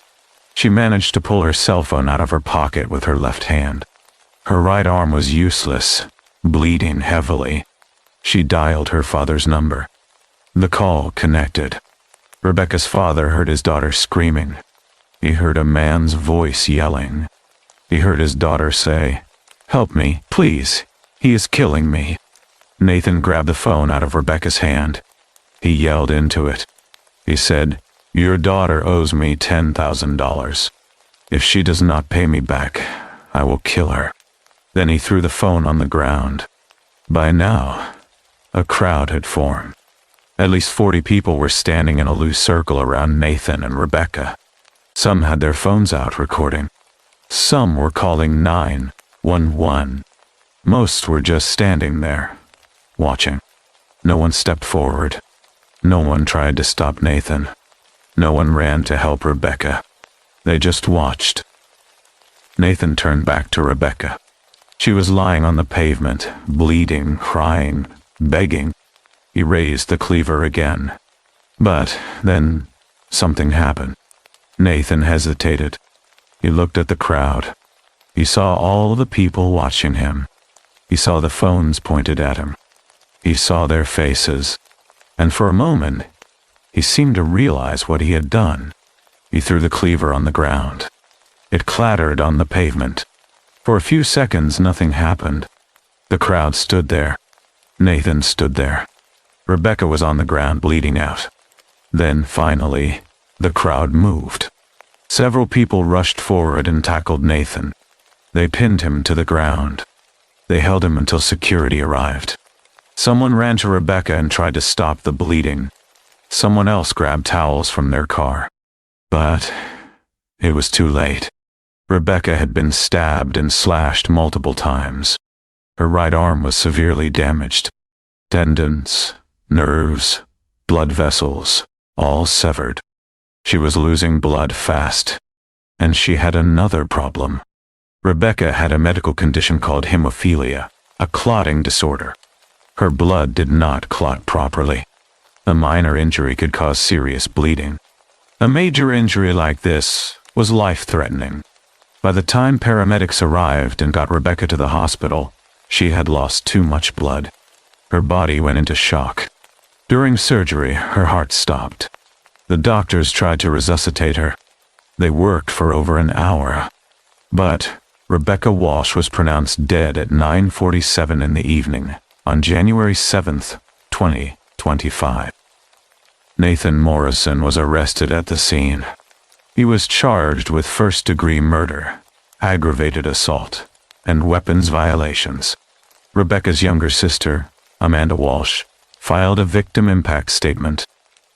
She managed to pull her cell phone out of her pocket with her left hand. Her right arm was useless, bleeding heavily. She dialed her father's number. The call connected. Rebecca's father heard his daughter screaming. He heard a man's voice yelling. He heard his daughter say, "Help me, please. He is killing me." Nathan grabbed the phone out of Rebecca's hand. He yelled into it. He said, "Your daughter owes me $10,000. If she does not pay me back, I will kill her." Then he threw the phone on the ground. By now, a crowd had formed. At least 40 people were standing in a loose circle around Nathan and Rebecca. Some had their phones out recording. Some were calling 911. Most were just standing there, watching. No one stepped forward. No one tried to stop Nathan. No one ran to help Rebecca. They just watched. Nathan turned back to Rebecca. She was lying on the pavement, bleeding, crying, begging. He raised the cleaver again. But then something happened. Nathan hesitated. He looked at the crowd. He saw all the people watching him. He saw the phones pointed at him. He saw their faces. And for a moment, he seemed to realize what he had done. He threw the cleaver on the ground. It clattered on the pavement. For a few seconds, nothing happened. The crowd stood there. Nathan stood there. Rebecca was on the ground bleeding out. Then, finally, the crowd moved. Several people rushed forward and tackled Nathan. They pinned him to the ground. They held him until security arrived. Someone ran to Rebecca and tried to stop the bleeding. Someone else grabbed towels from their car. But it was too late. Rebecca had been stabbed and slashed multiple times. Her right arm was severely damaged. Tendons, nerves, blood vessels, all severed. She was losing blood fast. And she had another problem. Rebecca had a medical condition called hemophilia, a clotting disorder. Her blood did not clot properly. A minor injury could cause serious bleeding. A major injury like this was life-threatening. By the time paramedics arrived and got Rebecca to the hospital, she had lost too much blood. Her body went into shock. During surgery, her heart stopped. The doctors tried to resuscitate her. They worked for over an hour. But Rebecca Walsh was pronounced dead at 9:47 in the evening on January 7th, 2025. Nathan Morrison was arrested at the scene. He was charged with first-degree murder, aggravated assault, and weapons violations. Rebecca's younger sister, Amanda Walsh, filed a victim impact statement.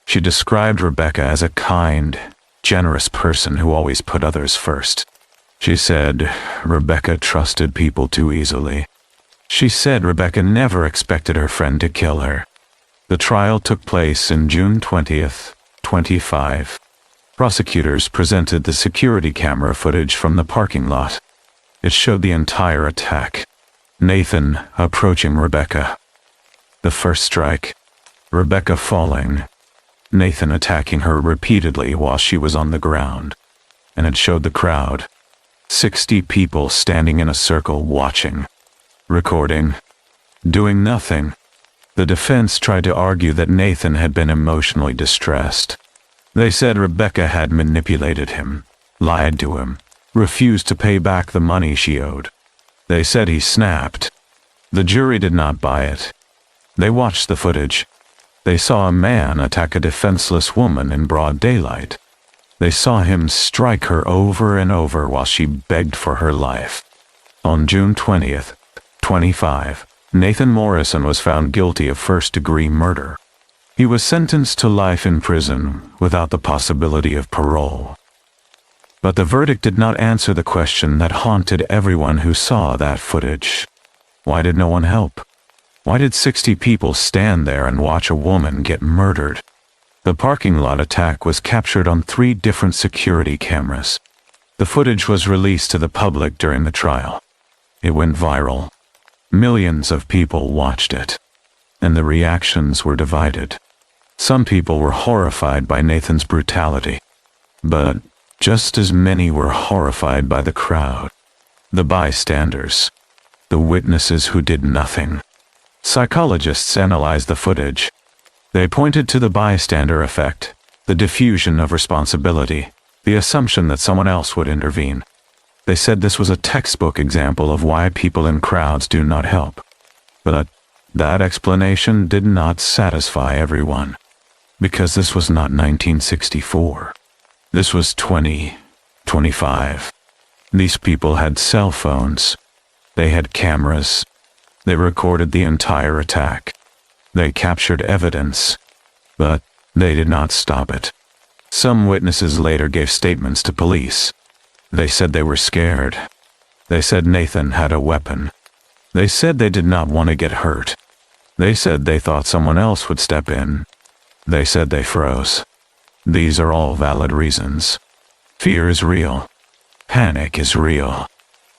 She described Rebecca as a kind, generous person who always put others first. She said Rebecca trusted people too easily. She said Rebecca never expected her friend to kill her. The trial took place in June 20th, 25. Prosecutors presented the security camera footage from the parking lot. It showed the entire attack. Nathan approaching Rebecca. The first strike. Rebecca falling. Nathan attacking her repeatedly while she was on the ground. And it showed the crowd. 60 people standing in a circle watching. Recording. Doing nothing. The defense tried to argue that Nathan had been emotionally distressed. They said Rebecca had manipulated him, lied to him, refused to pay back the money she owed. They said he snapped. The jury did not buy it. They watched the footage. They saw a man attack a defenseless woman in broad daylight. They saw him strike her over and over while she begged for her life. On June 20th, 25, Nathan Morrison was found guilty of first-degree murder. He was sentenced to life in prison without the possibility of parole. But the verdict did not answer the question that haunted everyone who saw that footage. Why did no one help? Why did 60 people stand there and watch a woman get murdered? The parking lot attack was captured on 3 different security cameras. The footage was released to the public during the trial. It went viral. Millions of people watched it. And the reactions were divided. Some people were horrified by Nathan's brutality. But just as many were horrified by the crowd. The bystanders. The witnesses who did nothing. Psychologists analyzed the footage. They pointed to the bystander effect, the diffusion of responsibility, the assumption that someone else would intervene. They said this was a textbook example of why people in crowds do not help. But that explanation did not satisfy everyone. Because this was not 1964. This was 2025. These people had cell phones. They had cameras. They recorded the entire attack. They captured evidence. But they did not stop it. Some witnesses later gave statements to police. They said they were scared. They said Nathan had a weapon. They said they did not want to get hurt. They said they thought someone else would step in. They said they froze. These are all valid reasons. Fear is real. Panic is real.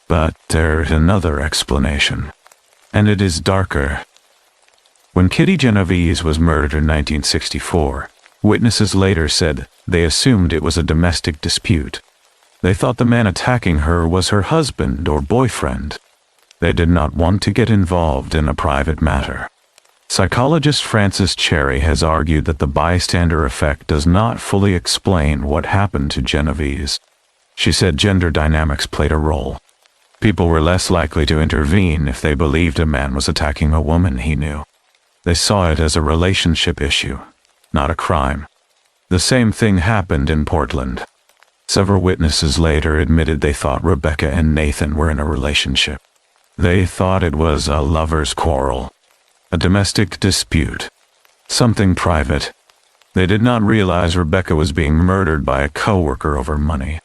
But there's another explanation. And it is darker. When Kitty Genovese was murdered in 1964, witnesses later said they assumed it was a domestic dispute. They thought the man attacking her was her husband or boyfriend. They did not want to get involved in a private matter. Psychologist Frances Cherry has argued that the bystander effect does not fully explain what happened to Genovese. She said gender dynamics played a role. People were less likely to intervene if they believed a man was attacking a woman he knew. They saw it as a relationship issue, not a crime. The same thing happened in Portland. Several witnesses later admitted they thought Rebecca and Nathan were in a relationship. They thought it was a lover's quarrel. A domestic dispute. Something private. They did not realize Rebecca was being murdered by a coworker over money.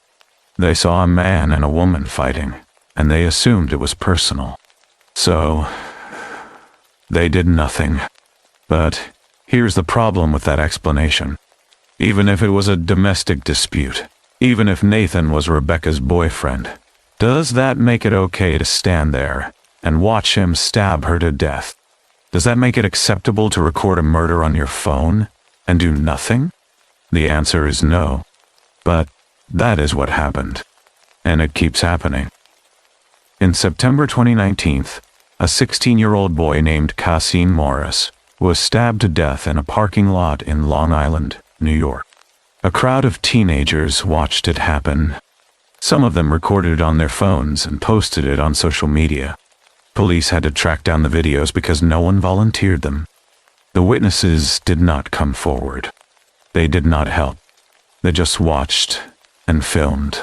They saw a man and a woman fighting, and they assumed it was personal. So, they did nothing. But here's the problem with that explanation. Even if it was a domestic dispute, even if Nathan was Rebecca's boyfriend, does that make it okay to stand there and watch him stab her to death? Does that make it acceptable to record a murder on your phone and do nothing? The answer is no. But that is what happened. And it keeps happening. In September 2019, a 16-year-old boy named Cassine Morris was stabbed to death in a parking lot in Long Island, New York. A crowd of teenagers watched it happen. Some of them recorded it on their phones and posted it on social media. Police had to track down the videos because no one volunteered them. The witnesses did not come forward. They did not help. They just watched and filmed.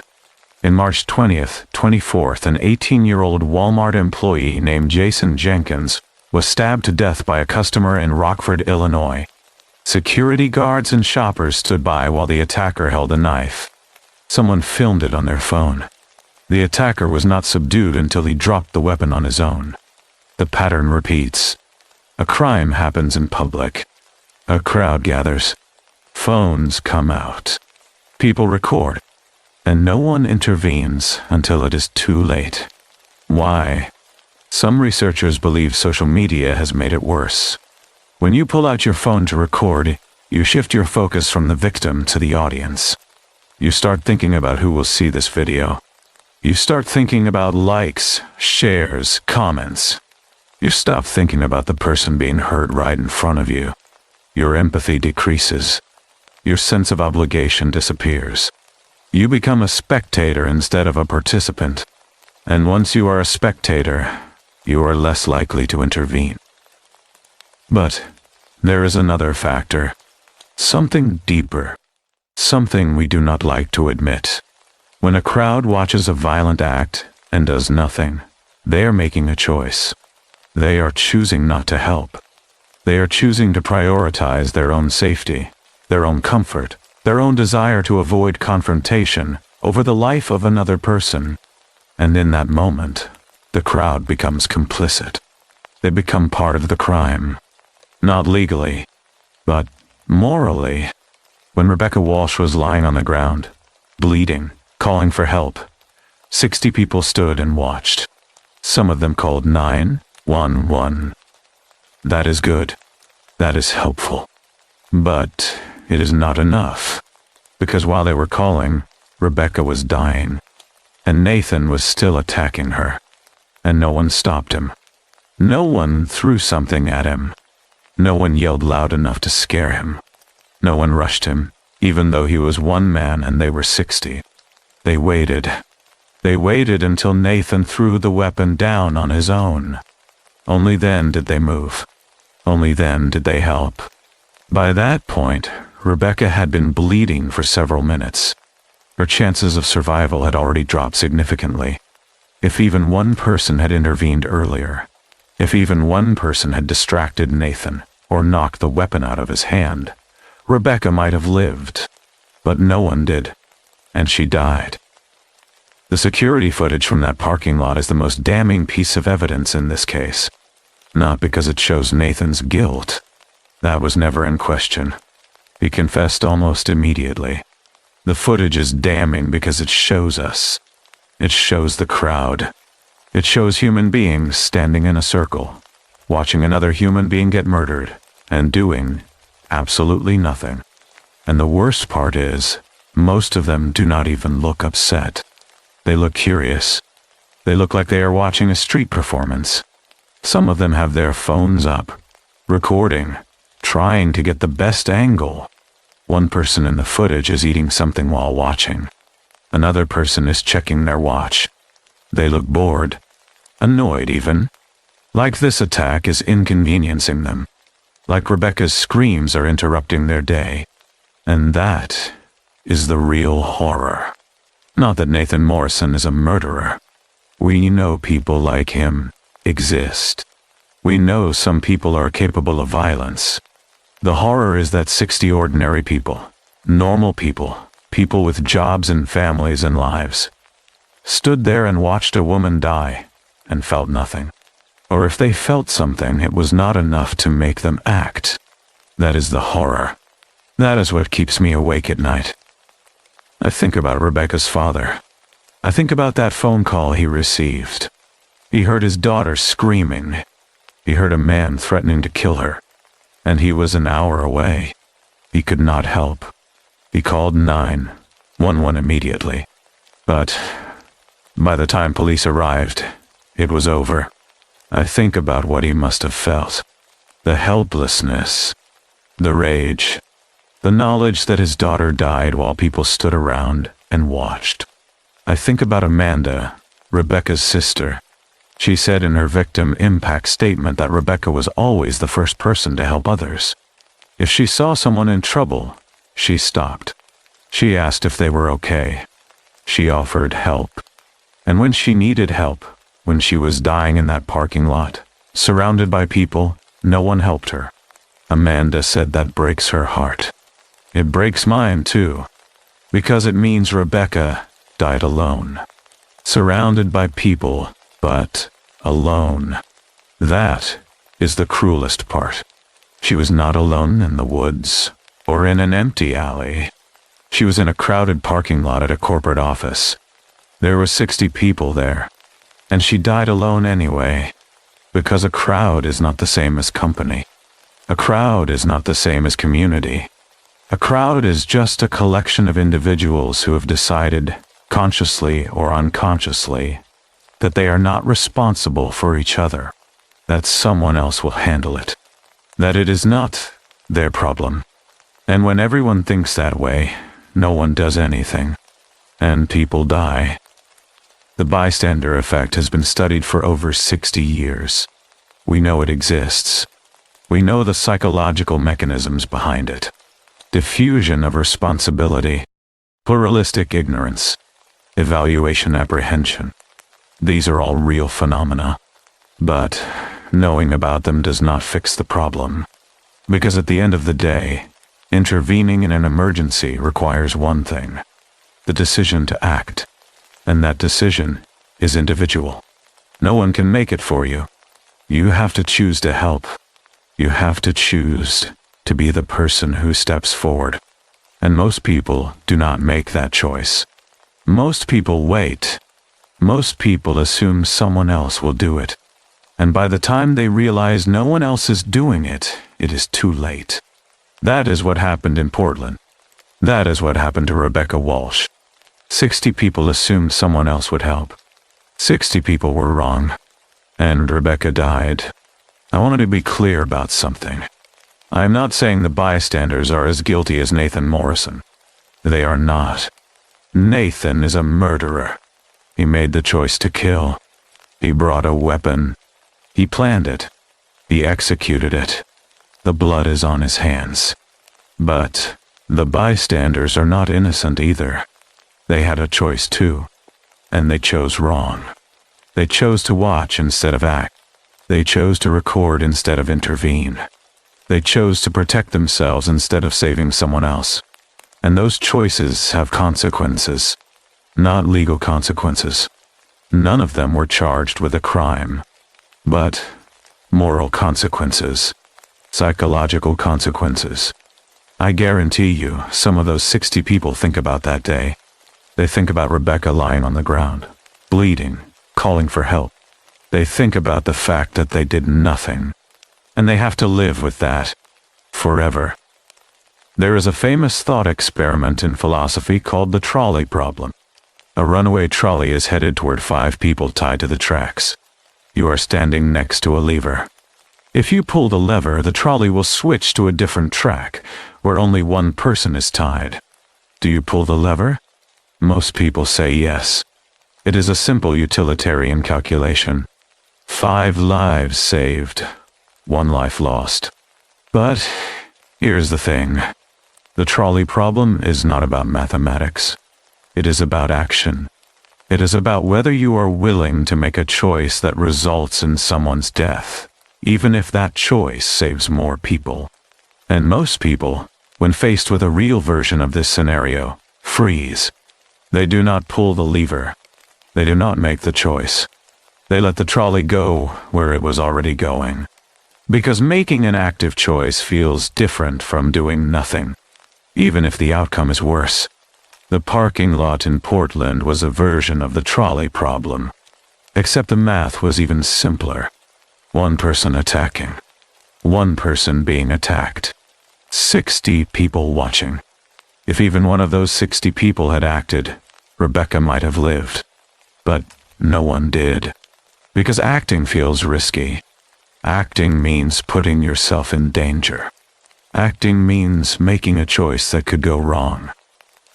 In March 20th, 24th, an 18-year-old Walmart employee named Jason Jenkins was stabbed to death by a customer in Rockford, Illinois. Security guards and shoppers stood by while the attacker held a knife. Someone filmed it on their phone. The attacker was not subdued until he dropped the weapon on his own. The pattern repeats. A crime happens in public. A crowd gathers. Phones come out. People record. And no one intervenes until it is too late. Why? Some researchers believe social media has made it worse. When you pull out your phone to record, you shift your focus from the victim to the audience. You start thinking about who will see this video. You start thinking about likes, shares, comments. You stop thinking about the person being hurt right in front of you. Your empathy decreases. Your sense of obligation disappears. You become a spectator instead of a participant. And once you are a spectator, you are less likely to intervene. But there is another factor. Something deeper. Something we do not like to admit. When a crowd watches a violent act and does nothing, they are making a choice. They are choosing not to help. They are choosing to prioritize their own safety, their own comfort, their own desire to avoid confrontation over the life of another person. And in that moment, the crowd becomes complicit. They become part of the crime. Not legally, but morally. When Rebecca Walsh was lying on the ground, bleeding, calling for help, 60 people stood and watched. Some of them called 911. That is good. That is helpful. But it is not enough. Because while they were calling, Rebecca was dying. And Nathan was still attacking her. And no one stopped him. No one threw something at him. No one yelled loud enough to scare him. No one rushed him, even though he was one man and they were 60. They waited. They waited until Nathan threw the weapon down on his own. Only then did they move. Only then did they help. By that point, Rebecca had been bleeding for several minutes. Her chances of survival had already dropped significantly. If even one person had intervened earlier, if even one person had distracted Nathan or knocked the weapon out of his hand, Rebecca might have lived. But no one did, and she died. The security footage from that parking lot is the most damning piece of evidence in this case. Not because it shows Nathan's guilt. That was never in question. He confessed almost immediately. The footage is damning because it shows us. It shows the crowd. It shows human beings standing in a circle, watching another human being get murdered, and doing absolutely nothing. And the worst part is, most of them do not even look upset. They look curious. They look like they are watching a street performance. Some of them have their phones up, recording, trying to get the best angle. One person in the footage is eating something while watching. Another person is checking their watch. They look bored, annoyed even. Like this attack is inconveniencing them. Like Rebecca's screams are interrupting their day. And that is the real horror. Not that Nathan Morrison is a murderer. We know people like him exist. We know some people are capable of violence. The horror is that 60 ordinary people, normal people, people with jobs and families and lives, stood there and watched a woman die and felt nothing. Or if they felt something, it was not enough to make them act. That is the horror. That is what keeps me awake at night. I think about Rebecca's father. I think about that phone call he received. He heard his daughter screaming. He heard a man threatening to kill her. And he was an hour away. He could not help. He called 911 immediately. But by the time police arrived, it was over. I think about what he must have felt. The helplessness, the rage, the knowledge that his daughter died while people stood around and watched. I think about Amanda, Rebecca's sister. She said in her victim impact statement that Rebecca was always the first person to help others. If she saw someone in trouble, she stopped. She asked if they were okay. She offered help. And when she needed help, when she was dying in that parking lot, surrounded by people, no one helped her. Amanda said that breaks her heart. It breaks mine too, because it means Rebecca died alone, surrounded by people, but alone. That is the cruelest part. She was not alone in the woods or in an empty alley. She was in a crowded parking lot at a corporate office. There were 60 people there, and she died alone anyway, because a crowd is not the same as company. A crowd is not the same as community. A crowd is just a collection of individuals who have decided, consciously or unconsciously, that they are not responsible for each other, that someone else will handle it, that it is not their problem. And when everyone thinks that way, no one does anything, and people die. The bystander effect has been studied for over 60 years. We know it exists. We know the psychological mechanisms behind it. Diffusion of responsibility, pluralistic ignorance, evaluation apprehension. These are all real phenomena. But knowing about them does not fix the problem. Because at the end of the day, intervening in an emergency requires one thing: the decision to act. And that decision is individual. No one can make it for you. You have to choose to help. You have to choose to be the person who steps forward. And most people do not make that choice. Most people wait. Most people assume someone else will do it. And by the time they realize no one else is doing it, it is too late. That is what happened in Portland. That is what happened to Rebecca Walsh. 60 people assumed someone else would help. 60 people were wrong. And Rebecca died. I wanted to be clear about something. I am not saying the bystanders are as guilty as Nathan Morrison. They are not. Nathan is a murderer. He made the choice to kill. He brought a weapon. He planned it. He executed it. The blood is on his hands. But the bystanders are not innocent either. They had a choice too. And they chose wrong. They chose to watch instead of act. They chose to record instead of intervene. They chose to protect themselves instead of saving someone else. And those choices have consequences. Not legal consequences. None of them were charged with a crime. But moral consequences. Psychological consequences. I guarantee you, some of those 60 people think about that day. They think about Rebecca lying on the ground, bleeding, calling for help. They think about the fact that they did nothing. And they have to live with that. Forever. There is a famous thought experiment in philosophy called the trolley problem. A runaway trolley is headed toward 5 people tied to the tracks. You are standing next to a lever. If you pull the lever, the trolley will switch to a different track, where only one person is tied. Do you pull the lever? Most people say yes. It is a simple utilitarian calculation. 5 lives saved, 1 life lost. But here's the thing. The trolley problem is not about mathematics. It is about action. It is about whether you are willing to make a choice that results in someone's death, even if that choice saves more people. And most people, when faced with a real version of this scenario, freeze. They do not pull the lever. They do not make the choice. They let the trolley go where it was already going. Because making an active choice feels different from doing nothing, even if the outcome is worse. The parking lot in Portland was a version of the trolley problem, except the math was even simpler. 1 person attacking. 1 person being attacked. 60 people watching. If even one of those 60 people had acted, Rebecca might have lived. But no one did. Because acting feels risky. Acting means putting yourself in danger. Acting means making a choice that could go wrong.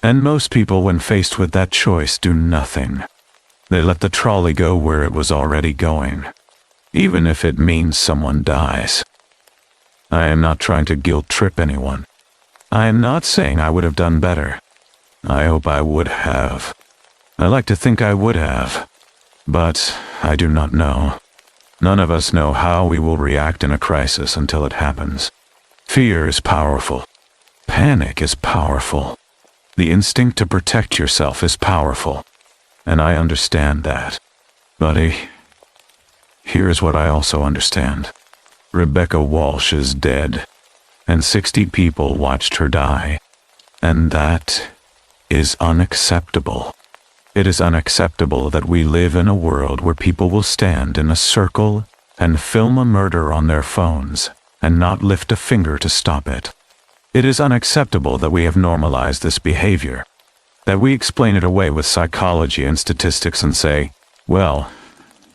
And most people, when faced with that choice, do nothing. They let the trolley go where it was already going, even if it means someone dies. I am not trying to guilt-trip anyone. I am not saying I would have done better. I hope I would have. I like to think I would have. But I do not know. None of us know how we will react in a crisis until it happens. Fear is powerful. Panic is powerful. The instinct to protect yourself is powerful. And I understand that. Buddy, here's what I also understand. Rebecca Walsh is dead. And 60 people watched her die. And that is unacceptable. It is unacceptable that we live in a world where people will stand in a circle and film a murder on their phones and not lift a finger to stop it. It is unacceptable that we have normalized this behavior, that we explain it away with psychology and statistics and say, well,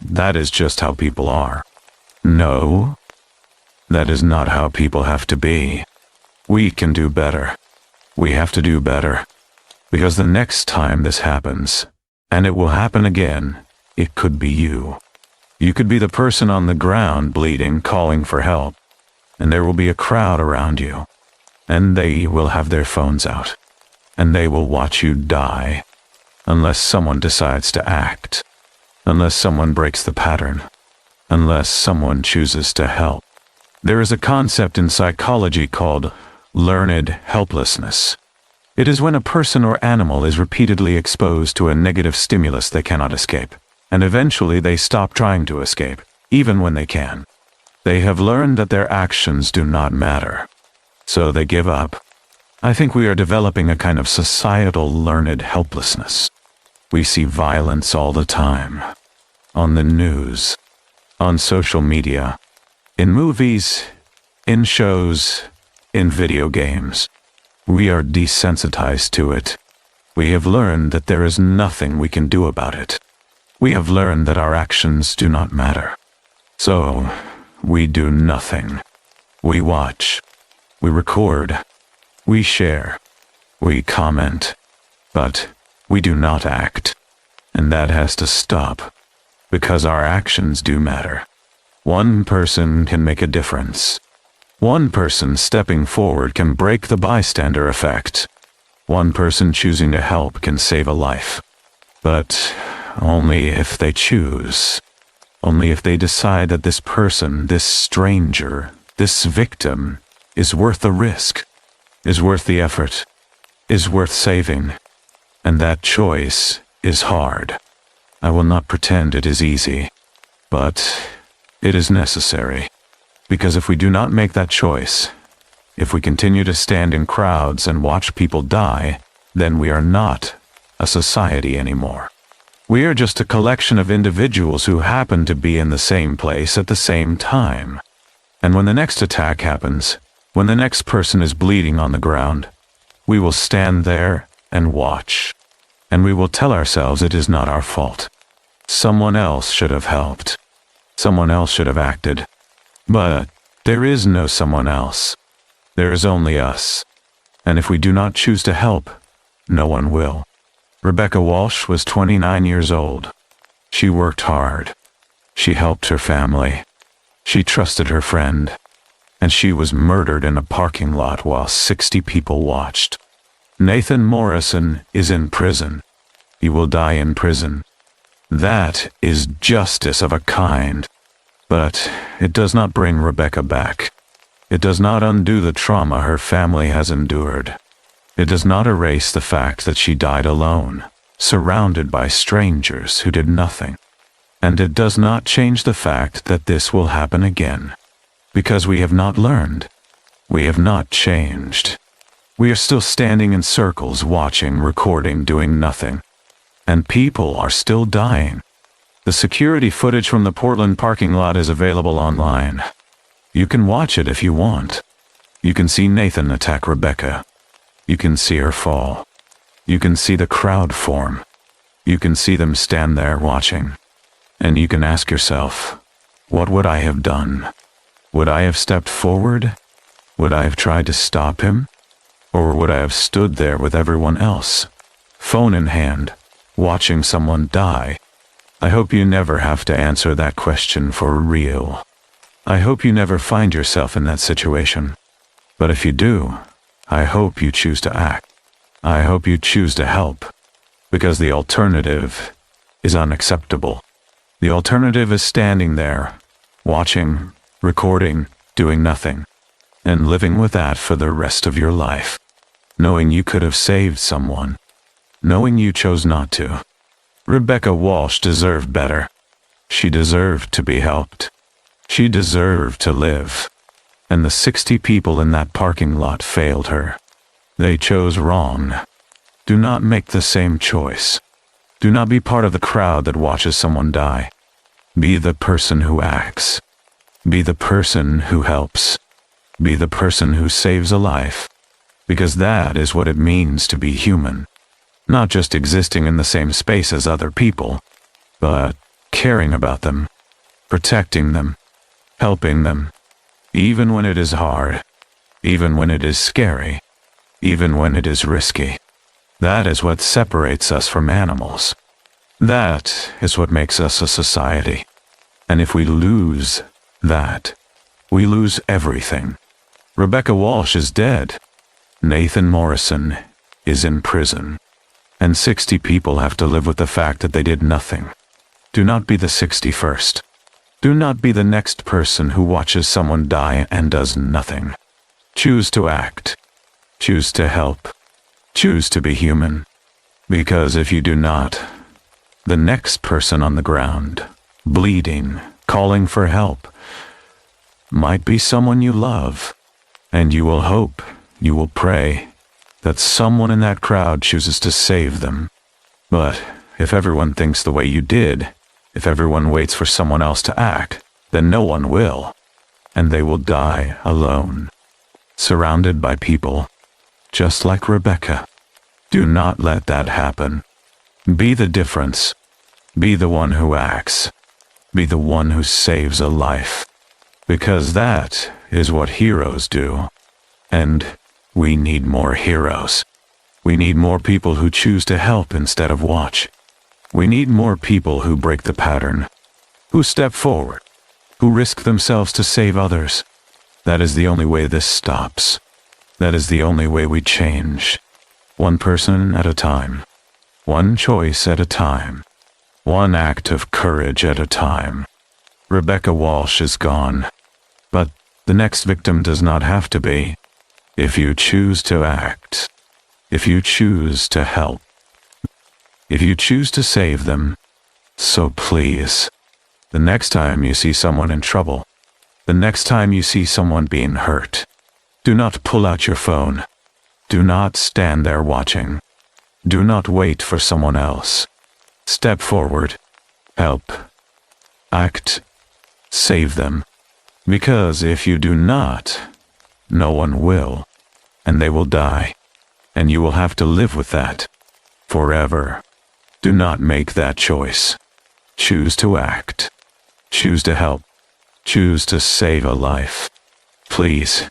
that is just how people are. No, that is not how people have to be. We can do better. We have to do better. Because the next time this happens, and it will happen again, it could be you. You could be the person on the ground bleeding, calling for help, and there will be a crowd around you, and they will have their phones out, and they will watch you die, unless someone decides to act, unless someone breaks the pattern, unless someone chooses to help. There is a concept in psychology called learned helplessness. It is when a person or animal is repeatedly exposed to a negative stimulus they cannot escape, and eventually they stop trying to escape, even when they can. They have learned that their actions do not matter, so they give up. I think we are developing a kind of societal learned helplessness. We see violence all the time. On the news, on social media, in movies, in shows, in video games. We are desensitized to it. We have learned that there is nothing we can do about it. We have learned that our actions do not matter. So, we do nothing. We watch. We record. We share. We comment. But we do not act. And that has to stop. Because our actions do matter. One person can make a difference. One person stepping forward can break the bystander effect. One person choosing to help can save a life. But only if they choose. Only if they decide that this person, this stranger, this victim, is worth the risk, is worth the effort, is worth saving. And that choice is hard. I will not pretend it is easy, but it is necessary. Because if we do not make that choice, if we continue to stand in crowds and watch people die, then we are not a society anymore. We are just a collection of individuals who happen to be in the same place at the same time. And when the next attack happens, when the next person is bleeding on the ground, we will stand there and watch. And we will tell ourselves it is not our fault. Someone else should have helped. Someone else should have acted. But there is no someone else. There is only us. And if we do not choose to help, no one will. Rebecca Walsh was 29 years old. She worked hard. She helped her family. She trusted her friend. And she was murdered in a parking lot while 60 people watched. Nathan Morrison is in prison. He will die in prison. That is justice of a kind. But it does not bring Rebecca back. It does not undo the trauma her family has endured. It does not erase the fact that she died alone, surrounded by strangers who did nothing. And it does not change the fact that this will happen again. Because we have not learned. We have not changed. We are still standing in circles, watching, recording, doing nothing. And people are still dying. The security footage from the Portland parking lot is available online. You can watch it if you want. You can see Nathan attack Rebecca. You can see her fall. You can see the crowd form. You can see them stand there watching. And you can ask yourself, what would I have done? Would I have stepped forward? Would I have tried to stop him? Or would I have stood there with everyone else, phone in hand, watching someone die? I hope you never have to answer that question for real. I hope you never find yourself in that situation. But if you do, I hope you choose to act. I hope you choose to help. Because the alternative is unacceptable. The alternative is standing there, watching, recording, doing nothing, and living with that for the rest of your life. Knowing you could have saved someone. Knowing you chose not to. Rebecca Walsh deserved better. She deserved to be helped. She deserved to live. And the 60 people in that parking lot failed her. They chose wrong. Do not make the same choice. Do not be part of the crowd that watches someone die. Be the person who acts. Be the person who helps. Be the person who saves a life. Because that is what it means to be human. Not just existing in the same space as other people, but caring about them, protecting them, helping them, even when it is hard, even when it is scary, even when it is risky. That is what separates us from animals. That is what makes us a society. And if we lose that, we lose everything. Rebecca Walsh is dead. Nathan Morrison is in prison. And 60 people have to live with the fact that they did nothing. Do not be the 61st. Do not be the next person who watches someone die and does nothing. Choose to act. Choose to help. Choose to be human. Because if you do not, the next person on the ground, bleeding, calling for help. Might be someone you love, and you will hope, you will pray, that someone in that crowd chooses to save them. But if everyone thinks the way you did, if everyone waits for someone else to act, then no one will, and they will die alone, surrounded by people, just like Rebecca. Do not let that happen. Be the difference. Be the one who acts. Be the one who saves a life. Because that is what heroes do. And we need more heroes. We need more people who choose to help instead of watch. We need more people who break the pattern, who step forward, who risk themselves to save others. That is the only way this stops. That is the only way we change. One person at a time. One choice at a time. One act of courage at a time. Rebecca Walsh is gone. But the next victim does not have to be. If you choose to act. If you choose to help. If you choose to save them. So please, the next time you see someone in trouble, the next time you see someone being hurt, do not pull out your phone. Do not stand there watching. Do not wait for someone else. Step forward. Help. Act. Save them. Because if you do not, no one will. And they will die. And you will have to live with that. Forever. Do not make that choice. Choose to act. Choose to help. Choose to save a life. Please.